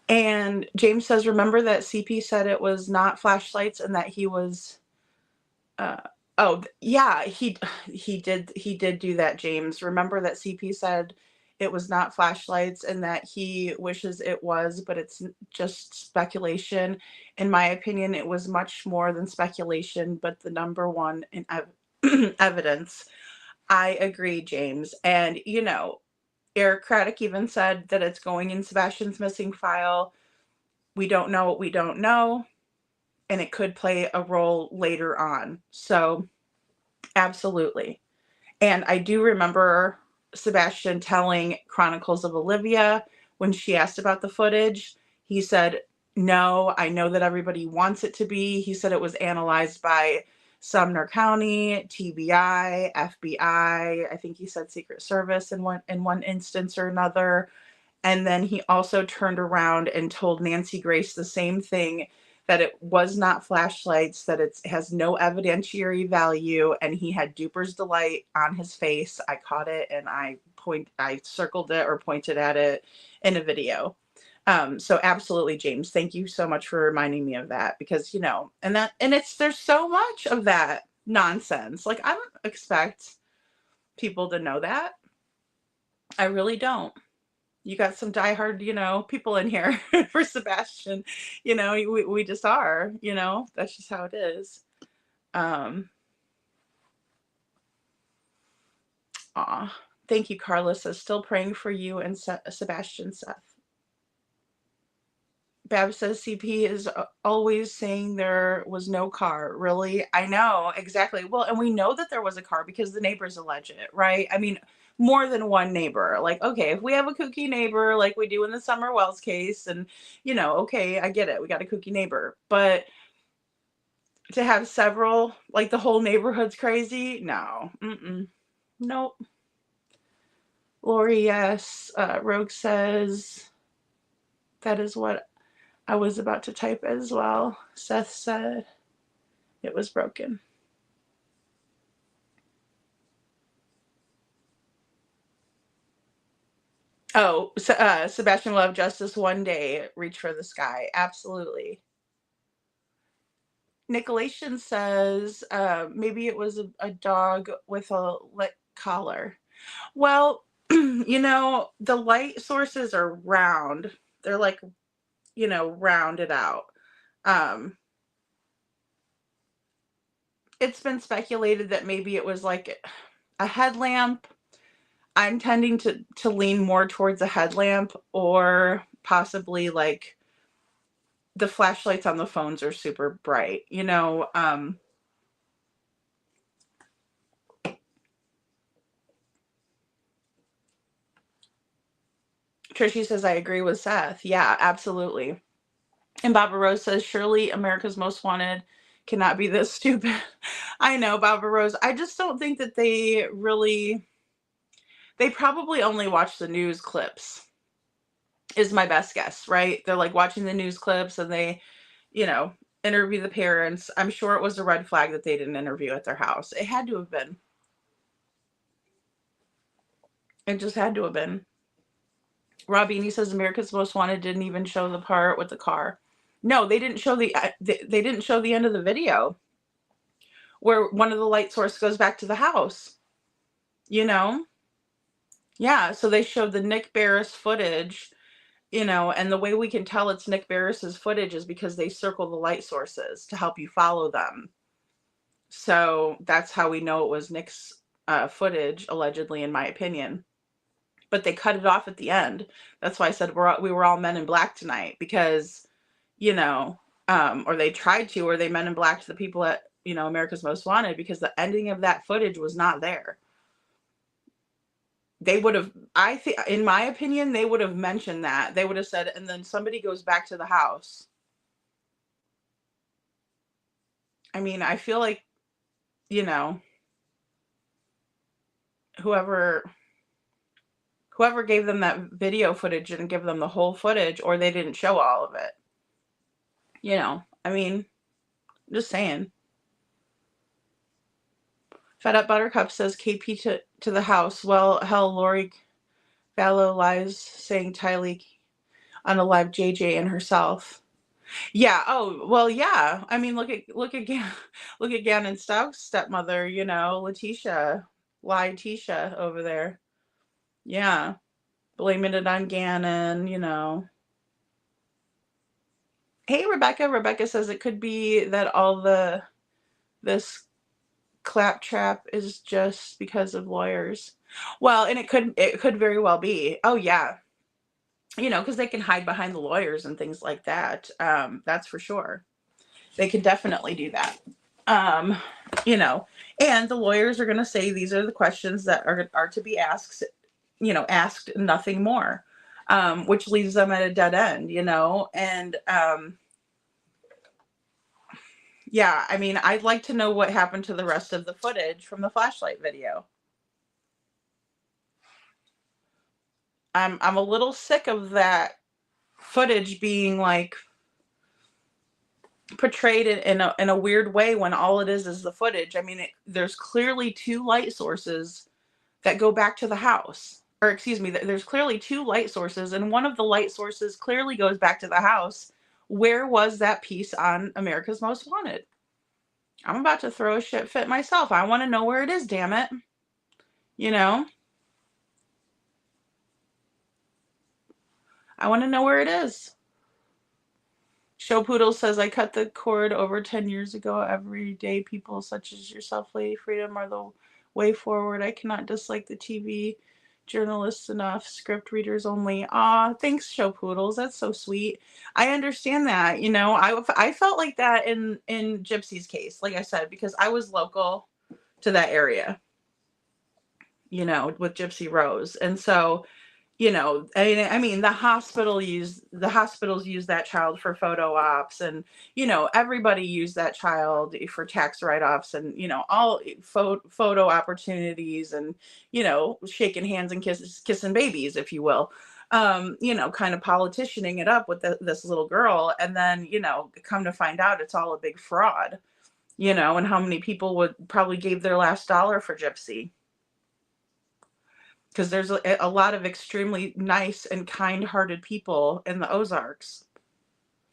And James says, remember that CP said it was not flashlights and that he was, Oh, yeah, he did do that, James. Remember that CP said it was not flashlights and that he wishes it was, but it's just speculation. In my opinion, it was much more than speculation, but the number one in evidence. I agree, James. And, Eric Craddock even said that it's going in Sebastian's missing file. We don't know what we don't know, and it could play a role later on. So, absolutely. And I do remember Sebastian telling Chronicles of Olivia when she asked about the footage, he said, no, I know that everybody wants it to be. He said it was analyzed by Sumner County, TBI, FBI. I think he said Secret Service in one instance or another. And then he also turned around and told Nancy Grace the same thing, that it was not flashlights, that it has no evidentiary value, and he had Duper's Delight on his face. I caught it and I circled it or pointed at it in a video. So absolutely, James, thank you so much for reminding me of that, because, there's so much of that nonsense. Like, I don't expect people to know that. I really don't. You got some diehard, people in here for Sebastian. We just are, that's just how it is. Thank you, Carlos. I'm still praying for you and Sebastian, Seth. Bab says CP is always saying there was no car. Really? I know, exactly. Well, and we know that there was a car because the neighbors allege it, right? I mean, more than one neighbor. Like, okay, if we have a kooky neighbor like we do in the Summer Wells case, and, okay, I get it. We got a kooky neighbor. But to have several, like the whole neighborhood's crazy? No. Nope. Lori, yes. Rogue says that is what I was about to type as well. Seth said it was broken. Oh, Sebastian will have justice one day. Reach for the sky. Absolutely. Nicolation says maybe it was a dog with a lit collar. Well, the light sources are round. They're like, rounded out. It's been speculated that maybe it was like a headlamp. I'm tending to lean more towards a headlamp, or possibly like the flashlights on the phones are super bright, Trishy says, I agree with Seth. Yeah, absolutely. And Baba Rose says, surely America's Most Wanted cannot be this stupid. I know, Baba Rose. I just don't think that they probably only watch the news clips, is my best guess, right? They're like watching the news clips and they, interview the parents. I'm sure it was a red flag that they didn't interview at their house. It had to have been. It just had to have been. Robini says America's Most Wanted didn't even show the part with the car. No, they didn't show they didn't show the end of the video where one of the light source goes back to the house. Yeah, so they showed the Nick Barris footage, and the way we can tell it's Nick Barris's footage is because they circle the light sources to help you follow them. So that's how we know it was Nick's footage, allegedly, in my opinion. But they cut it off at the end. That's why I said we were all Men in Black tonight, because, or they tried to, or they Men in Black to the people at, America's Most Wanted, because the ending of that footage was not there. They would have, I think, in my opinion, they would have mentioned that. They would have said, and then somebody goes back to the house. I mean, I feel like, whoever gave them that video footage didn't give them the whole footage, or they didn't show all of it. I mean, just saying. Fed Up Buttercup says KP to the house. Well, hell, Lori Vallow lies saying Tylee unalive JJ and herself. Yeah. Oh, well, yeah. I mean, look again, look at Gannon's stepmother, Letitia over there. Yeah. Blaming it on Gannon. Hey, Rebecca. Rebecca says it could be that this claptrap is just because of lawyers. Well, and it could very well be. Oh yeah. Because they can hide behind the lawyers and things like that. That's for sure. They can definitely do that. Um, and the lawyers are going to say these are the questions that are to be asked, asked, nothing more, which leaves them at a dead end, and yeah, I mean, I'd like to know what happened to the rest of the footage from the flashlight video. I'm a little sick of that footage being like portrayed in a weird way when all it is the footage. I mean, there's clearly two light sources that go back to the house. Or excuse me, there's clearly two light sources, and one of the light sources clearly goes back to the house. Where was that piece on America's Most Wanted? I'm about to throw a shit fit myself. I want to know where it is, damn it. I want to know where it is. Show Poodle says, I cut the cord over 10 years ago. Everyday people such as yourself, Lady Freedom, are the way forward. I cannot dislike the TV journalists enough. Script readers only. Aw, thanks, Show Poodles. That's so sweet. I understand that. I felt like that in Gypsy's case, like I said, because I was local to that area, with Gypsy Rose. And so, I mean, the hospitals use that child for photo ops, and everybody used that child for tax write-offs, and all photo opportunities, and shaking hands and kissing babies, if you will, kind of politicianing it up with this little girl, and then come to find out it's all a big fraud, and how many people would probably gave their last dollar for Gypsy. Because there's a lot of extremely nice and kind-hearted people in the Ozarks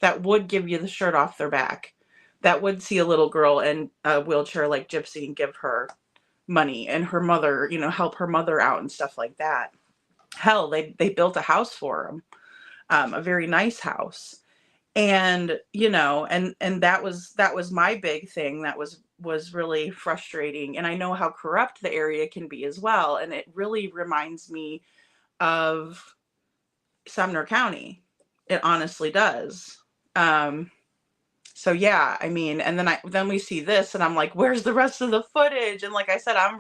that would give you the shirt off their back, that would see a little girl in a wheelchair like Gypsy and give her money, and her mother, help her mother out and stuff like that. Hell, they built a house for them, a very nice house. And and that was my big thing that was really frustrating. And I know how corrupt the area can be as well, and it really reminds me of Sumner County. It honestly does. So yeah, I mean, and then we see this, and I'm like, where's the rest of the footage? And like I said, I'm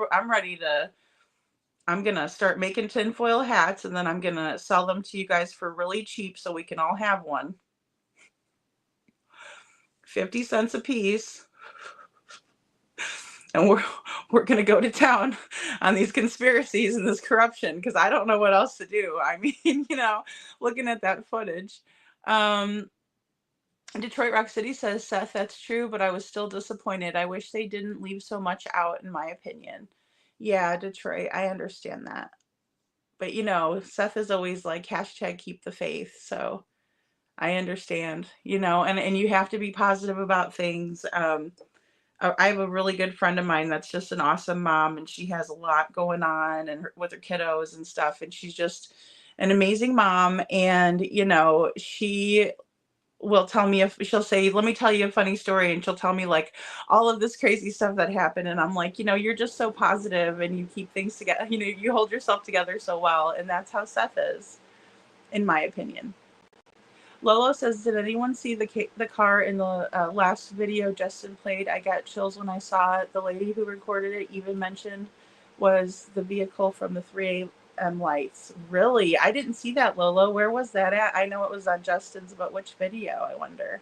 gonna start making tinfoil hats, and then I'm gonna sell them to you guys for really cheap so we can all have one. 50 cents a piece. And we're going to go to town on these conspiracies and this corruption, because I don't know what else to do. I mean, looking at that footage. Detroit Rock City says, Seth, that's true, but I was still disappointed. I wish they didn't leave so much out, in my opinion. Yeah, Detroit, I understand that. But, Seth is always like, hashtag keep the faith. So I understand, and you have to be positive about things. I have a really good friend of mine that's just an awesome mom, and she has a lot going on with her kiddos and stuff. And she's just an amazing mom. And, she will tell me, if she'll say, let me tell you a funny story. And she'll tell me like all of this crazy stuff that happened. And I'm like, you're just so positive, and you keep things together. You hold yourself together so well. And that's how Seth is, in my opinion. Lolo says, did anyone see the car in the last video Justin played? I got chills when I saw it. The lady who recorded it even mentioned was the vehicle from the 3 a.m. lights. Really? I didn't see that, Lolo. Where was that at? I know it was on Justin's, but which video, I wonder?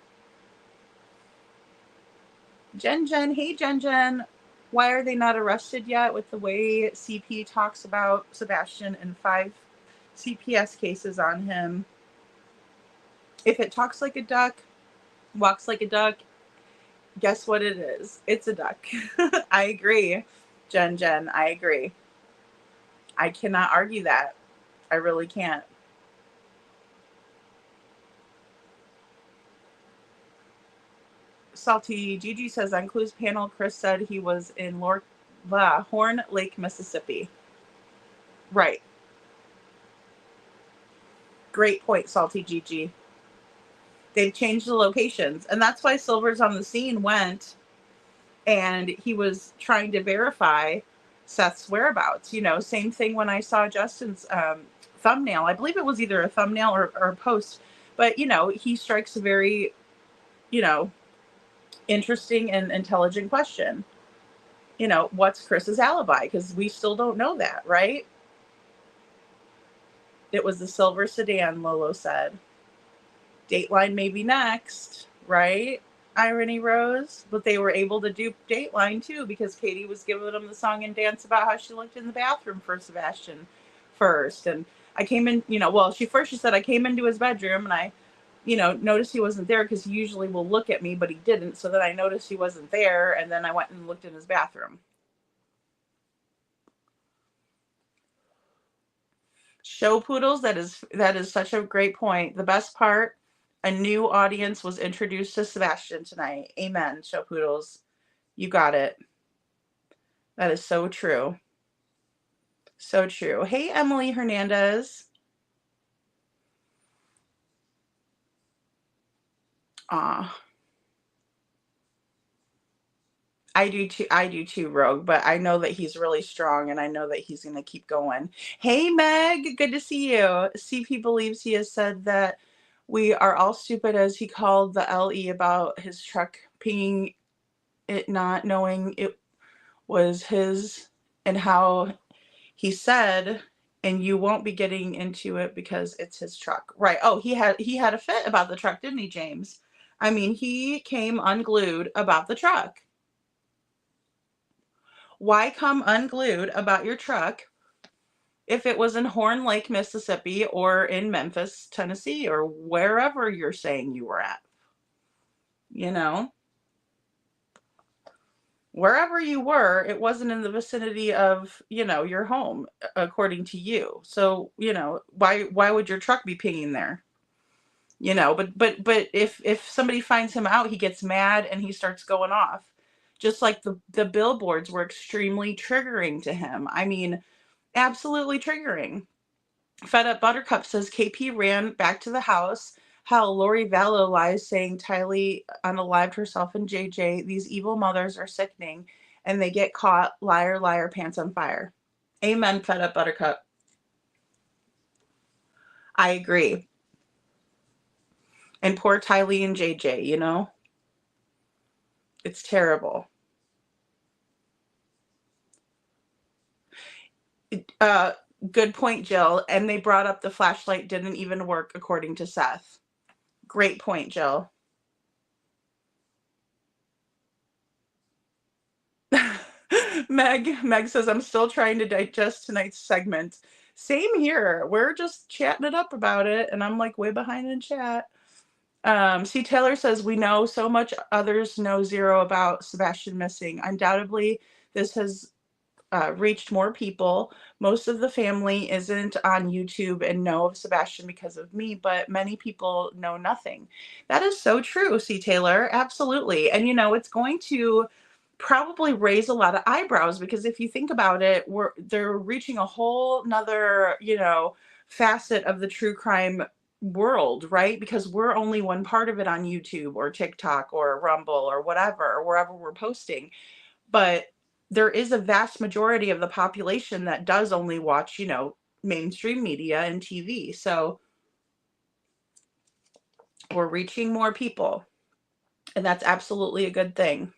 Jen. Hey, Jen. Why are they not arrested yet with the way CP talks about Sebastian and 5 CPS cases on him? If it talks like a duck, walks like a duck, guess what it is? It's a duck. I agree, Jen. I agree. I cannot argue that. I really can't. Salty Gigi says on Clues panel, Chris said he was in Horn Lake, Mississippi. Right. Great point, Salty Gigi. They've changed the locations. And that's why Silver's on the scene went and he was trying to verify Seth's whereabouts. You know, same thing when I saw Justin's thumbnail. I believe it was either a thumbnail or a post. But, you know, he strikes a very, you know, interesting and intelligent question. You know, what's Chris's alibi? Because we still don't know that, right? It was the silver sedan, Lolo said. Dateline maybe next, right? Irony Rose. But they were able to do Dateline too because Katie was giving them the song and dance about how she looked in the bathroom for Sebastian first. And I came in, you know, well, she said I came into his bedroom and I, you know, noticed he wasn't there because he usually will look at me, but he didn't. So then I noticed he wasn't there. And then I went and looked in his bathroom. Show Poodles, that is such a great point. The best part, a new audience was introduced to Sebastian tonight. Amen, Show Poodles. You got it. That is so true. So true. Hey, Emily Hernandez. I do too, Rogue, but I know that he's really strong and I know that he's going to keep going. Hey, Meg, good to see you. CP believes he has said that we are all stupid as he called the LE about his truck pinging it, not knowing it was his, and how he said, and you won't be getting into it because it's his truck. Right. Oh, he had a fit about the truck, didn't he, James? I mean, he came unglued about the truck. Why come unglued about your truck if it was in Horn Lake, Mississippi, or in Memphis, Tennessee, or wherever you're saying you were at? You know? Wherever you were, it wasn't in the vicinity of, you know, your home, according to you. So, you know, why would your truck be pinging there? You know, but if somebody finds him out, he gets mad and he starts going off. Just like the billboards were extremely triggering to him. I mean, absolutely triggering. Fed Up Buttercup says KP ran back to the house. How Lori Vallow lies saying Tylee unalived herself and JJ. These evil mothers are sickening and they get caught. Liar, liar, pants on fire. Amen, Fed Up Buttercup. I agree. And poor Tylee and JJ, you know? It's terrible. Good point, Jill. And they brought up the flashlight didn't even work, according to Seth. Great point, Jill. Meg says, I'm still trying to digest tonight's segment. Same here. We're just chatting it up about it, and I'm like way behind in chat. C. Taylor says, we know so much, others know zero about Sebastian missing. Undoubtedly, this has reached more people. Most of the family isn't on YouTube and know of Sebastian because of me, but many people know nothing. That is so true, C. Taylor. Absolutely. And, you know, it's going to probably raise a lot of eyebrows because if you think about it, they're reaching a whole nother, you know, facet of the true crime world, right? Because we're only one part of it on YouTube or TikTok or Rumble or whatever, or wherever we're posting. But there is a vast majority of the population that does only watch, you know, mainstream media and TV. So we're reaching more people, and that's absolutely a good thing.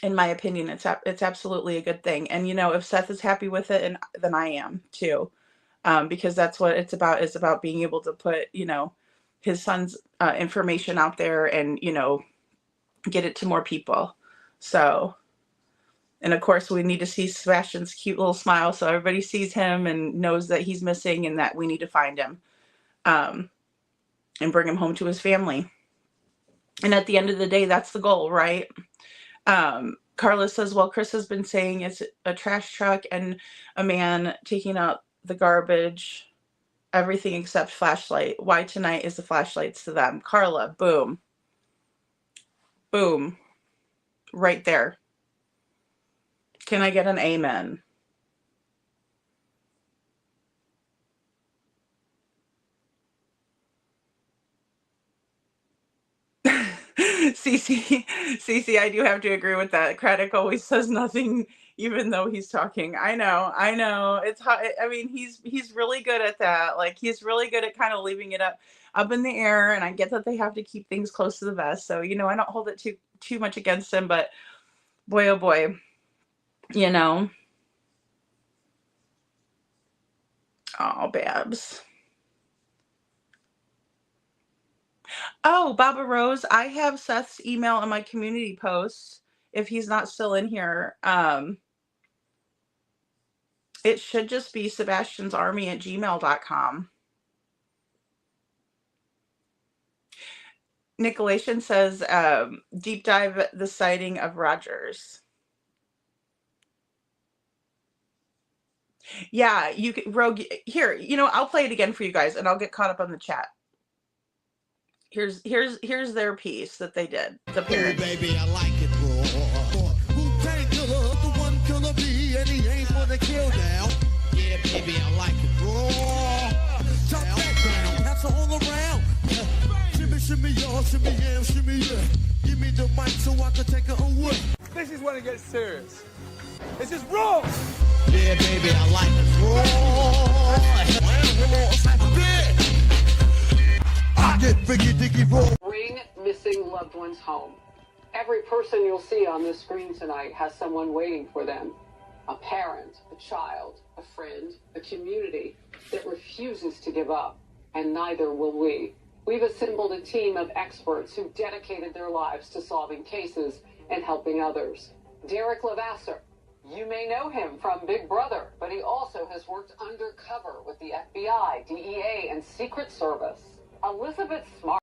In my opinion, it's absolutely a good thing. And, you know, if Seth is happy with it, and then I am too, because that's what it's about. It's about being able to put, you know, his son's information out there and, you know, get it to more people. So, and of course, we need to see Sebastian's cute little smile so everybody sees him and knows that he's missing and that we need to find him and bring him home to his family. And at the end of the day, that's the goal, right? Carla says, well, Chris has been saying it's a trash truck and a man taking out the garbage, everything except flashlight. Why tonight is the flashlights to them? Carla, boom. Boom. Right there. Can I get an amen? Cece, I do have to agree with that. Craddock always says nothing, even though he's talking. I know. It's hot. I mean, he's really good at that. Like, he's really good at kind of leaving it up in the air. And I get that they have to keep things close to the vest. So, you know, I don't hold it too much against him. But boy, oh boy, you know. Oh, Babs. Oh, Baba Rose, I have Seth's email in my community post. If he's not still in here, it should just be sebastiansarmy@gmail.com. Nicolation says, deep dive the sighting of Rogers. Yeah, you can, Rogue, here, you know, I'll play it again for you guys and I'll get caught up on the chat. Here's their piece that they did. The parents. Hey, baby, I like it raw. Who tank killer, the one killer bee, and he ain't for the kill now. Yeah, baby, I like it raw. Chop that down, pass it all around. Shimmy, shimmy, y'all, shimmy, yeah, shimmy, yeah. Give me the mic so I can take it away. This is when it gets serious. It's just raw. Yeah, baby, I like it raw. I get biggie, diggy, raw. Bring missing loved ones home. Every person you'll see on this screen tonight has someone waiting for them. A parent, a child, a friend, a community that refuses to give up. And neither will we. We've assembled a team of experts who dedicated their lives to solving cases and helping others. Derek Levasseur. You may know him from Big Brother, but he also has worked undercover with the FBI, DEA, and Secret Service. Elizabeth Smart,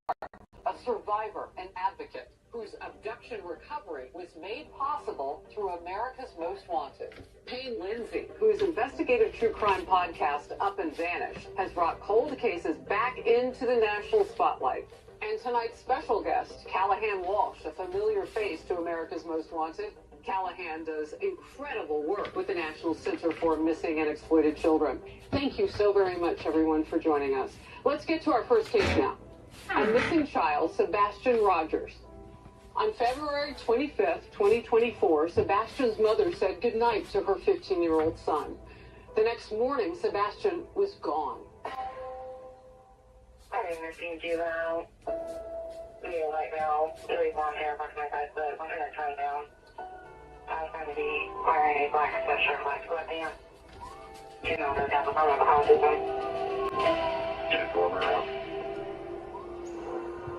a survivor and advocate whose abduction recovery was made possible through America's Most Wanted. Payne Lindsay, whose investigative true crime podcast, Up and Vanish, has brought cold cases back into the national spotlight. And tonight's special guest, Callahan Walsh, a familiar face to America's Most Wanted. Callahan does incredible work with the National Center for Missing and Exploited Children. Thank you so very much, everyone, for joining us. Let's get to our first case now. A missing child, Sebastian Rogers. On February 25th, 2024, Sebastian's mother said goodnight to her 15-year-old son. The next morning, Sebastian was gone. I didn't receive you out. Yeah, right now, really blonde hair, back to my side, but I'm gonna turn down. I was going to be wearing a black sweatshirt and my sweatpants. You know, the type of color of the house is just warm around.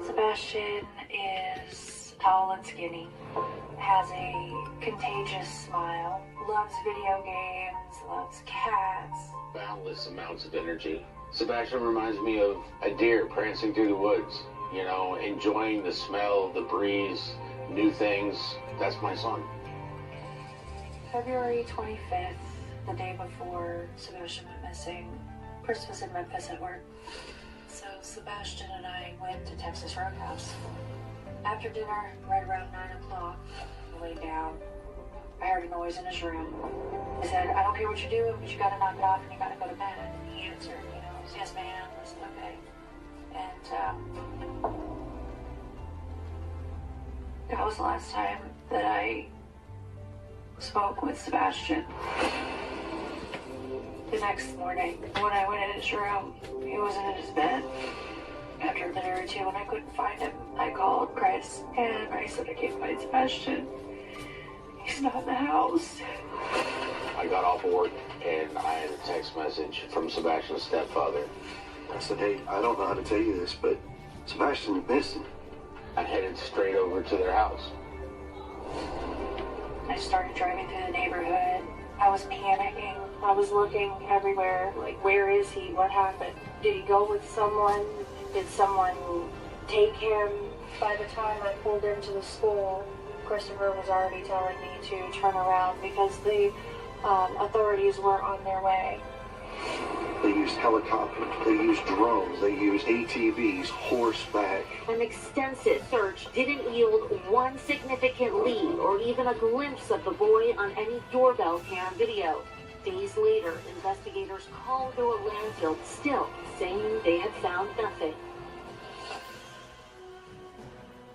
Sebastian is tall and skinny, has a contagious smile, loves video games, loves cats. Boundless amounts of energy. Sebastian reminds me of a deer prancing through the woods, you know, enjoying the smell, the breeze, new things. That's my son. February 25th, the day before Sebastian went missing. Chris was in Memphis at work. So Sebastian and I went to Texas Roadhouse. After dinner, right around 9 o'clock, I laid down. I heard a noise in his room. I said, I don't care what you're doing, but you gotta knock it off and you gotta go to bed. And he answered, you know, yes ma'am, I said, okay. And that was the last time that I spoke with Sebastian. The next morning, when I went in his room, he wasn't in his bed. After a minute or two, when I couldn't find him, I called Chris and I said I can't find Sebastian. He's not in the house. I got off work and I had a text message from Sebastian's stepfather. I said, hey, I don't know how to tell you this, but Sebastian's missing. I headed straight over to their house. I started driving through the neighborhood. I was panicking. I was looking everywhere, like, where is he? What happened? Did he go with someone? Did someone take him? By the time I pulled into the school, Christopher was already telling me to turn around because the authorities were on their way. They used helicopters, they used drones, they used ATVs, horseback. An extensive search didn't yield one significant lead or even a glimpse of the boy on any doorbell cam video. Days later, investigators called to a landfill, still saying they had found nothing.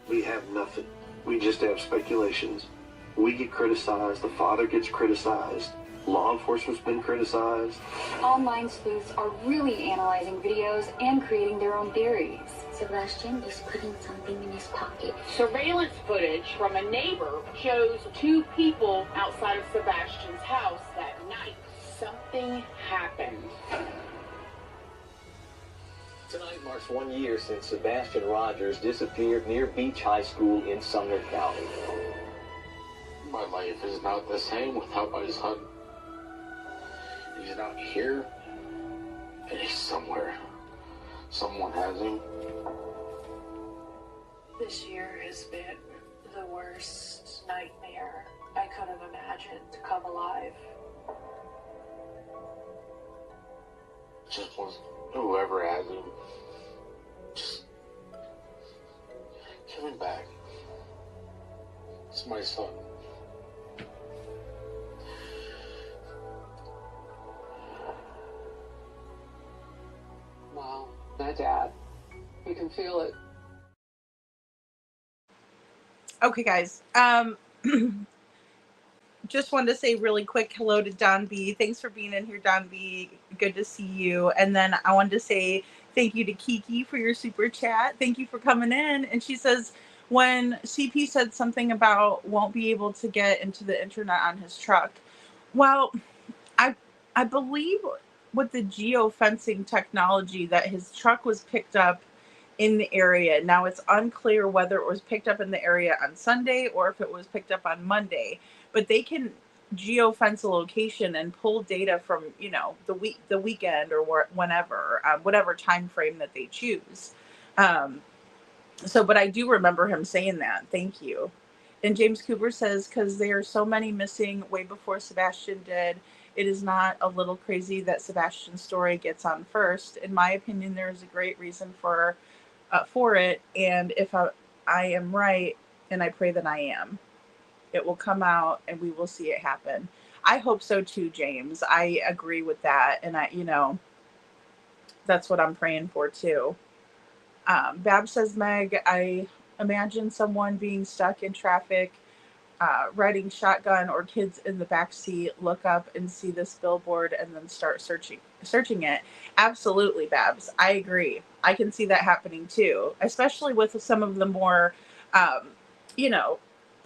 We have nothing. We just have speculations. We get criticized, the father gets criticized, law enforcement's been criticized. Online sleuths are really analyzing videos and creating their own theories. Sebastian is putting something in his pocket. Surveillance footage from a neighbor shows two people outside of Sebastian's house that night. Something happened. Tonight marks 1 year since Sebastian Rogers disappeared near Beach High School in Sumner County. My life is not the same without my son. He's not here, and he's somewhere. Someone has him. This year has been the worst nightmare I could have imagined to come alive. Just wants whoever has him, just give him back. It's my son. Wow, my dad. You can feel it. Okay, guys. Just wanted to say really quick hello to Don B. Thanks for being in here, Don B. Good to see you. And then I wanted to say thank you to Kiki for your super chat. Thank you for coming in. And she says, when CP said something about won't be able to get into the internet on his truck. Well, I believe with the geofencing technology that his truck was picked up in the area. Now it's unclear whether it was picked up in the area on Sunday or if it was picked up on Monday, but they can geofence a location and pull data from, you know, the weekend or whenever, whatever time frame that they choose. But I do remember him saying that. Thank you. And James Cooper says, because there are so many missing way before Sebastian did, it is not a little crazy that Sebastian's story gets on first. In my opinion, there is a great reason for it, and if I am right, and I pray that I am, it will come out and we will see it happen. I hope so too, James. I agree with that, and that's what I'm praying for too. Bab says, Meg, I imagine someone being stuck in traffic, riding shotgun, or kids in the back seat look up and see this billboard and then start searching it. Absolutely, Babs. I agree. I can see that happening too, especially with some of the more,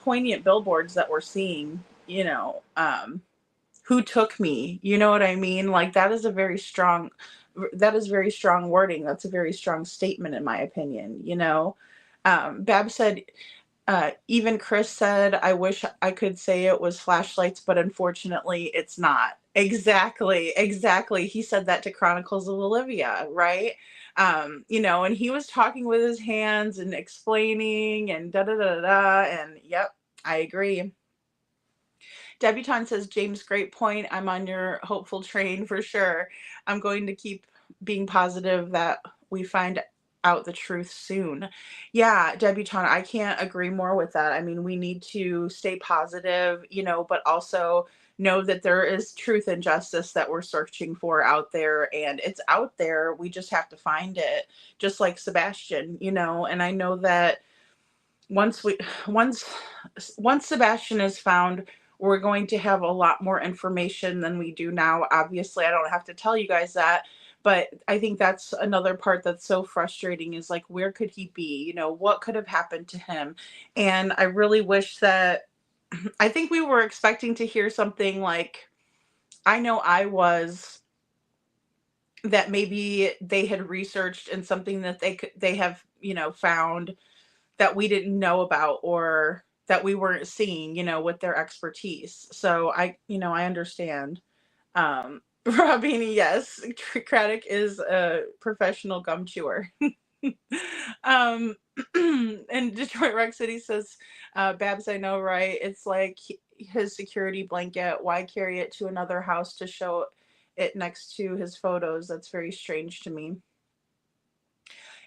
poignant billboards that we're seeing, who took me, you know what I mean? Like that is very strong wording. That's a very strong statement in my opinion, Bab said, even Chris said, I wish I could say it was flashlights, but unfortunately it's not. Exactly. He said that to Chronicles of Olivia, right? And he was talking with his hands and explaining and da-da-da-da-da, and yep, I agree. Debutante says, James, great point. I'm on your hopeful train for sure. I'm going to keep being positive that we find out the truth soon. Yeah, Debutante, I can't agree more with that. I mean, we need to stay positive, but also know that there is truth and justice that we're searching for out there, and it's out there. We just have to find it, just like Sebastian, and I know that once Sebastian is found, we're going to have a lot more information than we do now. Obviously, I don't have to tell you guys that, but I think that's another part that's so frustrating is like, where could he be? What could have happened to him? And I really wish that, I think we were expecting to hear something like, I know I was, that maybe they had researched and something that they have, found that we didn't know about or that we weren't seeing, with their expertise. So I understand. Robini, yes, Craddock is a professional gum chewer. And Detroit Rock City says, Babs, I know, right? It's like his security blanket. Why carry it to another house to show it next to his photos. That's very strange to me.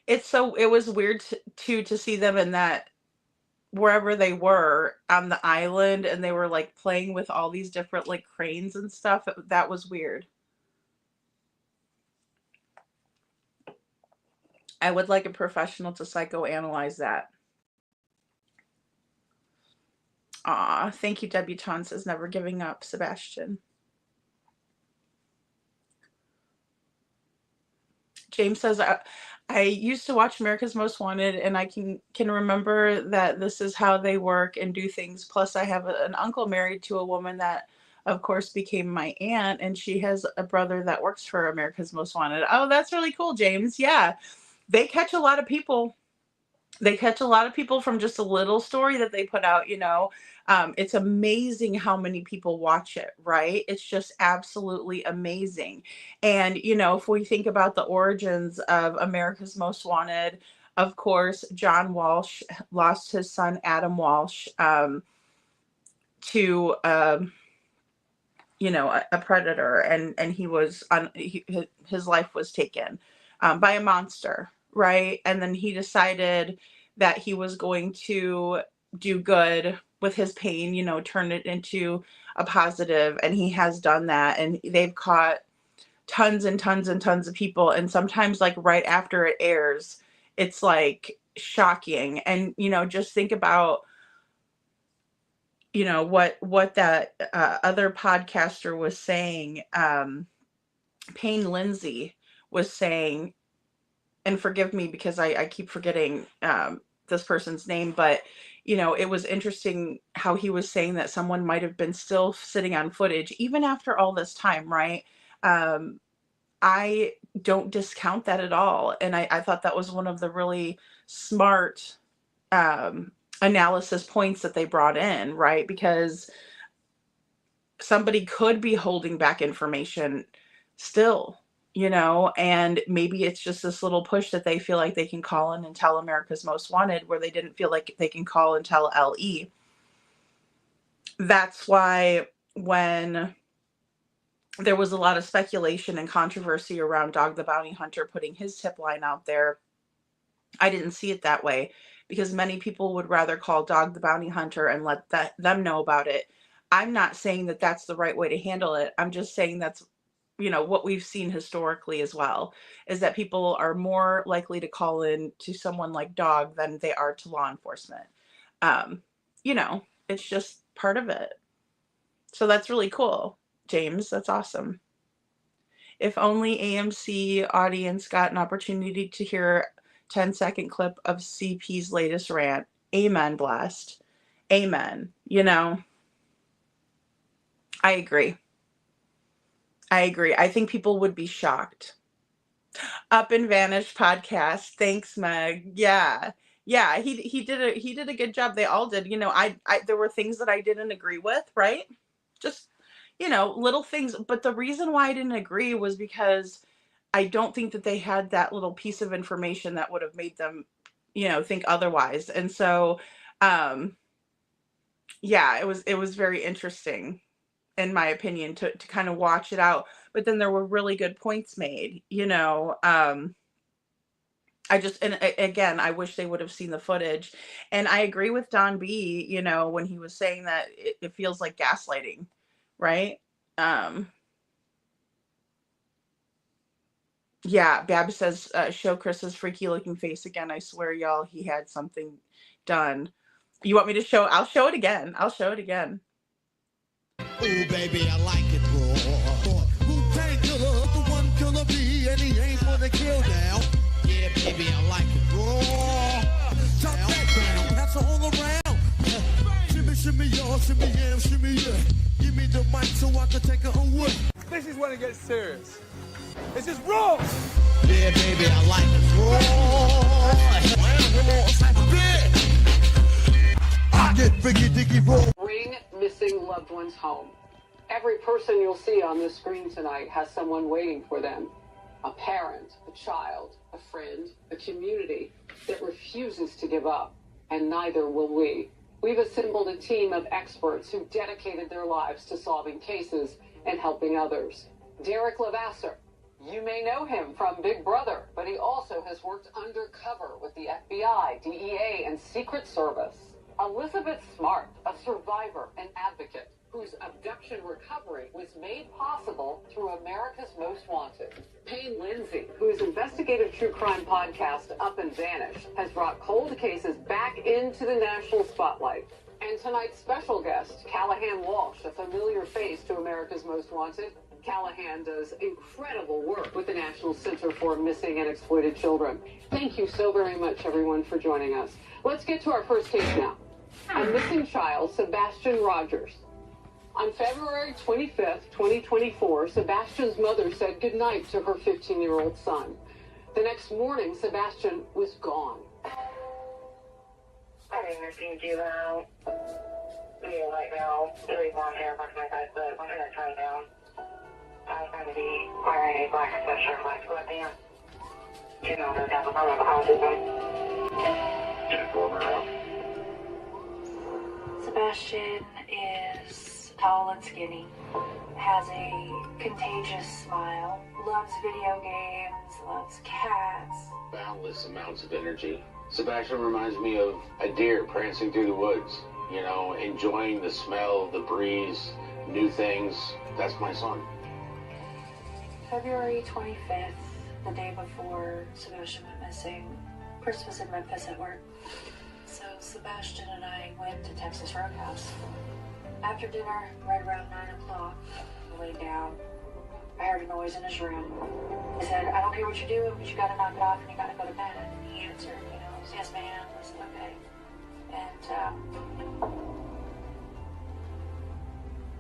It was weird to see them in that, wherever they were on the island, and they were like playing with all these different like cranes and stuff. That was weird. I would like a professional to psychoanalyze that. Aw, thank you, Debutante says, never giving up, Sebastian. James says, I used to watch America's Most Wanted, and I can remember that this is how they work and do things. Plus, I have an uncle married to a woman that, of course, became my aunt, and she has a brother that works for America's Most Wanted. Oh, that's really cool, James. Yeah, they catch a lot of people. They catch a lot of people from just a little story that they put out, you know. It's amazing how many people watch it, right? It's just absolutely amazing. And, you know, if we think about the origins of America's Most Wanted, of course, John Walsh lost his son, Adam Walsh, to, you know, a predator, and he was his life was taken by a monster, right? And then he decided that he was going to do good with his pain, you know, turn it into a positive, and he has done that. And they've caught tons and tons and tons of people, and sometimes like right after it airs, it's like shocking. And, you know, just think about, you know, what that other podcaster was saying, Payne Lindsay was saying, and forgive me because I keep forgetting this person's name, but, you know, it was interesting how he was saying that someone might have been still sitting on footage even after all this time, right? I don't discount that at all. And I thought that was one of the really smart analysis points that they brought in, right? Because somebody could be holding back information still, you know, and maybe it's just this little push that they feel like they can call in and tell America's Most Wanted, where they didn't feel like they can call and tell LE. That's why when there was a lot of speculation and controversy around Dog the Bounty Hunter putting his tip line out there, I didn't see it that way, because many people would rather call Dog the Bounty Hunter and let them know about it. I'm not saying that that's the right way to handle it. I'm just saying that's, you know, what we've seen historically as well, is that people are more likely to call in to someone like Dog than they are to law enforcement. You know, it's just part of it. So that's really cool, James. That's awesome. If only AMC audience got an opportunity to hear 10-second clip of CP's latest rant. Amen, Blast. Amen. You know, I agree. I think people would be shocked. Up and Vanish podcast. Thanks, Meg. Yeah. Yeah, he did a good job. They all did. You know, I there were things that I didn't agree with, right? Just, you know, little things. But the reason why I didn't agree was because I don't think that they had that little piece of information that would have made them, you know, think otherwise. And so, yeah, it was very interesting, in my opinion, to kind of watch it out. But then there were really good points made, you know. Again, I wish they would have seen the footage. And I agree with Don B, you know, when he was saying that it feels like gaslighting, right? Yeah, Bab says, show Chris's freaky looking face again. I swear, y'all, he had something done. You want me to show? I'll show it again. I'll show it again. Ooh, baby, I like it raw. Wu-Tang Killer, the one killer bee, and he ain't for the kill now. Yeah, baby, I like it raw. Chop that down, pass it all around. Shimmy, shimmy, y'all, shimmy, yeah, shimmy, yeah. Give me the mic so I can take it away. This is when it gets serious. It's just raw. Yeah, baby, I like it raw. I get Biggie Diggy raw. Bring missing loved ones home. Every person you'll see on this screen tonight has someone waiting for them. A parent, a child, a friend, a community that refuses to give up, and neither will we. We've assembled a team of experts who dedicated their lives to solving cases and helping others. Derek Levasseur. You may know him from Big Brother, but he also has worked undercover with the FBI, DEA, and Secret Service. Elizabeth Smart, a survivor and advocate, whose abduction recovery was made possible through America's Most Wanted. Payne Lindsay, whose investigative true crime podcast, Up and Vanished, has brought cold cases back into the national spotlight. And tonight's special guest, Callahan Walsh, a familiar face to America's Most Wanted. Callahan does incredible work with the National Center for Missing and Exploited Children. Thank you so very much, everyone, for joining us. Let's get to our first case now. A missing child, Sebastian Rogers. On February 25th, 2024, Sebastian's mother said goodnight to her 15-year-old son. The next morning, Sebastian was gone. I didn't receive you out. Yeah, right now, really blonde hair, back my guy's butt. I'm gonna turn down. I was going to be wearing a black sweatshirt and black sweatpants. You know, no doubt about autism. Just go around. Sebastian is tall and skinny, has a contagious smile, loves video games, loves cats. Boundless amounts of energy. Sebastian reminds me of a deer prancing through the woods, you know, enjoying the smell, the breeze, new things. That's my son. February 25th, the day before Sebastian went missing, Chris was in Memphis at work. So Sebastian and I went to Texas Roadhouse. After dinner, right around 9 o'clock, I laid down. I heard a noise in his room. He said, I don't care what you're doing, but you gotta knock it off and you gotta go to bed. And he answered, you know, yes ma'am. I said, okay. And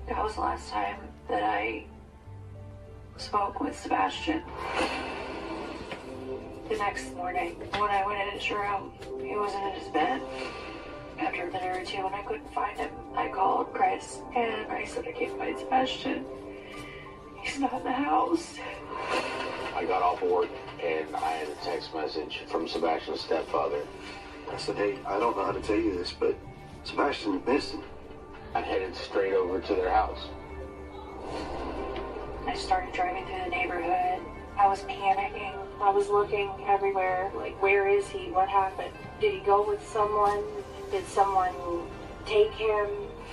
that was the last time that I spoke with Sebastian. The next morning, when I went in his room, he wasn't in his bed. After a minute or two, when I couldn't find him, I called Chris and I said I can't find Sebastian. He's not in the house. I got off work and I had a text message from Sebastian's stepfather. I said, hey, I don't know how to tell you this, but Sebastian's missing. I headed straight over to their house. I started driving through the neighborhood. I was panicking. I was looking everywhere, like, where is he? What happened? Did he go with someone? Did someone take him?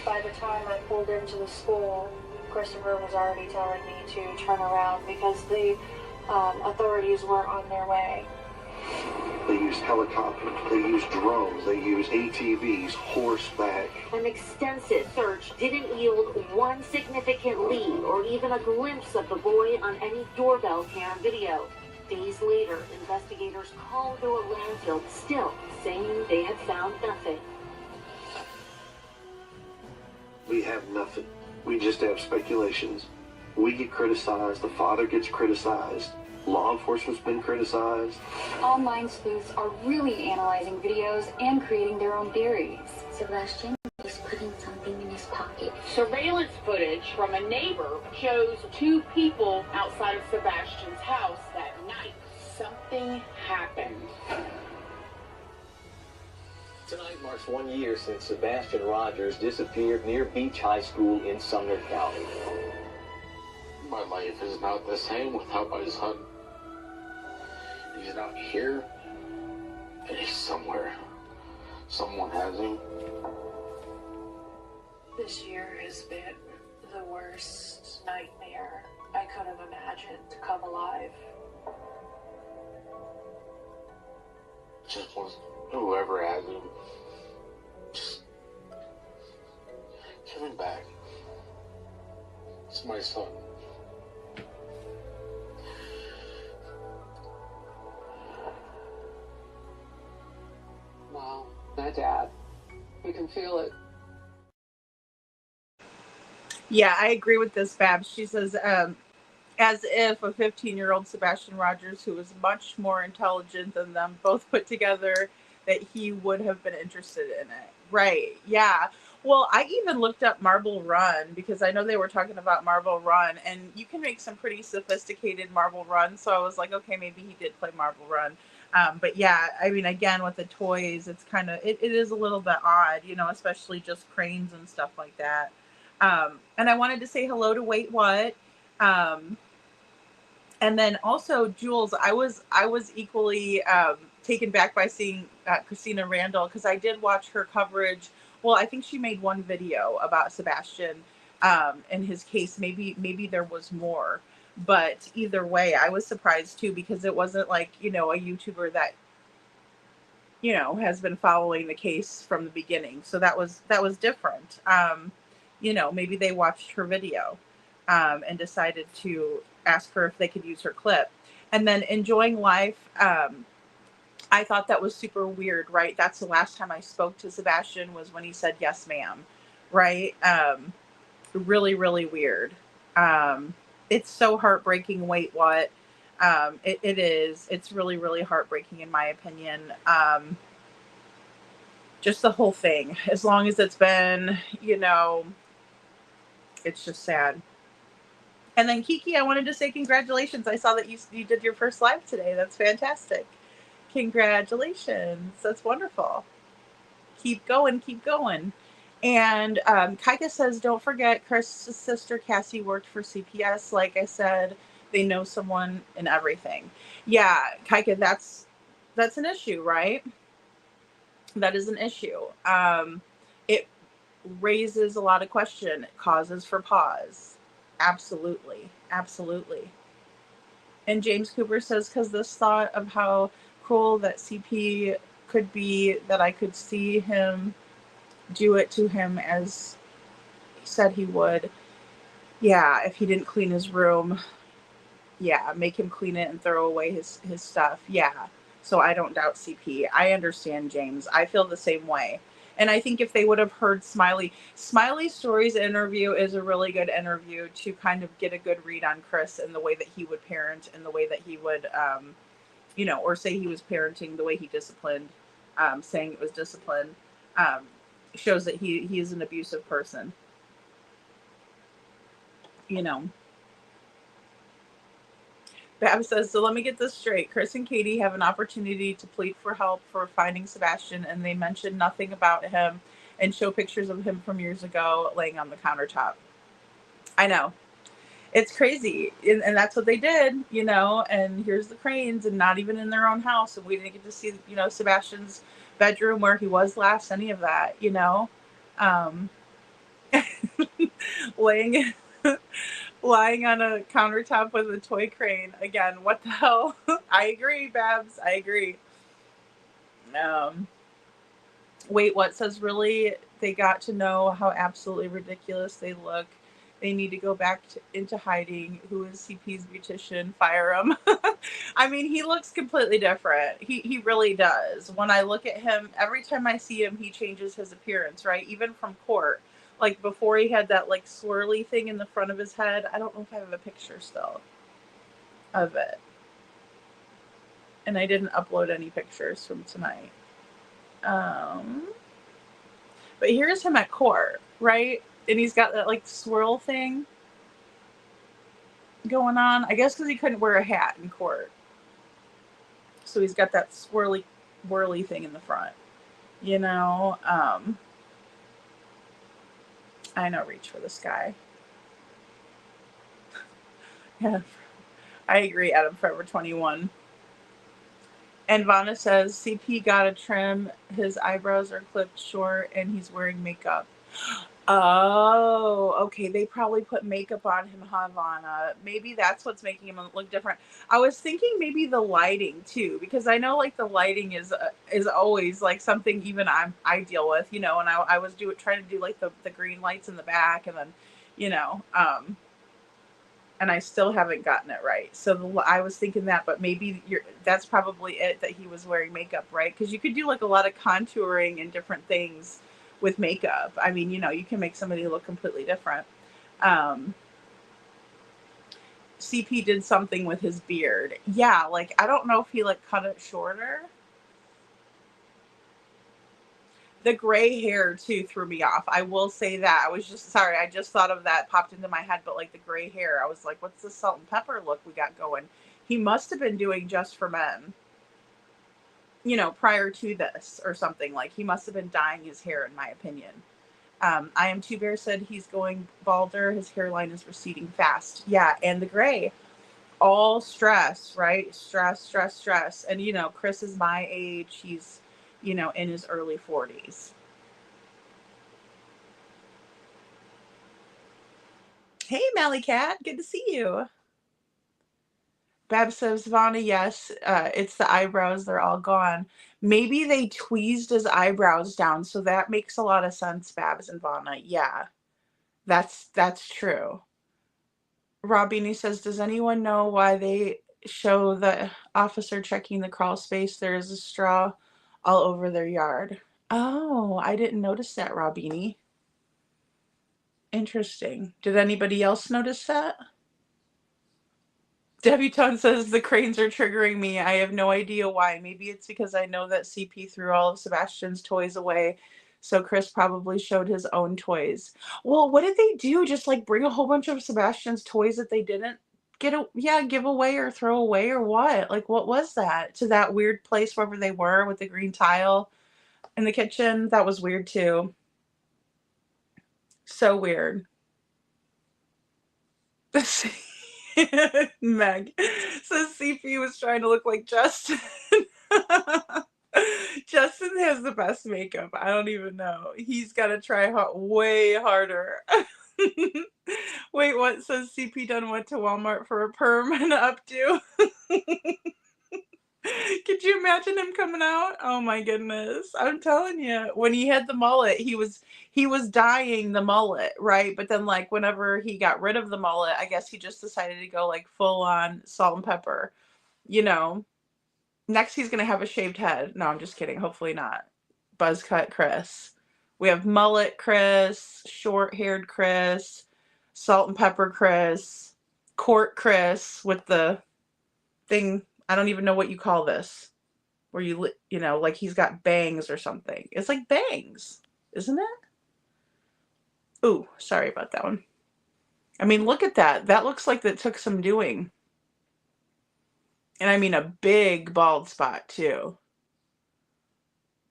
By the time I pulled into the school, Christopher was already telling me to turn around because the authorities were on their way. They used helicopters, they used drones, they used ATVs, horseback. An extensive search didn't yield one significant lead or even a glimpse of the boy on any doorbell cam video. Days later, investigators called to a landfill, still saying they had found nothing. We have nothing. We just have speculations. We get criticized, the father gets criticized, law enforcement's been criticized. Online sleuths are really analyzing videos and creating their own theories. Sebastian is putting something in his pocket. Surveillance footage from a neighbor shows two people outside of Sebastian's house that night. Something happened. Tonight marks 1 year since Sebastian Rogers disappeared near Beach High School in Sumner County. My life is not the same without my son. He's not here. And he's somewhere. Someone has him. This year has been the worst nightmare I could have imagined to come alive. Just wants whoever has him, just give him back. It's my son. Wow, my dad. You can feel it. Yeah, I agree with this, Babs. She says, as if a 15-year-old Sebastian Rogers, who was much more intelligent than them both put together, that he would have been interested in it. Right. Yeah. Well, I even looked up Marble Run because I know they were talking about Marble Run, and you can make some pretty sophisticated Marble Run. So I was like, okay, maybe he did play Marble Run. But yeah, I mean, again, with the toys, it's kind of, it is a little bit odd, you know, especially just cranes and stuff like that. And I wanted to say hello to Wait What. And then also, Jules, I was equally taken back by seeing Christina Randall, because I did watch her coverage. Well, I think she made one video about Sebastian and his case. Maybe there was more, but either way, I was surprised too, because it wasn't like, a YouTuber that has been following the case from the beginning. So that was different. Maybe they watched her video and decided to ask her if they could use her clip. And then Enjoying Life, I thought that was super weird, right? That's the last time I spoke to Sebastian, was when he said, yes, ma'am. Right? Really, really weird. It's so heartbreaking. Wait, what? It is. It's really, really heartbreaking, in my opinion. Just the whole thing. As long as it's been, it's just sad. And then Kiki, I wanted to say congratulations. I saw that you did your first live today. That's fantastic. Congratulations. That's wonderful. Keep going. Keep going. And Kaika says, don't forget Chris's sister Cassie worked for CPS. Like I said, they know someone and everything. Yeah, Kaika, that's an issue, right? That is an issue. It raises a lot of question. It causes for pause. Absolutely. Absolutely. And James Cooper says, because this thought of how cruel that CP could be, that I could see him do it to him as he said he would. Yeah, if he didn't clean his room. Yeah, make him clean it and throw away his stuff. Yeah. So I don't doubt CP. I understand, James. I feel the same way. And I think if they would have heard Smiley's Stories interview is a really good interview to kind of get a good read on Chris and the way that he would parent and the way that he would, or say he was parenting, the way he disciplined, saying it was discipline, shows that he is an abusive person. Bab says, so let me get this straight. Chris and Katie have an opportunity to plead for help for finding Sebastian, and they mention nothing about him and show pictures of him from years ago laying on the countertop. I know. It's crazy. And that's what they did, and here's the Cranes, and not even in their own house. And we didn't get to see, Sebastian's bedroom where he was last, any of that, lying on a countertop with a toy crane. Again, what the hell? I agree, Babs. I agree. Wait, what says, really? They got to know how absolutely ridiculous they look. They need to go back into hiding. Who is CP's beautician? Fire him. I mean, he looks completely different. He really does. When I look at him, every time I see him, he changes his appearance, right? Even from court. Like before, he had that like swirly thing in the front of his head. I don't know if I have a picture still of it. And I didn't upload any pictures from tonight. But here's him at court, right? And he's got that like swirl thing going on. I guess because he couldn't wear a hat in court. So he's got that swirly, whirly thing in the front. I know, reach for the sky. Yeah, I agree, Adam, Forever 21. And Vanna says, CP got a trim. His eyebrows are clipped short and he's wearing makeup. Oh, okay. They probably put makeup on him, huh, Vanna? Maybe that's what's making him look different. I was thinking maybe the lighting too, because I know like the lighting is always like something even I deal with, and I was trying to do like the green lights in the back, and then, and I still haven't gotten it right. So I was thinking that, but maybe that's probably it, that he was wearing makeup, right? Because you could do like a lot of contouring and different things with makeup. I mean, you can make somebody look completely different. CP did something with his beard. Yeah, like, I don't know if he like cut it shorter. The gray hair too threw me off. I will say that. I was just sorry. I just thought of that, popped into my head. But like the gray hair, I was like, what's the salt and pepper look we got going? He must have been doing Just for Men, prior to this or something. Like he must have been dyeing his hair, in my opinion. I Am Two Bear said he's going balder. His hairline is receding fast. Yeah, and the gray. all stress, right? Stress. And, you know, Chris is my age. He's, you know, in his early 40s. Hey, Mally Cat. Good to see you. Bab says, Vonna, yes, it's the eyebrows. They're all gone. Maybe they tweezed his eyebrows down. So that makes a lot of sense, Babs and Vonna. Yeah, that's true. Robini says, does anyone know why they show the officer checking the crawl space? There is a straw all over their yard. Oh, I didn't notice that, Robini. Interesting. Did anybody else notice that? Debutante says the cranes are triggering me. I have no idea why. Maybe it's because I know that CP threw all of Sebastian's toys away. So Chris probably showed his own toys. Well, what did they do? Just like bring a whole bunch of Sebastian's toys that they didn't give away or throw away or what? Like, what was that? To that weird place wherever they were with the green tile in the kitchen? That was weird too. So weird. Meg says CP was trying to look like Justin. Justin has the best makeup. I don't even know. He's got to try way harder. Wait, what? Says CP done went to Walmart for a perm and updo. Could you imagine him coming out? Oh my goodness. I'm telling you, when he had the mullet, he was dyeing the mullet, right? But then like whenever he got rid of the mullet, I guess he just decided to go like full on salt and pepper, you know. Next he's going to have a shaved head. No, I'm just kidding. Hopefully not. Buzz cut Chris. We have mullet Chris, short-haired Chris, salt and pepper Chris, court Chris with the thing. I don't even know what you call this. Where you know, like he's got bangs or something. It's like bangs, isn't it? Ooh, sorry about that one. I mean, look at that. That looks like that took some doing. And I mean a big bald spot too.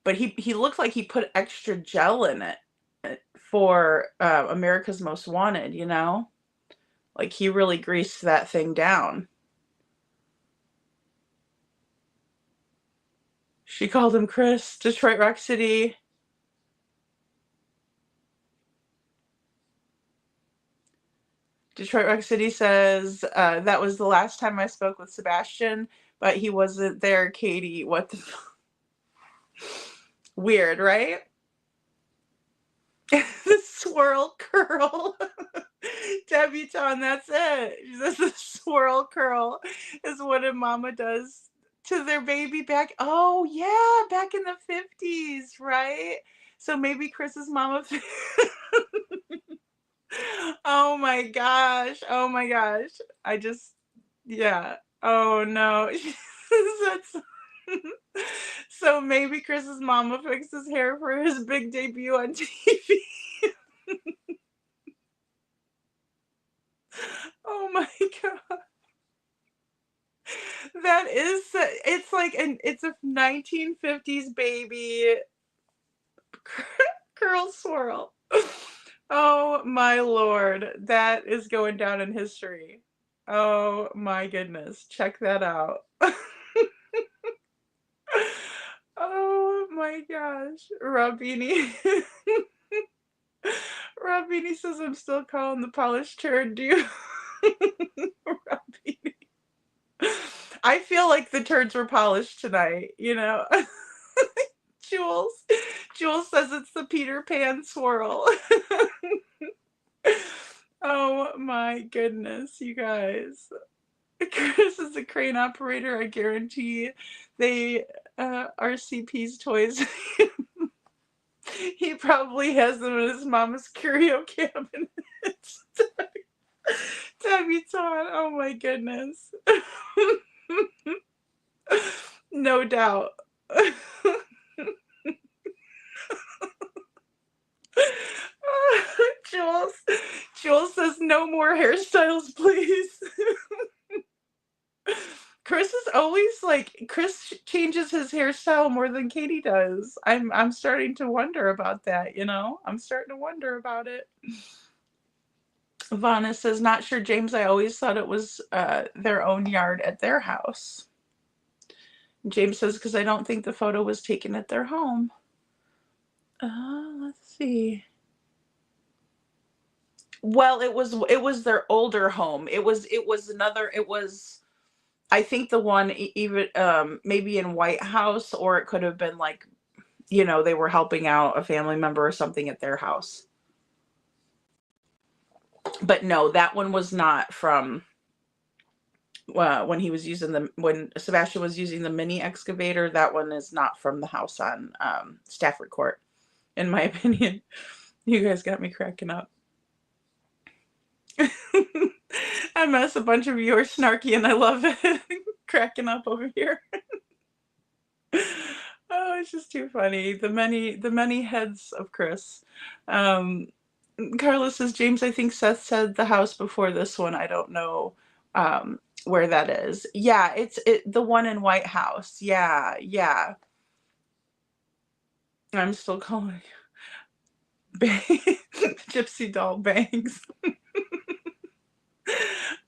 But he looked like he put extra gel in it for America's Most Wanted, you know? Like he really greased that thing down. She called him Chris, Detroit Rock City. Detroit Rock City says, that was the last time I spoke with Sebastian, but he wasn't there, Katie. What the Weird, right? The swirl curl. Debutante, that's it. The swirl curl is what a mama does to their baby back. Oh, yeah, back in the 50s, right? So maybe Chris's mama. Oh my gosh. Oh my gosh. Yeah. Oh no. So maybe Chris's mama fixed his hair for his big debut on TV. Oh my god. It's like it's a 1950s baby curl swirl. Oh my lord. That is going down in history. Oh my goodness. Check that out. Oh my gosh. Robini. Robini says I'm still calling the polished turd, dude. Robini. I feel like the turds were polished tonight, you know. Jules says it's the Peter Pan swirl. Oh my goodness, you guys. Chris is a crane operator. I guarantee they are CP's toys. He probably has them in his mama's curio cabinet. Debutante, oh my goodness. No doubt. Jules says no more hairstyles, please. Chris is always like, Chris changes his hairstyle more than Katie does. I'm starting to wonder about that, you know? I'm starting to wonder about it. Vonna says, not sure, James. I always thought it was their own yard at their house. James says, because I don't think the photo was taken at their home. Let's see. Well, it was their older home. It was I think the one even maybe in White House, or it could have been like, they were helping out a family member or something at their house. But no, that one was not from when Sebastian was using the mini excavator. That one is not from the house on Stafford Court, in my opinion. You guys got me cracking up. MS, a bunch of you are snarky and I love it. Cracking up over here. Oh, it's just too funny. The many heads of Chris. Carlos says, James, I think Seth said the house before this one. I don't know where that is. Yeah, it's the one in White House. Yeah. I'm still calling Gypsy doll bangs.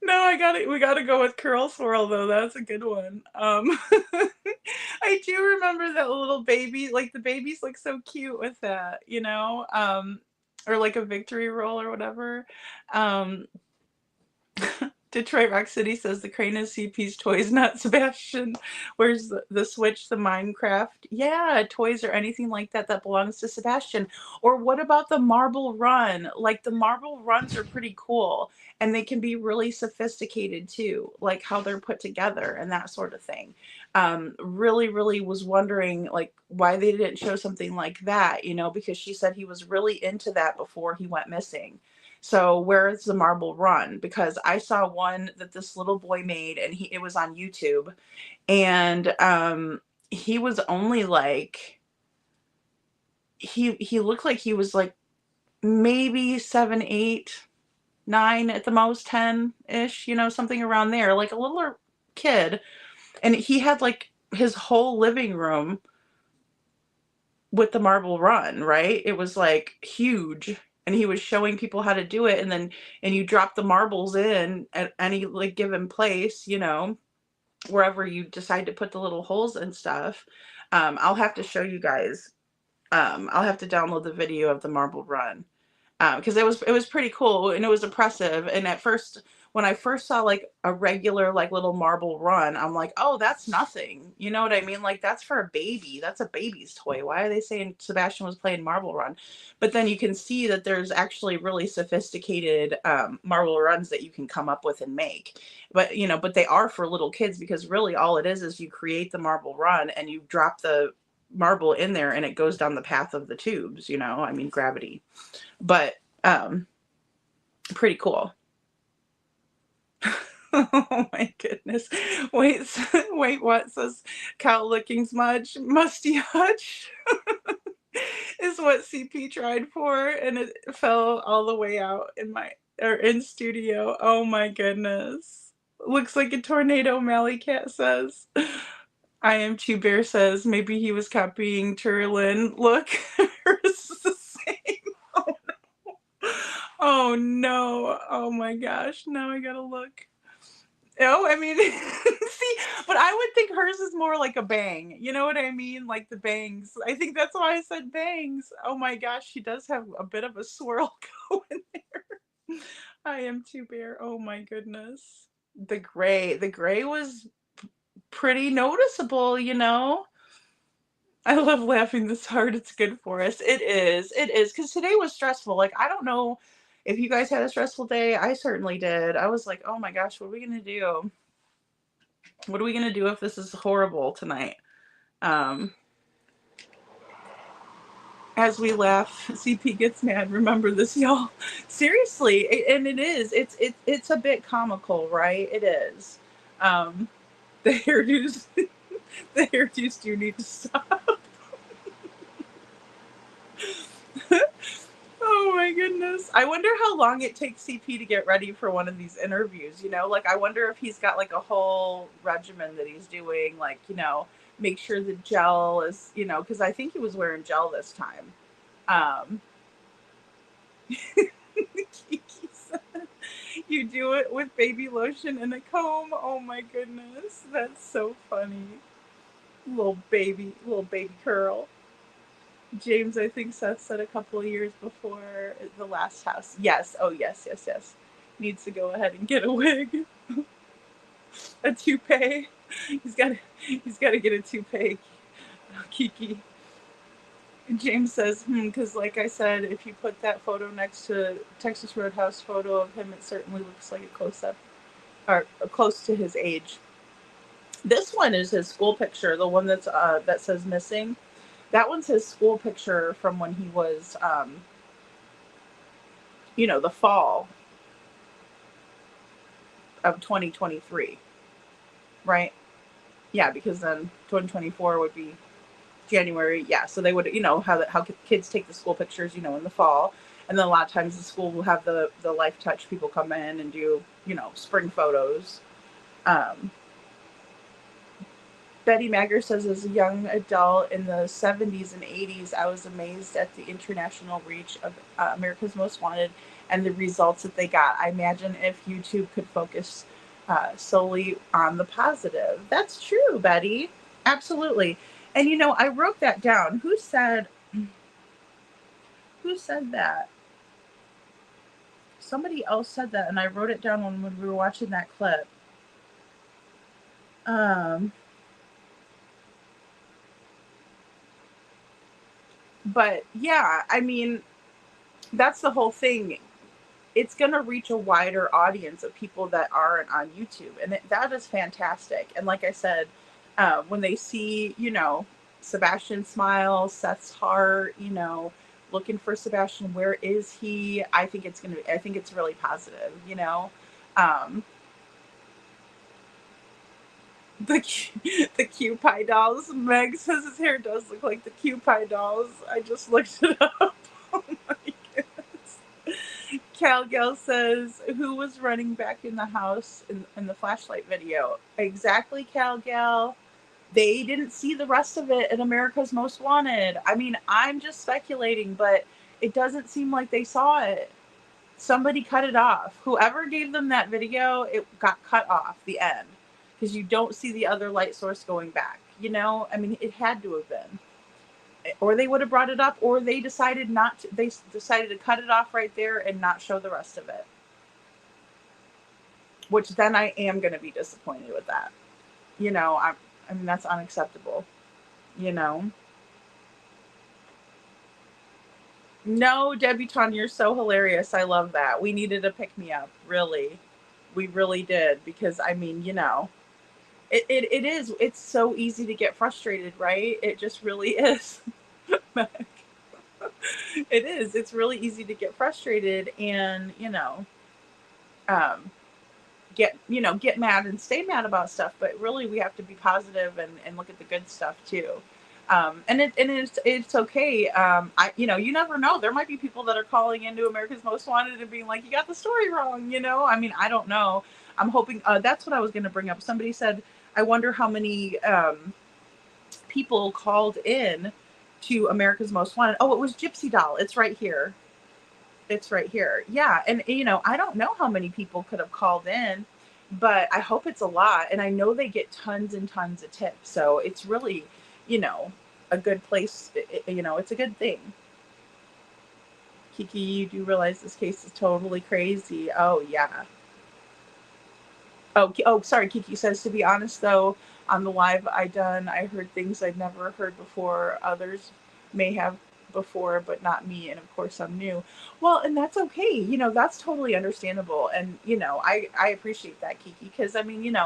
No, we gotta go with Curl Swirl though. That's a good one. I do remember that little baby, like the babies look so cute with that, or like a victory roll or whatever. Detroit Rock City says the crane is CP's toys, not Sebastian. Where's the Switch, the Minecraft? Yeah, toys or anything like that belongs to Sebastian. Or what about the Marble Run? Like the Marble Runs are pretty cool, and they can be really sophisticated too, like how they're put together and that sort of thing. Really was wondering like why they didn't show something like that, because she said he was really into that before he went missing. So where is the Marble Run? Because I saw one that this little boy made, and it was on YouTube, and he was only like he looked like he was like maybe 7, 8, 9 at the most, 10-ish, something around there, like a littler kid, and he had like his whole living room with the Marble Run, right? It was like huge. And he was showing people how to do it, and you drop the marbles in at any like given place, wherever you decide to put the little holes and stuff. I'll have to show you guys. I'll have to download the video of the Marble Run, because it was pretty cool and it was impressive. And at first, when I first saw like a regular like little Marble Run, I'm like, oh, that's nothing. You know what I mean? Like that's for a baby. That's a baby's toy. Why are they saying Sebastian was playing Marble Run? But then you can see that there's actually really sophisticated Marble Runs that you can come up with and make. But but they are for little kids, because really all it is you create the Marble Run and you drop the marble in there and it goes down the path of the tubes. I mean gravity. But pretty cool. Oh my goodness. Wait, what says cow licking's much? Musty Hutch is what CP tried for, and it fell all the way out in studio. Oh my goodness. Looks like a tornado, Mally Cat says. I Am Chew Bear says maybe he was copying Turlin. Look, hers is the same. Oh no. Oh my gosh. Now I gotta look. Oh, I mean, see, but I would think hers is more like a bang. You know what I mean? Like the bangs. I think that's why I said bangs. Oh my gosh, she does have a bit of a swirl going there. I Am Too Bear. Oh my goodness. The gray was pretty noticeable, I love laughing this hard. It's good for us. It is, because today was stressful. Like, I don't know if you guys had a stressful day. I certainly did. I was like, oh my gosh, what are we gonna do? What are we gonna do if this is horrible tonight? As we laugh, CP gets mad. Remember this, y'all. Seriously, and it is. It's a bit comical, right? It is. The hairdos, the hairdos do need to stop. Oh my goodness. I wonder how long it takes CP to get ready for one of these interviews, Like, I wonder if he's got like a whole regimen that he's doing, like, make sure the gel is, because I think he was wearing gel this time. Kiki said, do it with baby lotion and a comb. Oh my goodness, that's so funny. Little baby curl. James, I think Seth said a couple of years before the last house. Yes. Oh, yes. Needs to go ahead and get a wig, a toupee. He's got to get a toupee. Kiki. James says, because like I said, if you put that photo next to Texas Roadhouse photo of him, it certainly looks like a close-up, or close to his age. This one is his school picture, the one that's that says missing. That one's his school picture from when he was, the fall of 2023, right? Yeah, because then 2024 would be January. Yeah, so they would, how kids take the school pictures, in the fall. And then a lot of times the school will have the Life Touch people come in and do, spring photos. Betty Magger says, as a young adult in the 70s and 80s, I was amazed at the international reach of America's Most Wanted and the results that they got. I imagine if YouTube could focus solely on the positive. That's true, Betty. Absolutely. And, I wrote that down. Who said that? Somebody else said that, and I wrote it down when we were watching that clip. But yeah, I mean, that's the whole thing. It's going to reach a wider audience of people that aren't on YouTube. And that is fantastic. And like I said, when they see, Sebastian smile, Seth's heart, looking for Sebastian, where is he? I think it's really positive, The Cupid dolls. Meg says his hair does look like the Cupid dolls. I just looked it up. Oh my goodness. Calgal says, who was running back in the house in the flashlight video? Exactly, Calgal. They didn't see the rest of it in America's Most Wanted. I mean, I'm just speculating, but it doesn't seem like they saw it. Somebody cut it off. Whoever gave them that video, it got cut off, the end. Because you don't see the other light source going back. I mean, it had to have been. Or they would have brought it up, or they decided not to. They decided to cut it off right there and not show the rest of it. Which then I am going to be disappointed with that. I mean, that's unacceptable. No, Debutante, you're so hilarious. I love that. We needed a pick-me-up, really. We really did. Because, I mean, it is. It's so easy to get frustrated, right? It just really is. It is. It's really easy to get frustrated and, get mad and stay mad about stuff. But really, we have to be positive and look at the good stuff too. And it's okay. You never know. There might be people that are calling into America's Most Wanted and being like, you got the story wrong. I mean, I don't know. I'm hoping that's what I was going to bring up. Somebody said, I wonder how many people called in to America's Most Wanted. Oh, it was Gypsy Doll. It's right here. Yeah. And, I don't know how many people could have called in, but I hope it's a lot. And I know they get tons and tons of tips. So it's really, a good place. It's a good thing. Kiki, you do realize this case is totally crazy. Oh, yeah. Oh, sorry. Kiki says, to be honest, though, on the live I heard things I'd never heard before. Others may have before, but not me. And of course, I'm new. Well, and that's okay. That's totally understandable. And, I appreciate that, Kiki, because, I mean,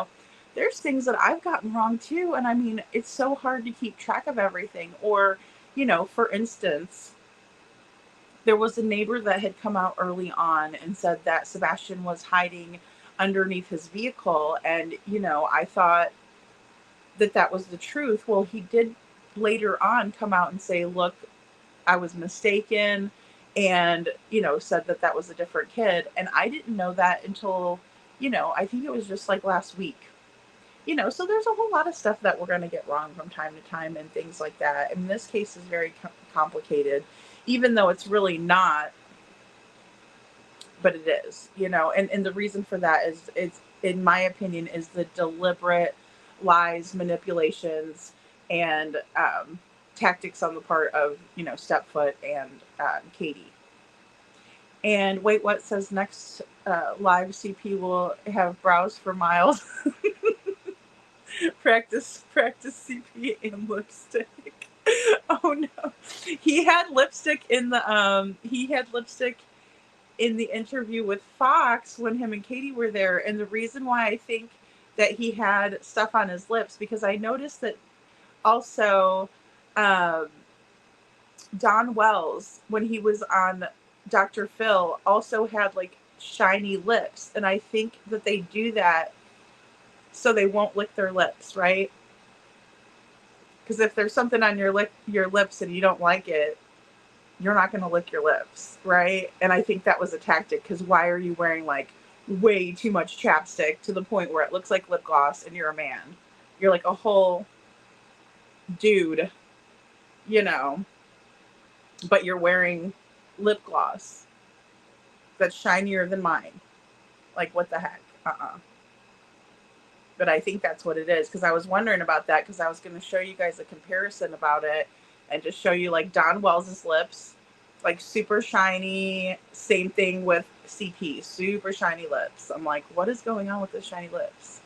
there's things that I've gotten wrong, too. And, I mean, it's so hard to keep track of everything. Or, for instance, there was a neighbor that had come out early on and said that Sebastian was hiding underneath his vehicle. And, I thought that was the truth. Well, he did later on come out and say, look, I was mistaken, and, said that was a different kid. And I didn't know that until, I think it was just like last week. So there's a whole lot of stuff that we're going to get wrong from time to time and things like that. And this case is very complicated, even though it's really not. but it is, you know, and the reason for that is, it's, in my opinion, is the deliberate lies, manipulations, and tactics on the part of, you know, Stepfoot and Katie. And Wait What says next live CP will have browse for miles. practice CP and lipstick. Oh no. He had lipstick in the interview with Fox when him and Katie were there. And the reason why I think that he had stuff on his lips, because I noticed that also Don Wells, when he was on Dr. Phil, also had like shiny lips. And I think that they do that so they won't lick their lips, right? Because if there's something on your lips and you don't like it, you're not going to lick your lips, right? And I think that was a tactic, because why are you wearing like way too much chapstick to the point where it looks like lip gloss and you're a man? You're like a whole dude, you know, but you're wearing lip gloss that's shinier than mine. Like, what the heck? But I think that's what it is, because I was wondering about that, because I was going to show you guys a comparison about it and just show you like Don Wells's lips, like super shiny. Same thing with CP, super shiny lips. I'm like, what is going on with the shiny lips?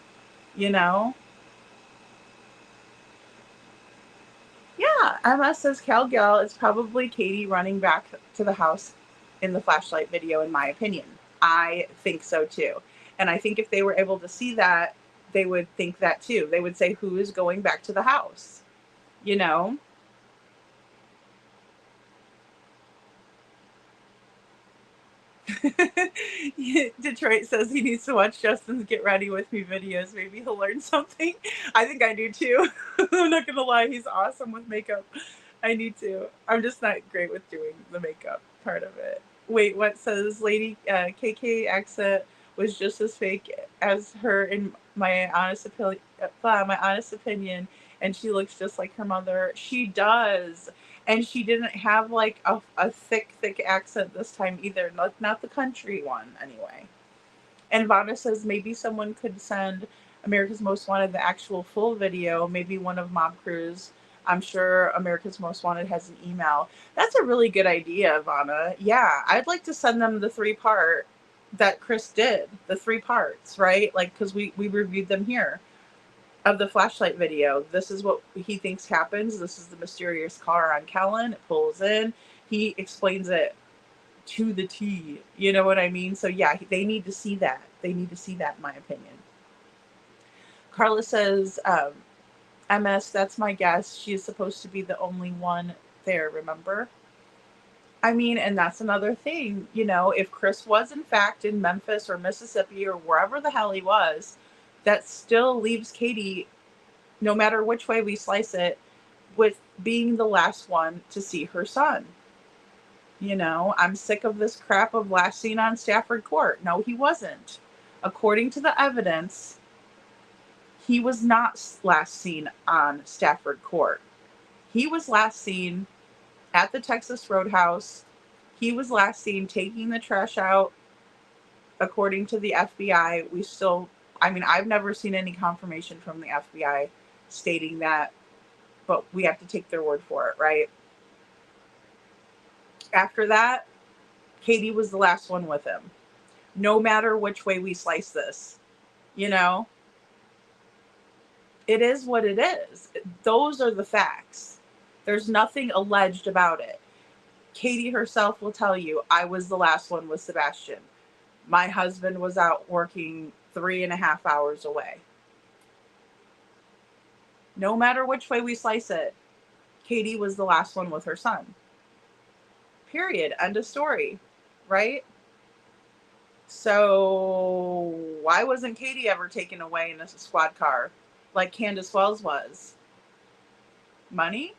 You know? Yeah, MS says Cowgirl is probably Katie running back to the house in the flashlight video, in my opinion. I think so too. And I think if they were able to see that, they would think that too. They would say, who is going back to the house? You know? Detroit says he needs to watch Justin's Get Ready With Me videos. Maybe he'll learn something. I think I do too. I'm not gonna lie, he's awesome with makeup. I need to. I'm just not great with doing the makeup part of it. Wait, what says Lady KK accent was just as fake as her, in my honest opinion, and she looks just like her mother. She does. And she didn't have like a thick accent this time either. Not the country one, anyway. And Vanna says maybe someone could send America's Most Wanted the actual full video, maybe one of Mob Crew's. I'm sure America's Most Wanted has an email. That's a really good idea, Vanna. Yeah, I'd like to send them the 3-part that Chris did, the 3 parts, right? Like, because we reviewed them here, of the flashlight video. This is what he thinks happens. This is the mysterious car on Kellen. It pulls in. He explains it to the T. You know what I mean? So yeah, they need to see that. They need to see that, in my opinion. Carla says, MS, that's my guess. She is supposed to be the only one there, remember? I mean, and that's another thing. You know, if Chris was in fact in Memphis or Mississippi or wherever the hell he was, that still leaves Katie, no matter which way we slice it, with being the last one to see her son. You know, I'm sick of this crap of last seen on Stafford Court. No, he wasn't. According to the evidence, he was not last seen on Stafford Court. He was last seen at the Texas Roadhouse. He was last seen taking the trash out. According to the FBI, I've never seen any confirmation from the FBI stating that, but we have to take their word for it, right? After that, Katie was the last one with him. No matter which way we slice this, you know? It is what it is. Those are the facts. There's nothing alleged about it. Katie herself will tell you, I was the last one with Sebastian. My husband was out working 3.5 hours away. No matter which way we slice it, Katie was the last one with her son. Period. End of story. Right? So why wasn't Katie ever taken away in a squad car like Candace Wells was? Money?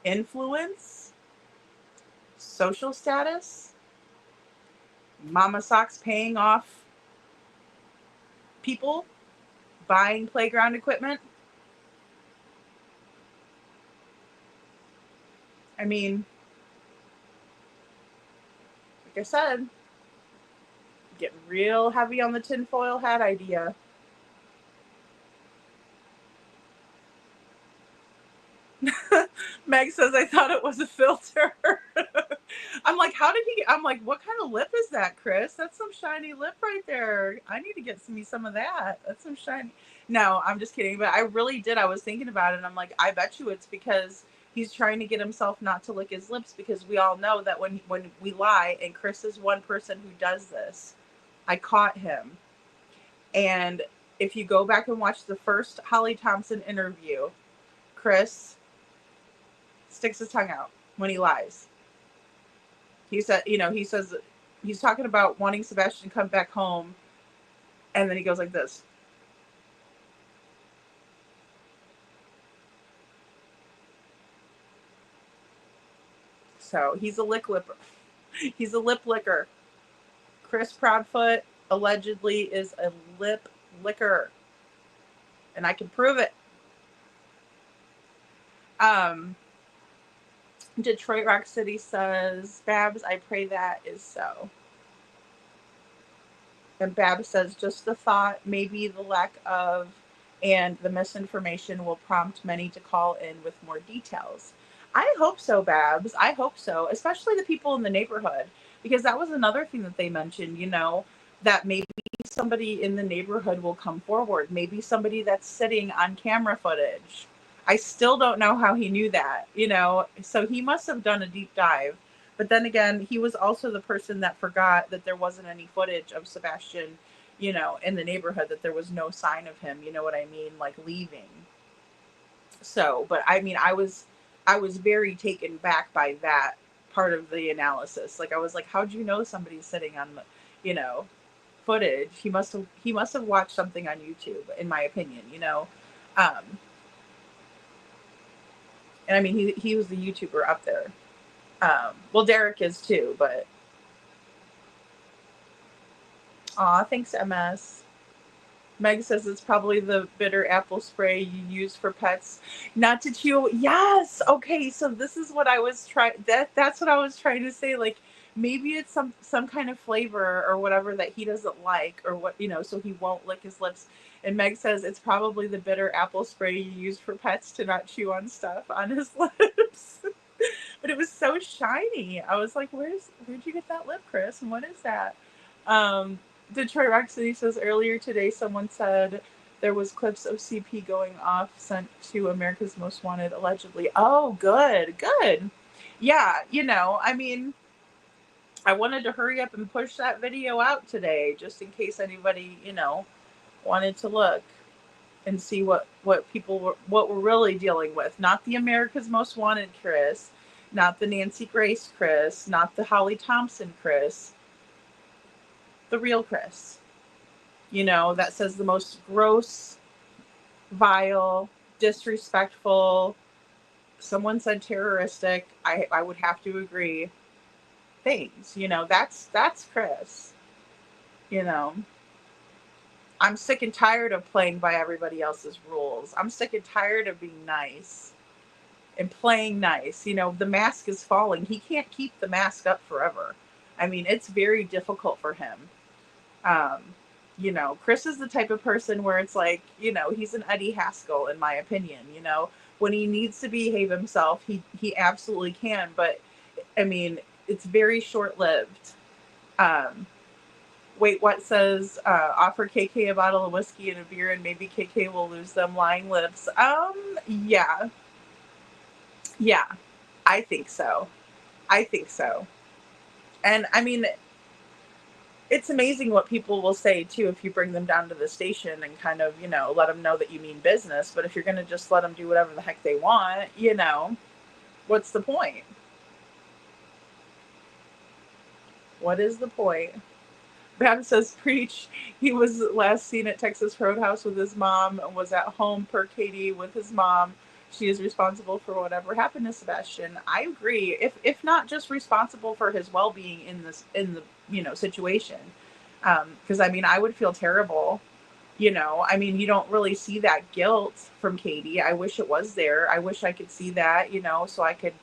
Influence? Social status? Mama Socks paying off people? Buying playground equipment? I mean, like I said, getting real heavy on the tinfoil hat idea. Meg says, I thought it was a filter. I'm like, I'm like, what kind of lip is that, Chris? That's some shiny lip right there. I need to get some of that. That's some shiny. No, I'm just kidding. But I really did. I was thinking about it. And I'm like, I bet you it's because he's trying to get himself not to lick his lips, because we all know that when we lie, and Chris is one person who does this. I caught him. And if you go back and watch the first Holly Thompson interview, Chris sticks his tongue out when he lies. He said, he says he's talking about wanting Sebastian to come back home, and then he goes like this. So he's a lipper. He's a lip licker. Chris Proudfoot allegedly is a lip licker, and I can prove it. Detroit Rock City says, Babs, I pray that is so. And Babs says, just the thought, maybe the lack of and the misinformation will prompt many to call in with more details. I hope so, Babs. I hope so, especially the people in the neighborhood, because that was another thing that they mentioned, that maybe somebody in the neighborhood will come forward. Maybe somebody that's sitting on camera footage. I still don't know how he knew that, so he must have done a deep dive. But then again, he was also the person that forgot that there wasn't any footage of Sebastian, in the neighborhood, that there was no sign of him, you know what I mean, like leaving. So, but I mean, I was very taken back by that part of the analysis. Like, I was like, how'd you know somebody's sitting on the, footage? He must have watched something on YouTube, in my opinion, and I mean, he was the YouTuber up there. Well, Derek is too, but. Aw, thanks, MS. Meg says it's probably the bitter apple spray you use for pets not to chew. Yes. Okay. So this is what I was trying. That's what I was trying to say. Like, maybe it's some kind of flavor or whatever that he doesn't like, or what, so he won't lick his lips. And Meg says it's probably the bitter apple spray you use for pets to not chew on stuff on his lips. But it was so shiny. I was like, where'd you get that lip, Chris? And what is that? Detroit Rock City says earlier today someone said there was clips of CP going off sent to America's Most Wanted, allegedly. Oh, good. Yeah, I mean, I wanted to hurry up and push that video out today, just in case anybody, wanted to look and see what we're really dealing with. Not the America's Most Wanted Chris, not the Nancy Grace Chris, not the Holly Thompson Chris. The real Chris, that says the most gross, vile, disrespectful, someone said terroristic, I would have to agree, things, that's Chris. I'm sick and tired of playing by everybody else's rules. I'm sick and tired of being nice and playing nice. The mask is falling. He can't keep the mask up forever. I mean, it's very difficult for him. Chris is the type of person where it's like, he's an Eddie Haskell, in my opinion. When he needs to behave himself, he absolutely can. But I mean, it's very short-lived. Wait, what says, offer KK a bottle of whiskey and a beer and maybe KK will lose them lying lips. Yeah. Yeah, I think so. And I mean, it's amazing what people will say too if you bring them down to the station and kind of, let them know that you mean business. But if you're going to just let them do whatever the heck they want, what's the point? What is the point? Bab says, preach. He was last seen at Texas Roadhouse with his mom and was at home per Katie with his mom. She is responsible for whatever happened to Sebastian. I agree. If not just responsible for his well-being in the situation. Because I mean, I would feel terrible. I mean, you don't really see that guilt from Katie. I wish it was there. I wish I could see that, so I could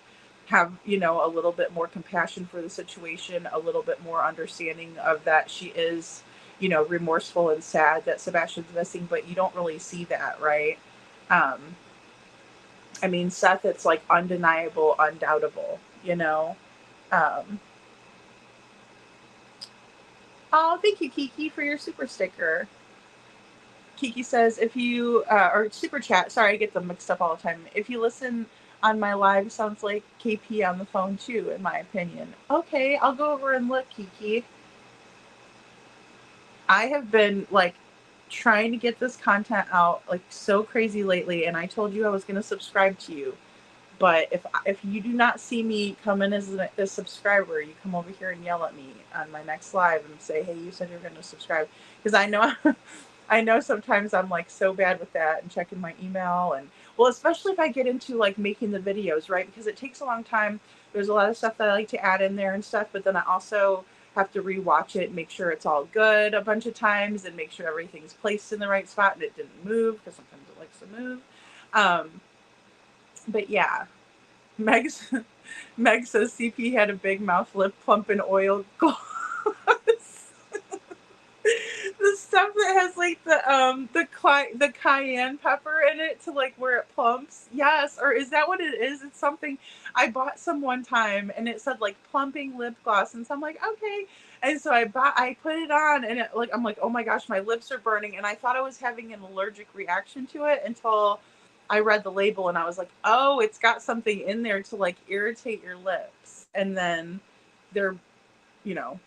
have, you know, a little bit more compassion for the situation, a little bit more understanding of that she is, you know, remorseful and sad that Sebastian's missing, but you don't really see that, right? I mean, Seth, it's like undeniable, undoubtable, you know? Oh, thank you, Kiki, for your super sticker. Kiki says, if you, or super chat, sorry, I get them mixed up all the time. If you listen on my live, sounds like KP on the phone too, in my opinion. Okay, I'll go over and look, Kiki. I have been like trying to get this content out like so crazy lately, and I told you I was going to subscribe to you. But if you do not see me come in as a subscriber, you come over here and yell at me on my next live and say, hey, you said you're going to subscribe. Because I know I know sometimes I'm like so bad with that and checking my email. And well, especially if I get into like making the videos, right? Because it takes a long time. There's a lot of stuff that I like to add in there and stuff. But then I also have to rewatch it and make sure it's all good a bunch of times and make sure everything's placed in the right spot and it didn't move, because sometimes it likes to move. But yeah, Meg says CP had a big mouth, lip plump, and oil gloss. The stuff that has like the cayenne pepper in it to like where it plumps. Yes, or is that what it is? It's something I bought some one time and it said like plumping lip gloss, and so I'm like, okay. And so I put it on, and I'm like, oh my gosh, my lips are burning, and I thought I was having an allergic reaction to it until I read the label, and I was like, oh, it's got something in there to like irritate your lips, and then they're, you know,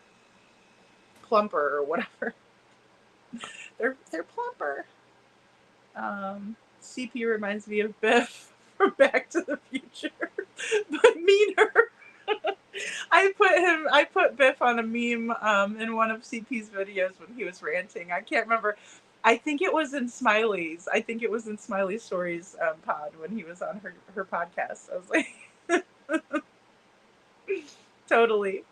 plumper or whatever. They're plumper. CP reminds me of Biff from Back to the Future, but meaner. I put Biff on a meme in one of CP's videos when he was ranting. I can't remember. I think it was in Smiley's. I think it was in Smiley's Stories pod when he was on her podcast. I was like, totally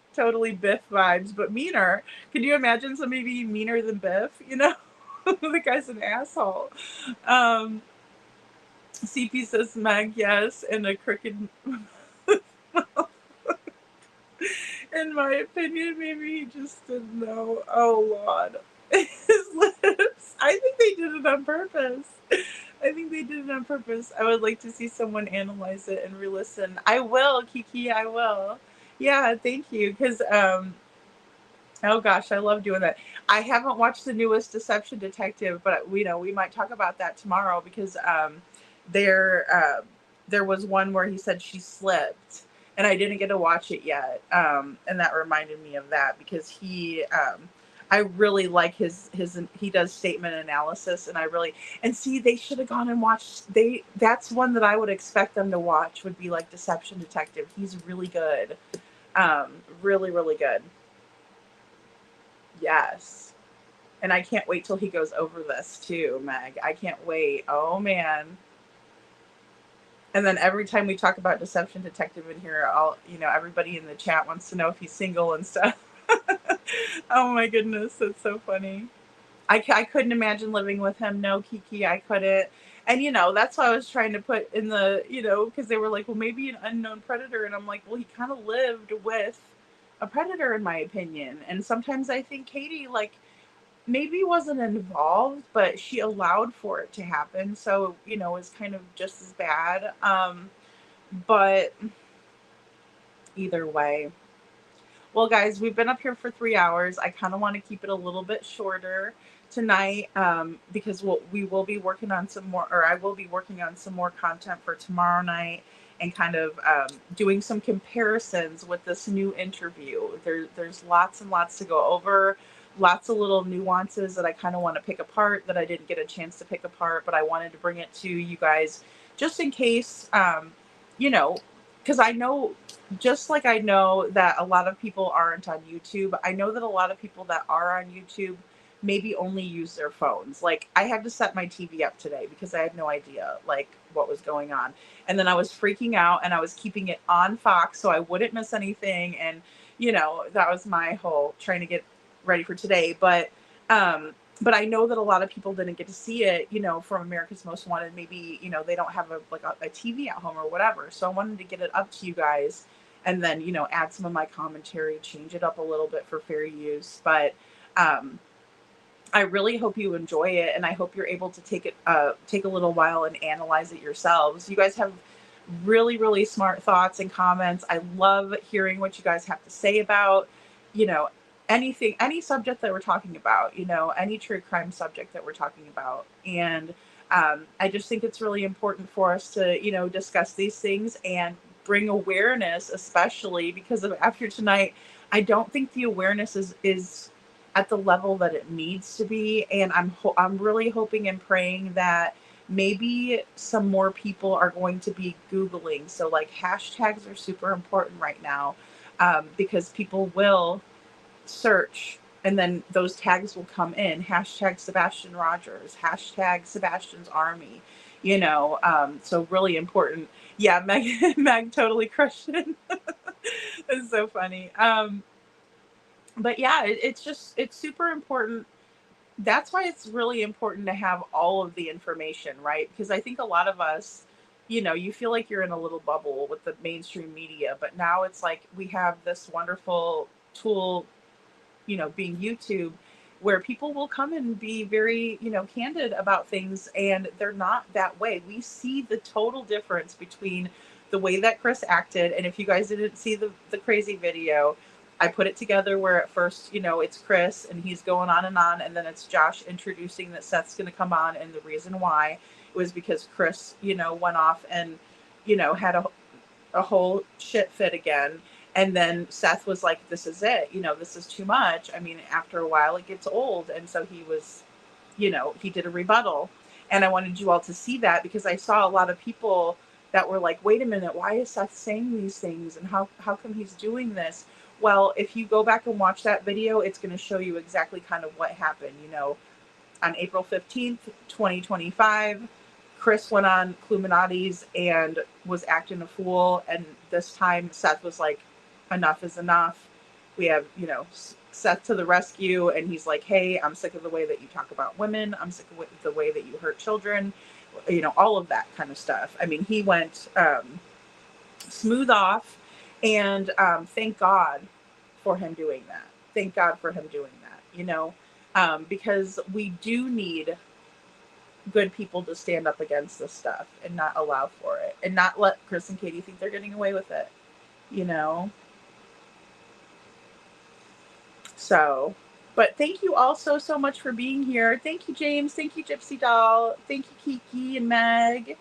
Biff vibes, but meaner. Can you imagine somebody being meaner than Biff? You know, the guy's an asshole. CP says Meg, yes, and a crooked. In my opinion, maybe he just didn't know. Oh, Lord. His lips. I think they did it on purpose. I would like to see someone analyze it and re-listen. I will, Kiki, I will. Yeah, thank you. Because, oh gosh, I love doing that. I haven't watched the newest Deception Detective, but we might talk about that tomorrow, because there was one where he said she slipped, and I didn't get to watch it yet. And that reminded me of that, because I really like he does statement analysis, and see, they should have gone and watched, that's one that I would expect them to watch, would be like Deception Detective. He's really good. Really, really good. Yes. And I can't wait till he goes over this too, Meg. I can't wait. Oh man. And then every time we talk about Deception Detective in here, everybody in the chat wants to know if he's single and stuff. Oh my goodness, that's so funny. I couldn't imagine living with him. No, Kiki, I couldn't. And, that's why I was trying to put in the, because they were like, well, maybe an unknown predator. And I'm like, well, he kind of lived with a predator, in my opinion. And sometimes I think Katie, like, maybe wasn't involved, but she allowed for it to happen. So, it's kind of just as bad. But either way. Well, guys, we've been up here for 3 hours. I kind of want to keep it a little bit shorter tonight, because we will be working on some more, or I will be working on some more content for tomorrow night, and kind of doing some comparisons with this new interview. There's lots and lots to go over, lots of little nuances that I kind of want to pick apart that I didn't get a chance to pick apart, but I wanted to bring it to you guys just in case, because I know, just like I know that a lot of people aren't on YouTube, I know that a lot of people that are on YouTube maybe only use their phones. Like, I had to set my TV up today because I had no idea, like, what was going on. And then I was freaking out, and I was keeping it on Fox so I wouldn't miss anything. And, that was my whole trying to get ready for today. But but I know that a lot of people didn't get to see it, you know, from America's Most Wanted. Maybe, you know, they don't have a TV at home or whatever. So I wanted to get it up to you guys, and then, you know, add some of my commentary, change it up a little bit for fair use. But I really hope you enjoy it, and I hope you're able to take a little while and analyze it yourselves. You guys have really, really smart thoughts and comments. I love hearing what you guys have to say about, you know, anything, any subject that we're talking about, you know, any true crime subject that we're talking about. And I just think it's really important for us to, you know, discuss these things and bring awareness, especially because of after tonight. I don't think the awareness is at the level that it needs to be. And I'm really hoping and praying that maybe some more people are going to be Googling. So like hashtags are super important right now, because people will search and then those tags will come in. Hashtag Sebastian Rogers, hashtag Sebastian's Army, you know, so really important. Yeah, Meg totally crushed it. It's so funny. But yeah, it's super important. That's why it's really important to have all of the information, right? Because I think a lot of us, you know, you feel like you're in a little bubble with the mainstream media, but now it's like we have this wonderful tool, you know, being YouTube, where people will come and be very, you know, candid about things, and they're not that way. We see the total difference between the way that Chris acted. And if you guys didn't see the crazy video, I put it together where at first, you know, it's Chris and he's going on, and then it's Josh introducing that Seth's going to come on, and the reason why it was because Chris, you know, went off and, you know, had a whole shit fit again. And then Seth was like, this is it, you know, this is too much. I mean, after a while it gets old. And so he was, you know, he did a rebuttal, and I wanted you all to see that, because I saw a lot of people that were like, wait a minute, why is Seth saying these things? And how come he's doing this? Well, if you go back and watch that video, it's going to show you exactly kind of what happened. You know, on April 15th, 2025, Chris went on Cluminati's and was acting a fool. And this time Seth was like, enough is enough. We have, you know, Seth to the rescue. And he's like, hey, I'm sick of the way that you talk about women. I'm sick of the way that you hurt children. You know, all of that kind of stuff. I mean, he went smooth off. And thank God for him doing that. Thank God for him doing that, you know, because we do need good people to stand up against this stuff and not allow for it, and not let Chris and Katie think they're getting away with it, you know. So, but thank you all so much for being here. Thank you, James. Thank you, Gypsy Doll. Thank you, Kiki and Meg.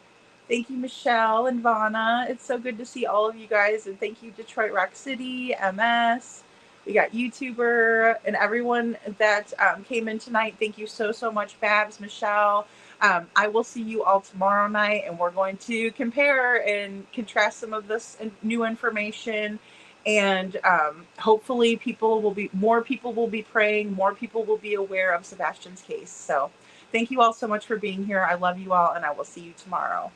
Thank you, Michelle and Vana. It's so good to see all of you guys. And thank you, Detroit Rock City, MS. We got YouTuber and everyone that came in tonight. Thank you so much, Babs, Michelle. I will see you all tomorrow night, and we're going to compare and contrast some of this new information. And hopefully more people will be praying, more people will be aware of Sebastian's case. So thank you all so much for being here. I love you all, and I will see you tomorrow.